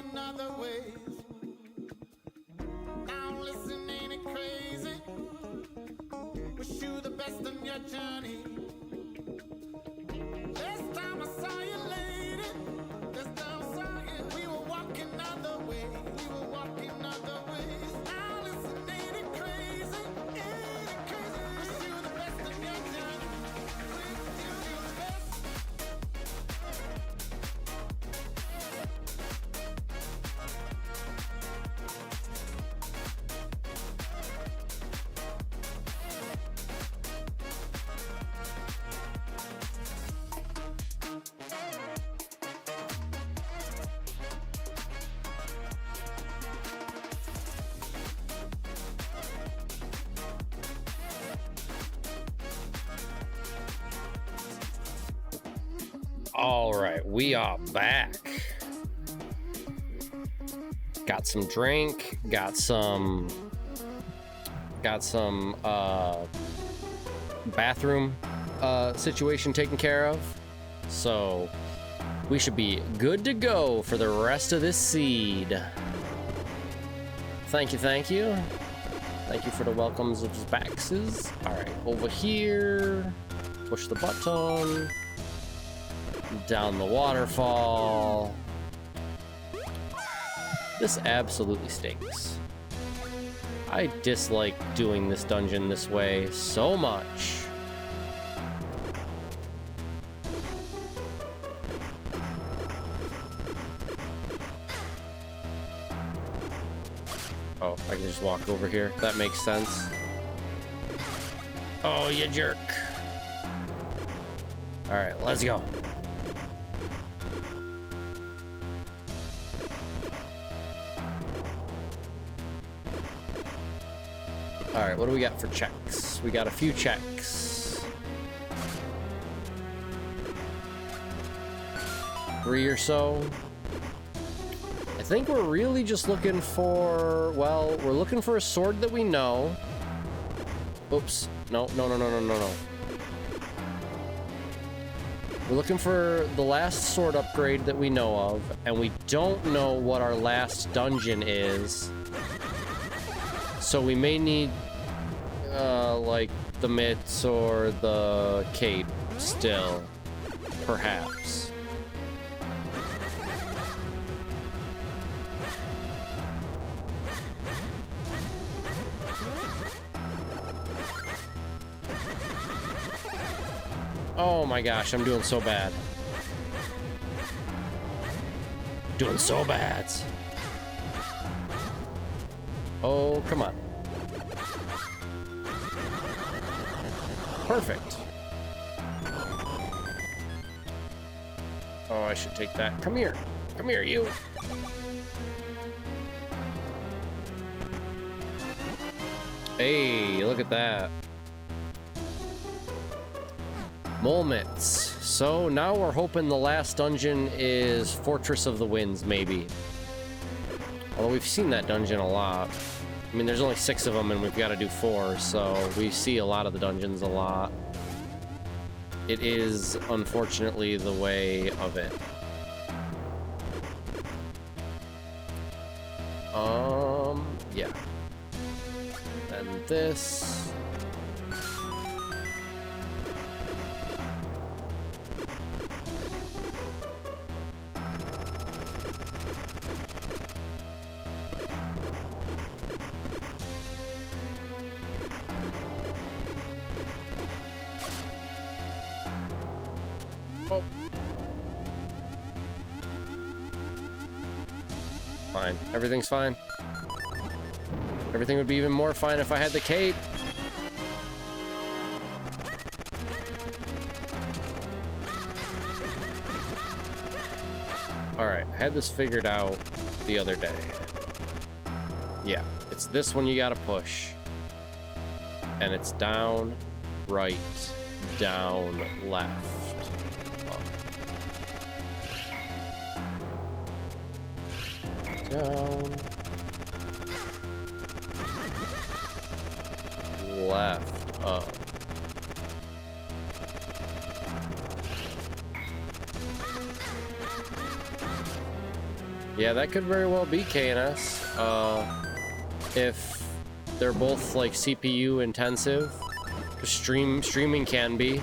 S4: walking other ways. Now listen, ain't it crazy? Wish you the best on your journey. Last time I saw you, lady, last time I saw you, we were walking other ways. We were walking other ways. Now listen, ain't it crazy? Ain't it crazy? Wish you the best on your journey. Wish you the best.
S2: All right, we are back. Got some drink, got some bathroom situation taken care of. So we should be good to go for the rest of this seed. Thank you, thank you. Thank you for the welcomes of Baxes. All right, over here, push the button. Down the waterfall. This absolutely stinks. I dislike doing this dungeon this way so much. Oh, I can just walk over here. That makes sense. Oh, you jerk. All right, let's go. All right, what do we got for checks? We got a few checks. 3 or so. I think we're really just looking for, well, we're looking for a sword that we know. Oops. No. We're looking for the last sword upgrade that we know of, and we don't know what our last dungeon is. So we may need, like, the mitts or the cape still, perhaps. Oh my gosh, I'm doing so bad. Doing so bad. Oh, come on. Perfect. Oh, I should take that. Come here. Come here, you. Hey, look at that. Moments. So now we're hoping the last dungeon is Fortress of the Winds, maybe. Although we've seen that dungeon a lot. I mean, there's only 6 of them and we've got to do 4, so we see a lot of the dungeons a lot. It is, unfortunately, the way of it. Yeah. And this. Oh. Fine. Everything's fine. Everything would be even more fine if I had the cape. Alright, I had this figured out the other day. Yeah, it's this one you gotta push. And it's down, right, down, left. Down. Left, up. Yeah, that could very well be KNS. If they're both like CPU intensive, streaming can be.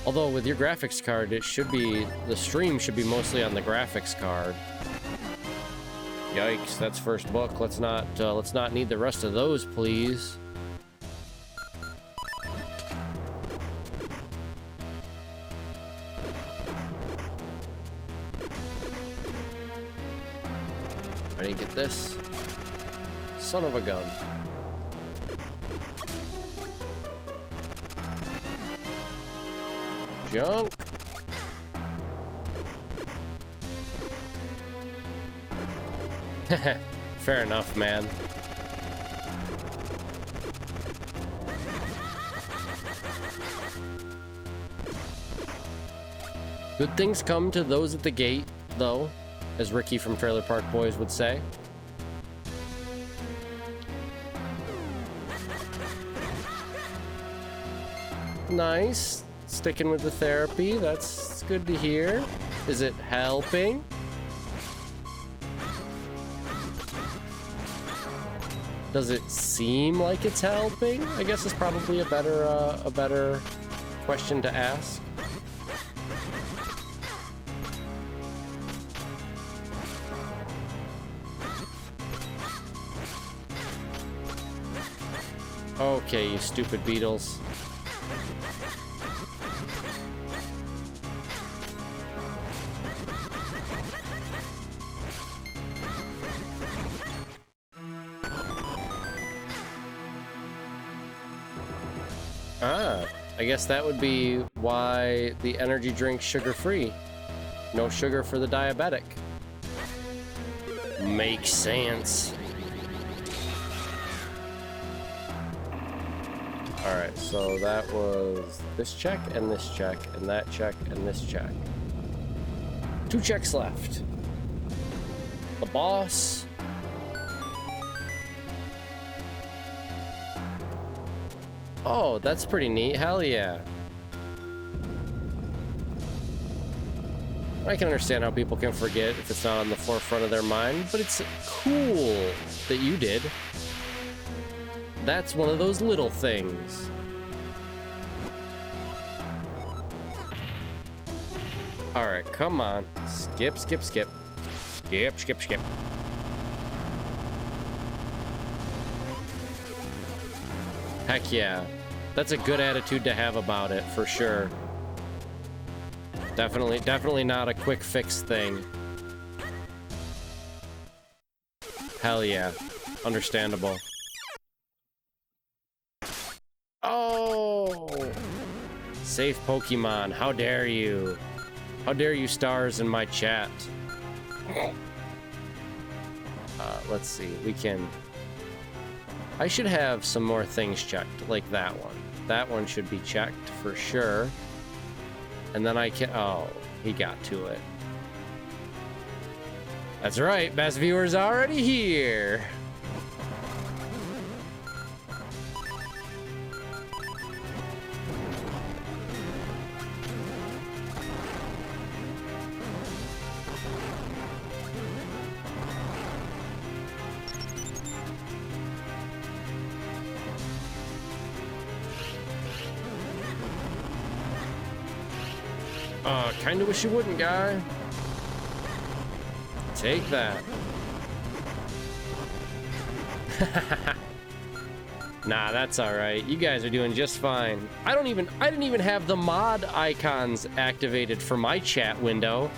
S2: Although with your graphics card, it should be, the stream should be mostly on the graphics card. Yikes, that's first book. Let's not need the rest of those, please. Ready to get this? Son of a gun. Junk. Fair enough, man. Good things come to those at the gate, though, as Ricky from Trailer Park Boys would say. Nice. Sticking with the therapy, that's good to hear. Is it helping? Does it seem like it's helping? I guess is probably a better question to ask. Okay, you stupid beetles. I guess that would be why the energy drink's sugar-free. No sugar for the diabetic. Makes sense. Alright, so that was this check and this check and that check and this check. 2 checks left. The boss. Oh, that's pretty neat. Hell yeah. I can understand how people can forget if it's not on the forefront of their mind, but it's cool that you did. That's one of those little things. Alright, come on. Skip, skip, skip. Skip, skip, skip. Heck yeah. That's a good attitude to have about it, for sure. Definitely not a quick fix thing. Hell yeah. Understandable. Oh! Safe Pokemon, how dare you? How dare you stars in my chat? Let's see, we can... I should have some more things checked, like that one. That one should be checked for sure. And then I can... Oh, he got to it. That's right, best viewer's already here. Kinda wish you wouldn't, guy. Take that. Nah, that's all right. You guys are doing just fine. I didn't even have the mod icons activated for my chat window.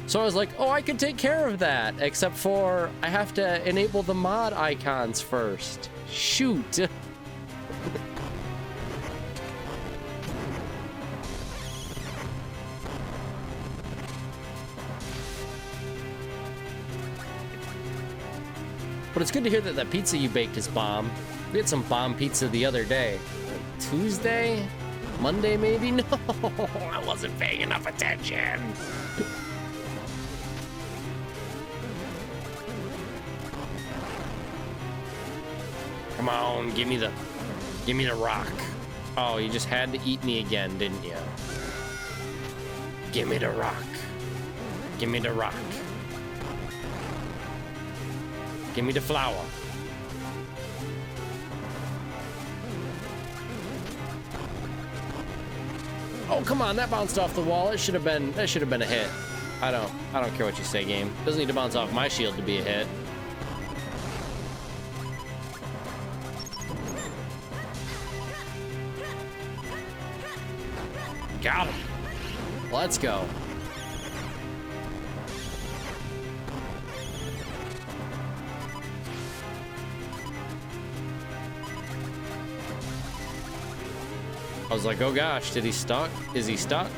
S2: So I was like, oh, I could take care of that. Except for I have to enable the mod icons first. Shoot. But it's good to hear that that pizza you baked is bomb. We had some bomb pizza the other day. Tuesday? Monday, maybe? No, I wasn't paying enough attention. Come on, give me the rock. Oh, you just had to eat me again, didn't you? Give me the rock. Give me the rock. Give me the flower. Oh, come on, that bounced off the wall. That should have been a hit. I don't care what you say, game. Doesn't need to bounce off my shield to be a hit. Got him. Let's go. I was like, oh gosh, did he stuck? Is he stuck?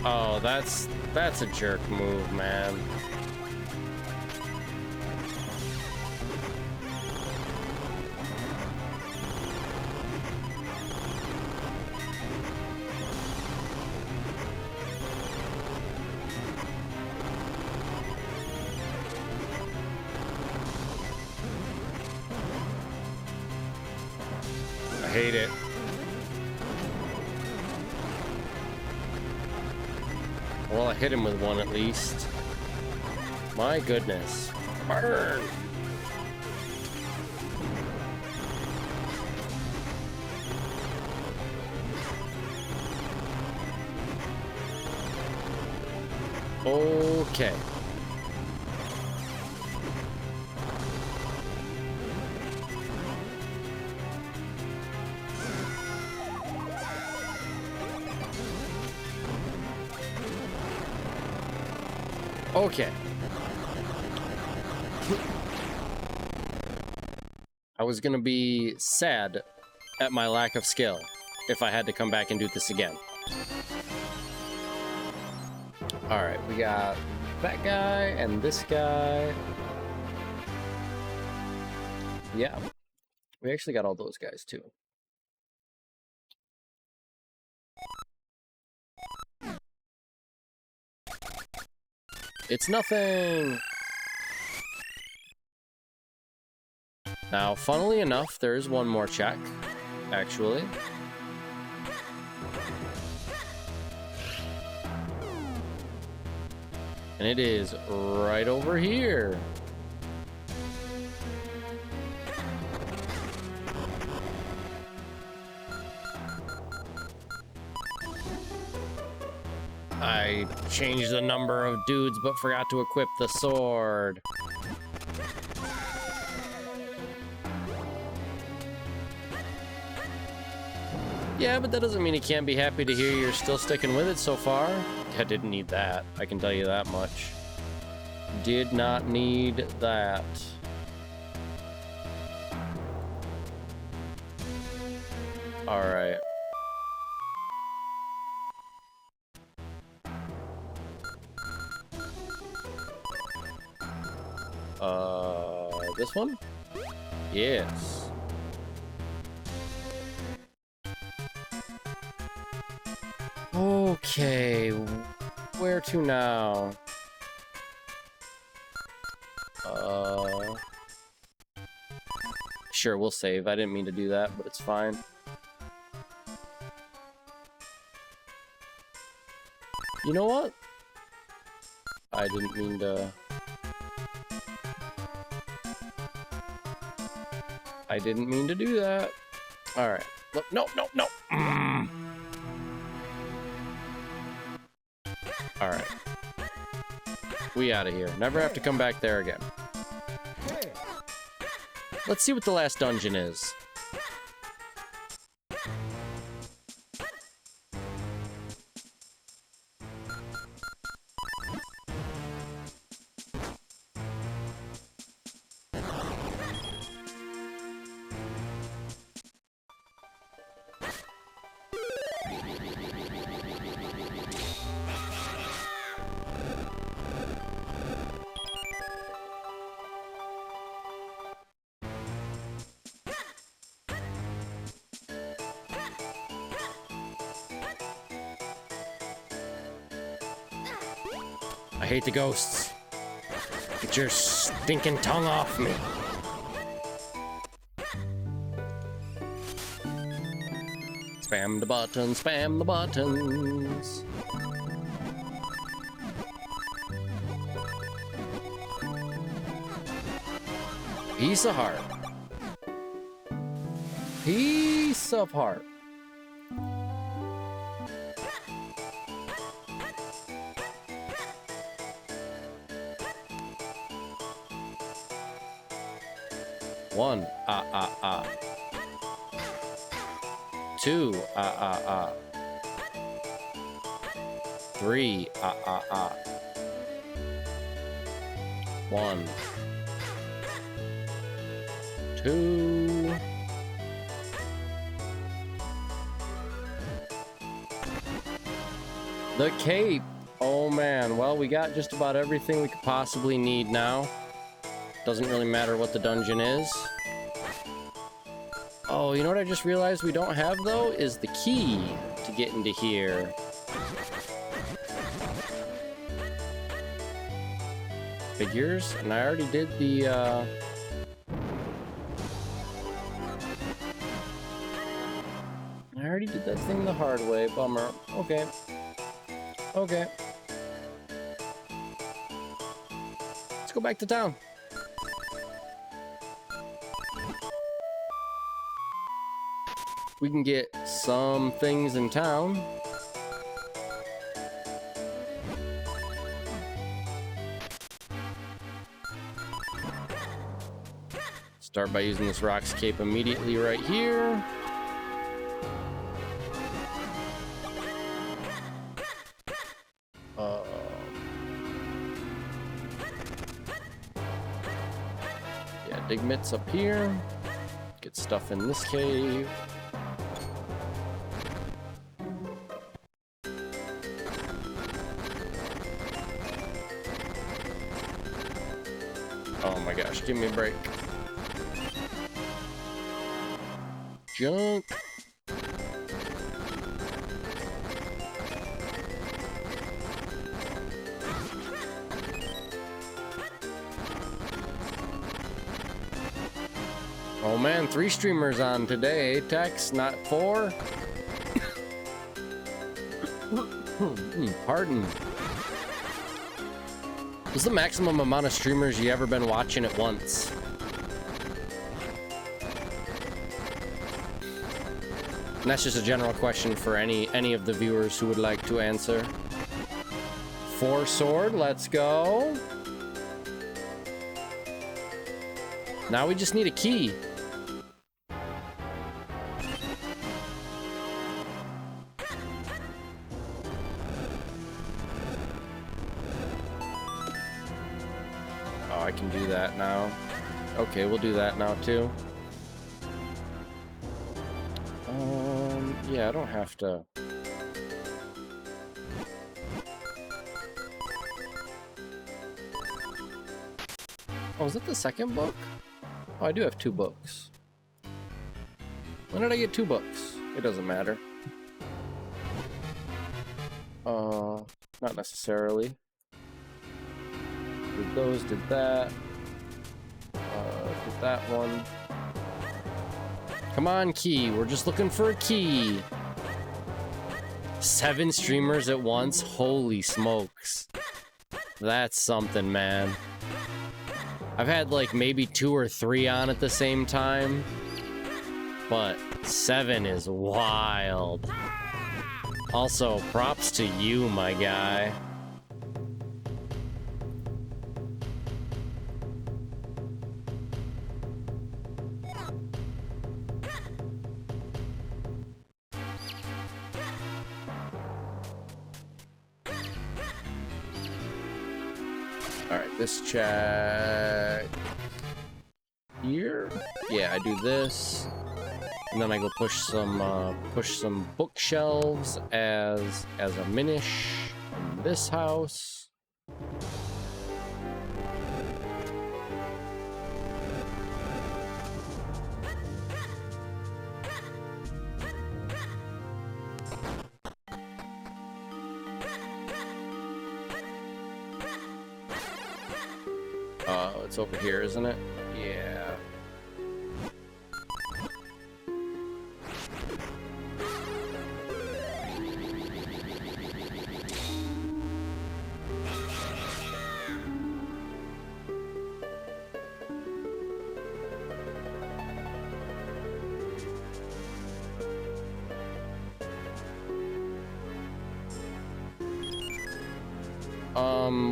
S2: Oh, that's a jerk move, man. I hate it. Well, I hit him with one at least. My goodness. Burn! Okay. Okay. I was gonna be sad at my lack of skill if I had to come back and do this again. Alright, we got that guy and this guy. Yeah. We actually got all those guys too. It's nothing! Now, funnily enough, there is one more check, actually. And it is right over here. I changed the number of dudes, but forgot to equip the sword. Yeah, but that doesn't mean he can't be happy to hear you're still sticking with it so far. I didn't need that. I can tell you that much. Did not need that. All right. This one? Yes. Okay, where to now? Sure, we'll save. I didn't mean to do that, but it's fine. You know what? I didn't mean to... I didn't mean to do that. All right. Look, no, no, no. All right. We out of here. Never have to come back there again. Let's see what the last dungeon is. I hate the ghosts. Get your stinking tongue off me. Spam the buttons, spam the buttons. Piece of heart. Piece of heart. One, Two, Three, One, two. The cape. Oh man, well, we got just about everything we could possibly need now. Doesn't really matter what the dungeon is. Oh, you know what I just realized we don't have, though? Is the key to get into here. Figures? And I already did the, I already did that thing the hard way. Bummer. Okay. Okay. Let's go back to town. We can get some things in town. Start by using this Rock's Cape immediately right here. Yeah, dig mitts up here. Get stuff in this cave. Oh my gosh, give me a break. Junk. Oh man, 3 streamers on today. Tex, not 4. Pardon. What's the maximum amount of streamers you ever been watching at once? And that's just a general question for any of the viewers who would like to answer. 4 sword, let's go. Now we just need a key. Oh, I can do that now. Okay, we'll do that now too. Yeah, I don't have to. Oh, is that the second book? Oh, I do have 2 books. When did I get 2 books? It doesn't matter. Not necessarily. Did those, did that. Did that one. Come on, key. We're just looking for a key. 7 streamers at once? Holy smokes. That's something, man. I've had like maybe 2 or 3 on at the same time, but 7 is wild. Also, props to you, my guy. Alright, this check here. Yeah, I do this. And then I go push some bookshelves as a Minish in this house. It's over here, isn't it? Yeah.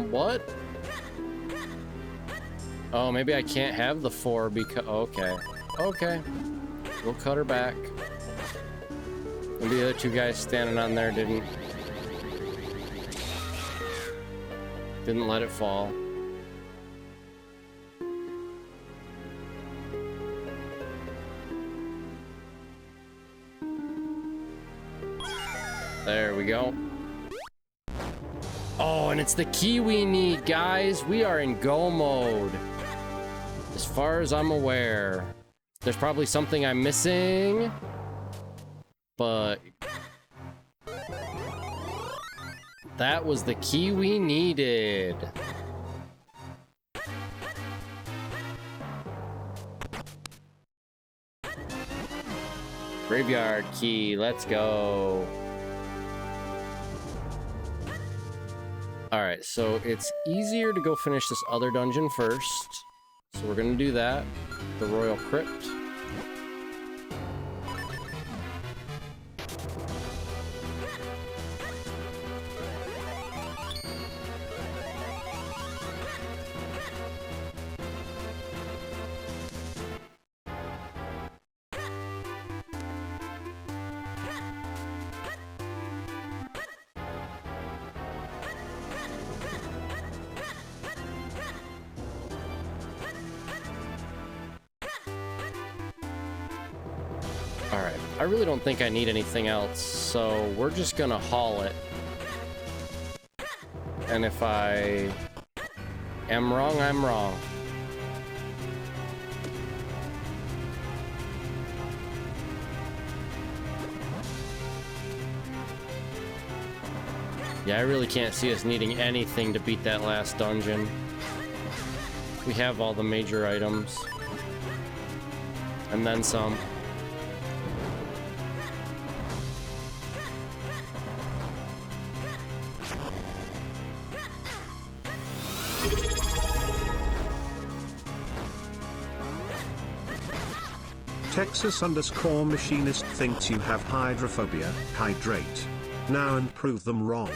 S2: What? Oh, maybe I can't have the 4 because... Okay. Okay. We'll cut her back. Maybe the other 2 guys standing on there didn't let it fall. There we go. Oh, and it's the key we need, guys. We are in go mode. As far as I'm aware. There's probably something I'm missing. But... that was the key we needed. Graveyard key, let's go. Alright, so it's easier to go finish this other dungeon first. So we're gonna do that. The Royal Crypt. Alright, I really don't think I need anything else, so we're just gonna haul it. And if I am wrong, I'm wrong. Yeah, I really can't see us needing anything to beat that last dungeon. We have all the major items. And then some.
S3: Texas_machinist thinks you have hydrophobia. Hydrate now and prove them wrong.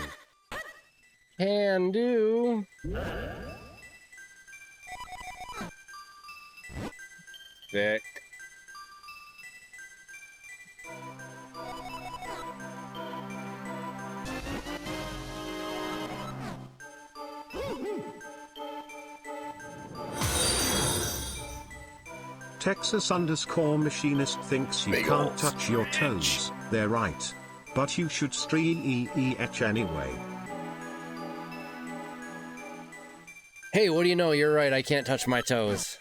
S2: Can do. Vic.
S3: Texas_machinist thinks you can't touch your toes. They're right. But you should stream EEH anyway.
S2: Hey, what do you know? You're right, I can't touch my toes.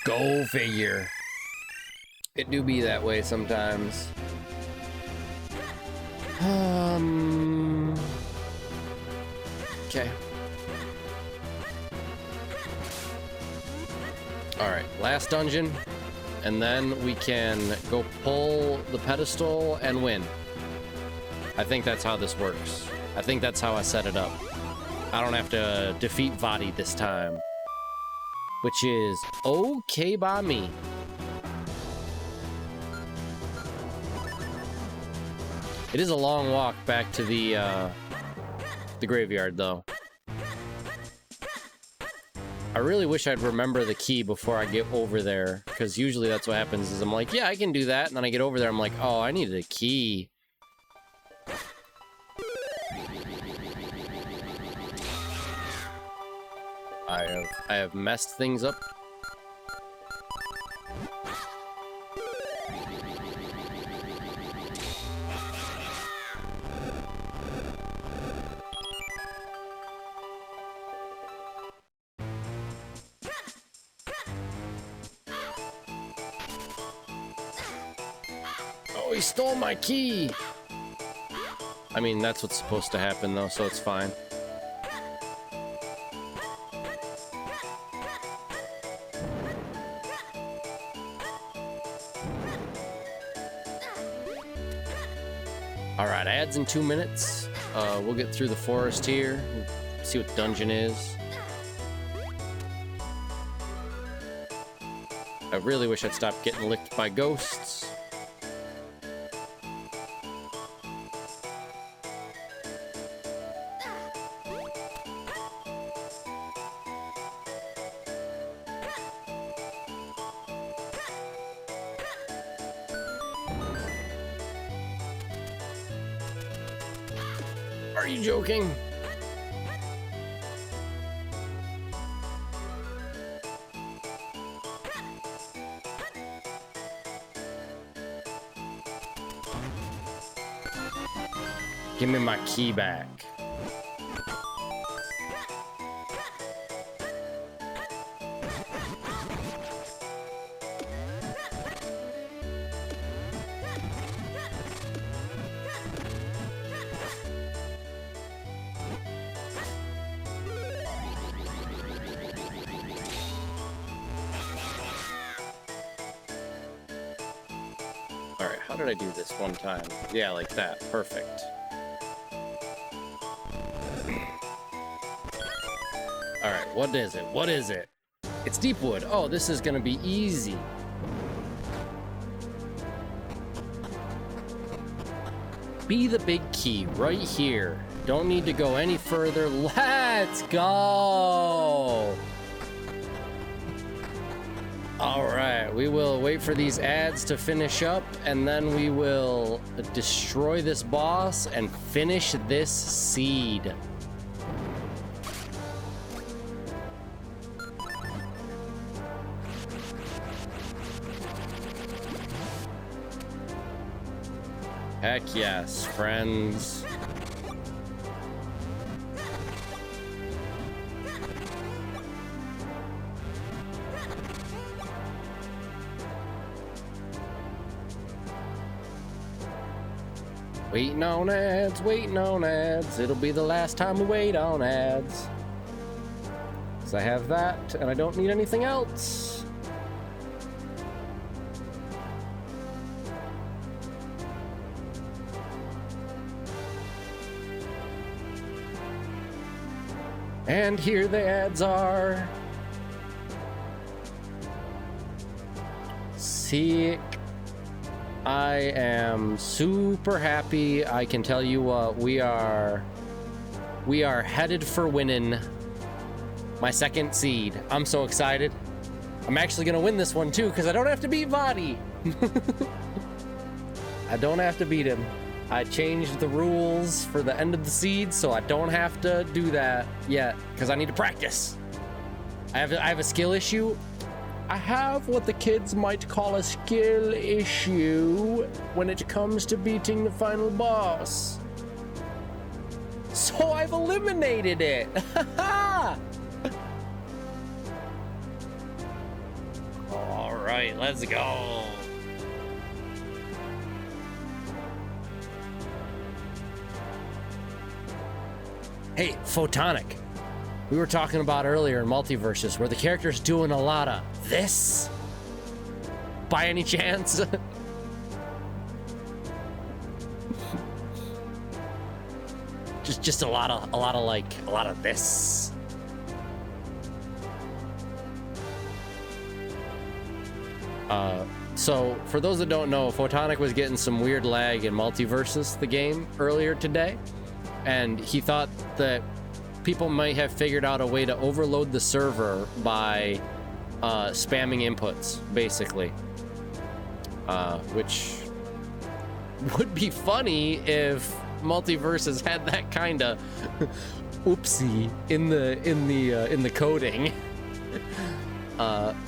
S2: Go figure. It do be that way sometimes. Okay. Alright, last dungeon. And then we can go pull the pedestal and win. I think that's how this works. I think that's how I set it up. I don't have to defeat VOD this time. Which is okay by me. It is a long walk back to the graveyard, though. I really wish I'd remember the key before I get over there, because usually that's what happens, is I'm like, yeah, I can do that, and then I get over there, I'm like, oh, I needed a key. I have messed things up. Oh, he stole my key! I mean, that's what's supposed to happen, though, so it's fine. All right, ads in 2 minutes. We'll get through the forest here, see what the dungeon is. I really wish I'd stopped getting licked by ghosts. Are you joking? Give me my key back. All right, how did I do this one time? Yeah, like that. Perfect. All right, what is it? What is it? It's Deepwood. Oh, this is gonna be easy. Be the big key right here. Don't need to go any further. Let's go. All right, we will wait for these ads to finish up, and then we will destroy this boss and finish this seed. Heck yes, friends. Waiting on ads, waiting on ads. It'll be the last time we wait on ads. 'Cause I have that, and I don't need anything else. And here the ads are. Sick. I am super happy. I can tell you what, we are headed for winning my second seed. I'm so excited. I'm actually gonna win this one too, because I don't have to beat VOD. I don't have to beat him. I changed the rules for the end of the seed, so I don't have to do that yet, because I need to practice. I have a skill issue. I have what the kids might call a skill issue when it comes to beating the final boss. So I've eliminated it. All right, let's go. Hey, Photonic. We were talking about earlier in Multiverses where the character's doing a lot of this. By any chance? just a lot of this. So for those that don't know, Photonic was getting some weird lag in Multiverses, the game, earlier today, and he thought that people might have figured out a way to overload the server by spamming inputs, basically, which would be funny if Multiverses had that kind of oopsie in the coding.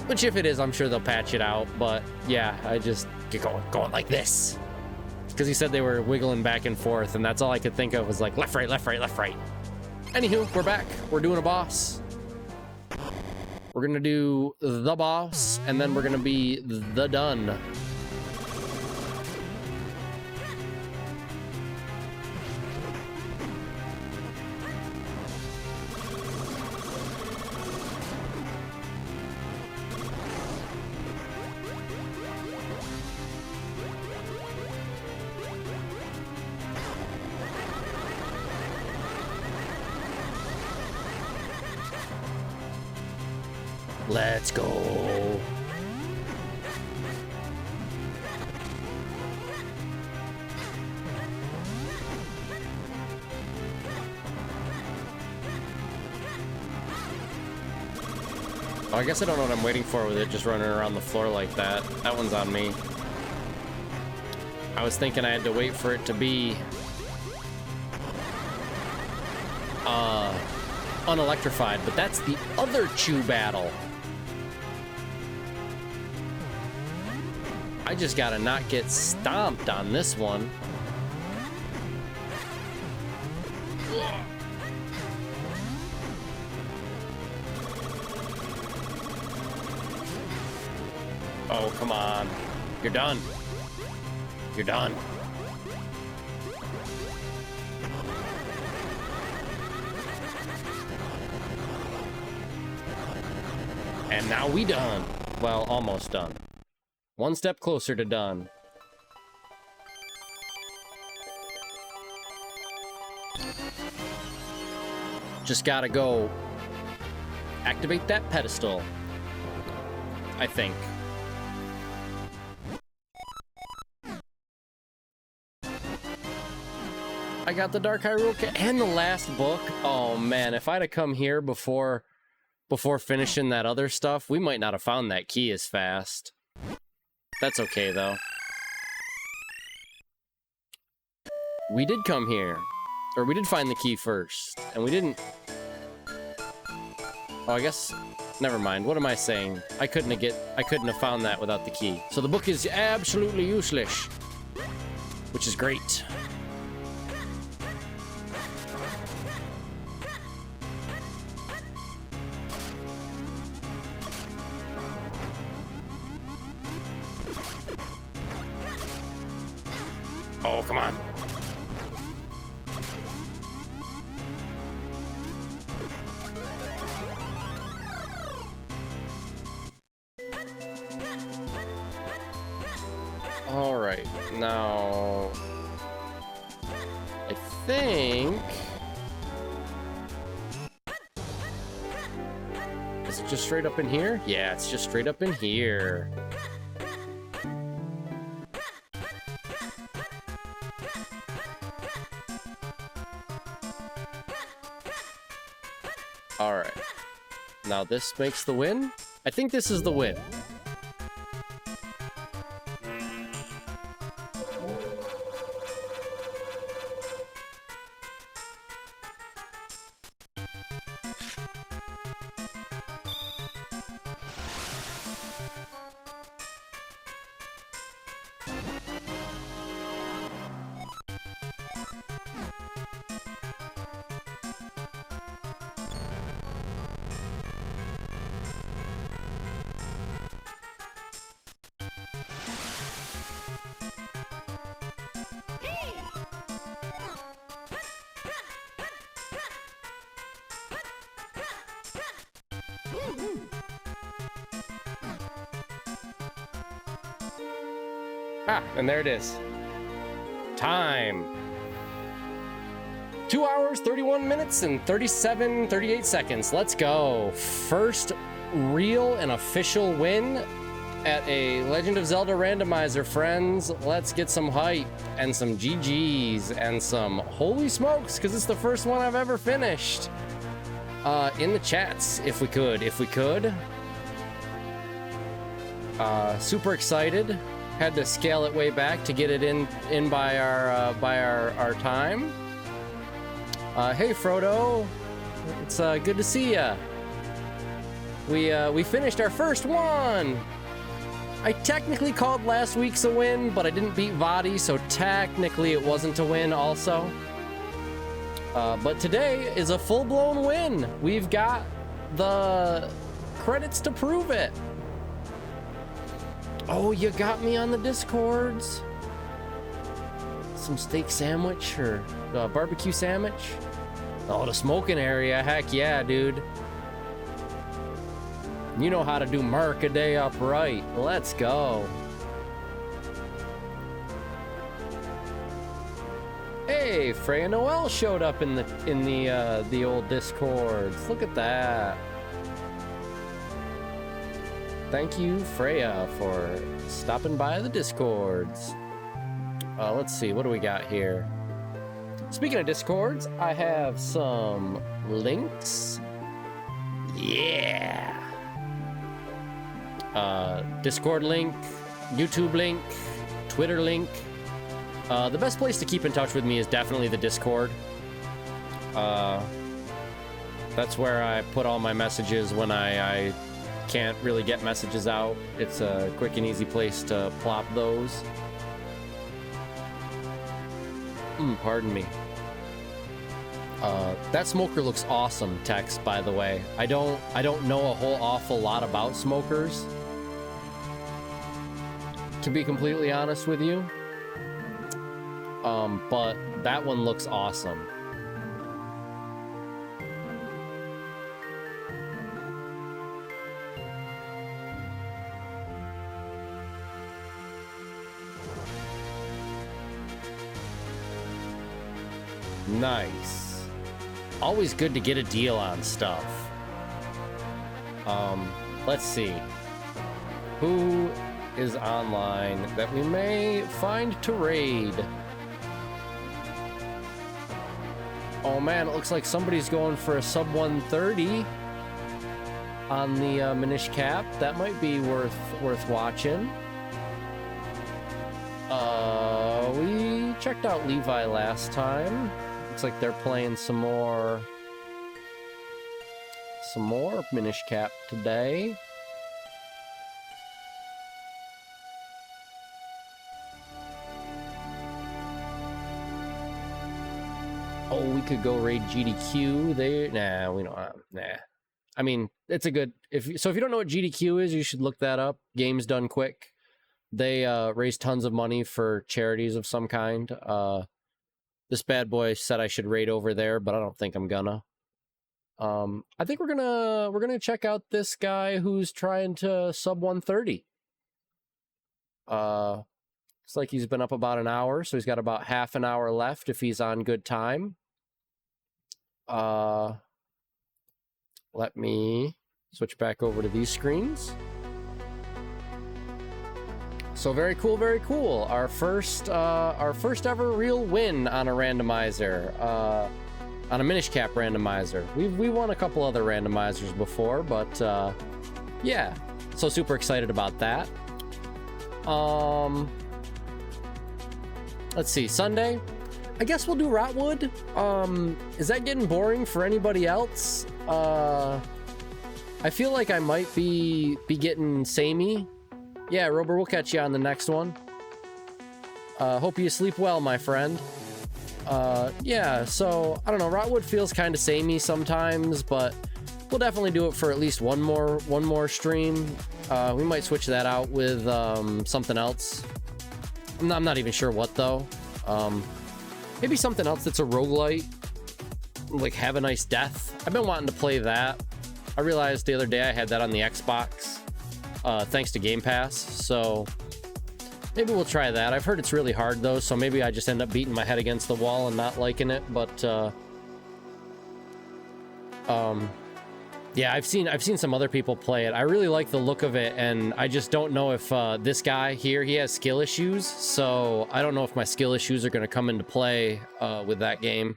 S2: Which if it is, I'm sure they'll patch it out. But yeah, I just get going like this, because he said they were wiggling back and forth, and that's all I could think of was like left, right, left, right, left, right. Anywho, we're back. We're doing a boss. We're gonna do the boss, and then we're gonna be the done. Let's go. Oh, I guess I don't know what I'm waiting for with it just running around the floor like that. That one's on me. I was thinking I had to wait for it to be unelectrified, but that's the other Chew battle. I just gotta not get stomped on this one. Oh, come on. You're done. You're done. And now we done. Well, almost done. One step closer to done. Just gotta go activate that pedestal, I think. I got the Dark Hyrule and the last book. Oh man, if I'd have come here before finishing that other stuff, we might not have found that key as fast. That's okay though. We did come here, or we did find the key first, and we didn't. Oh, I guess. Never mind. What am I saying? I couldn't have found that without the key. So the book is absolutely useless, which is great. Oh, come on. All right, now I think, is it just straight up in here? Yeah, it's just straight up in here. All right, now this makes the win. I think this is the win. Ah, and there it is. Time. 2 hours, 31 minutes, and 38 seconds. Let's go. First real and official win at a Legend of Zelda randomizer, friends. Let's get some hype and some GGs and some holy smokes, because it's the first one I've ever finished. In the chats, if we could. Super excited. Had to scale it way back to get it in by our time. Hey Frodo, it's good to see ya. We finished our first one. I technically called last week's a win, but I didn't beat VOD, so technically it wasn't a win also. But today is a full-blown win. We've got the credits to prove it. Oh, you got me on the Discords. Some steak sandwich or barbecue sandwich. Oh, the smoking area. Heck yeah, dude. You know how to do Mark a day up right. Let's go. Hey, Freya Noel showed up in the old Discords. Look at that. Thank you, Freya, for stopping by the Discords. Let's see, what do we got here? Speaking of Discords, I have some links. Yeah. Discord link, YouTube link, Twitter link. The best place to keep in touch with me is definitely the Discord. That's where I put all my messages when I can't really get messages out. It's a quick and easy place to plop those. Pardon me. That smoker looks awesome, Tex, by the way. I don't know a whole awful lot about smokers, to be completely honest with you. But that one looks awesome. Nice. Always good to get a deal on stuff. Let's see. Who is online that we may find to raid? Oh man, it looks like somebody's going for a sub 130 on the Minish Cap. That might be worth watching. We checked out Levi last time. Looks like they're playing some more Minish Cap today. Oh, we could go raid GDQ. Nah, we don't. Nah. I mean, it's a good. If you don't know what GDQ is, you should look that up. Games Done Quick. They raise tons of money for charities of some kind. This bad boy said I should raid over there, but I don't think I'm gonna. I think we're gonna check out this guy who's trying to sub 130. It's like he's been up about an hour, so he's got about half an hour left if he's on good time. Let me switch back over to these screens. So very cool, very cool. Our first ever real win on a randomizer, on a Minish Cap randomizer. We won a couple other randomizers before, but yeah. So super excited about that. Let's see, Sunday. I guess we'll do Rotwood. Is that getting boring for anybody else? I feel like I might be getting samey. Yeah, Rober, we'll catch you on the next one. Hope you sleep well, my friend. Yeah, so, I don't know, Rotwood feels kind of samey sometimes, but we'll definitely do it for at least one more stream. We might switch that out with something else. I'm not even sure what, though. Maybe something else that's a roguelite, like Have a Nice Death. I've been wanting to play that. I realized the other day I had that on the Xbox. Thanks to Game Pass, so maybe we'll try that. I've heard it's really hard though, so maybe I just end up beating my head against the wall and not liking it. But yeah, I've seen some other people play it. I really like the look of it, and I just don't know if this guy here, he has skill issues, so I don't know if my skill issues are going to come into play with that game.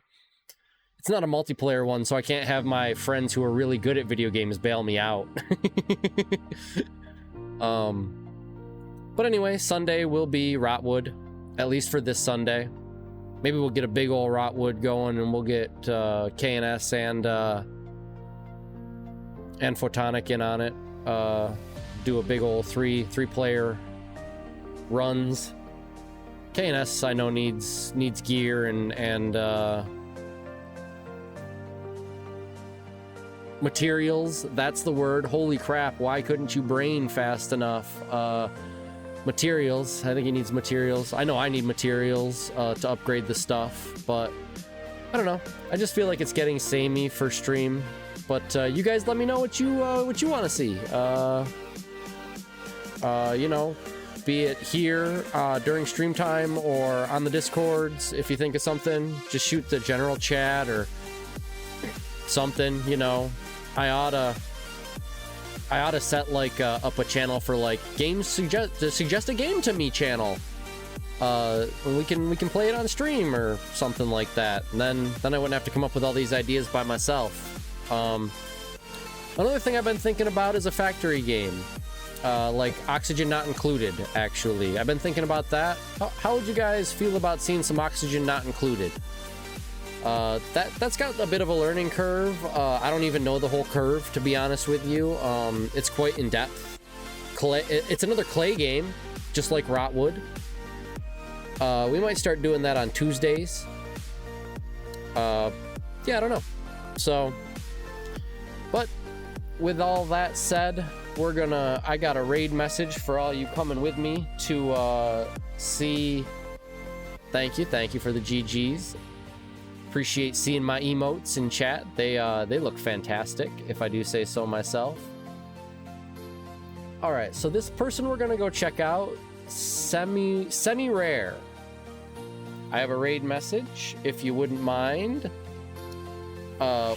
S2: It's not a multiplayer one, so I can't have my friends who are really good at video games bail me out. But anyway, Sunday will be Rotwood, at least for this Sunday. Maybe we'll get a big old Rotwood going, and we'll get KNS and Photonic in on it. Do a big old three player runs. KNS I know needs gear and materials. That's the word. Holy crap, why couldn't you brain fast enough? Materials. I think he needs materials. I know I need materials to upgrade the stuff, but I don't know. I just feel like it's getting samey for stream. But you guys let me know what you want to see. You know, be it here during stream time or on the Discords. If you think of something, just shoot the general chat or something, you know. I oughta I ought to set like up a channel for like suggest a game to me channel. We can play it on stream or something like that. And then I wouldn't have to come up with all these ideas by myself. Another thing I've been thinking about is a factory game. Like Oxygen Not Included, actually. I've been thinking about that. How would you guys feel about seeing some Oxygen Not Included? That's got a bit of a learning curve. I don't even know the whole curve, to be honest with you. It's quite in-depth. It's another clay game, just like Rotwood. We might start doing that on Tuesdays. Yeah, I don't know. So, but with all that said, I got a raid message for all you coming with me to see. Thank you for the GGs. Appreciate seeing my emotes in chat. They look fantastic, if I do say so myself. All right, so this person we're gonna go check out, semi rare. I have a raid message, if you wouldn't mind.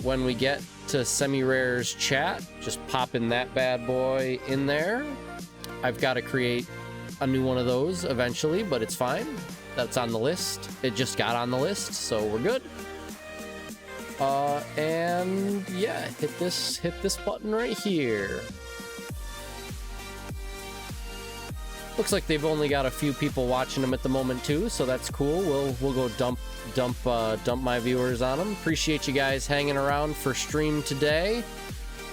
S2: When we get to Semi Rare's chat, just popping that bad boy in there. I've got to create a new one of those eventually, but it's fine. That's on the list. It just got on the list, so we're good. And yeah, hit this button right here. Looks like they've only got a few people watching them at the moment too, so that's cool. We'll go dump my viewers on them. Appreciate you guys hanging around for stream today.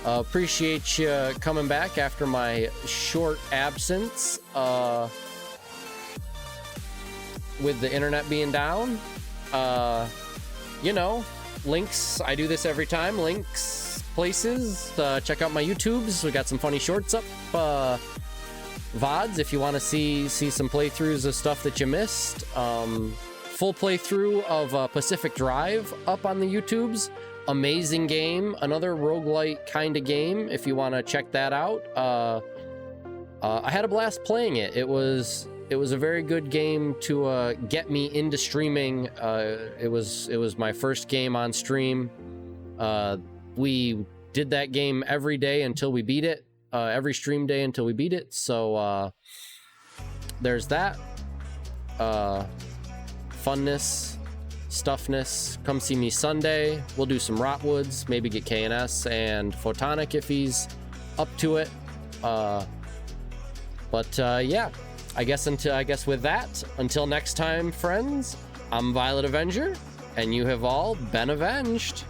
S2: Appreciate you coming back after my short absence with the internet being down. You know, links. I do this every time. Links, places. Check out my YouTubes. We got some funny shorts up. VODs if you want to see some playthroughs of stuff that you missed. Full playthrough of Pacific Drive up on the YouTubes. Amazing game, another roguelite kind of game if you want to check that out. I had a blast playing it. It was a very good game to get me into streaming. It was my first game on stream. We did that game every day until we beat it. Every stream day until we beat it. So there's that. Funness, stuffness. Come see me Sunday. We'll do some Rotwoods, maybe get KNS and Photonic if he's up to it. But yeah, I guess with that, until next time, friends, I'm Violet Avenger, and you have all been avenged.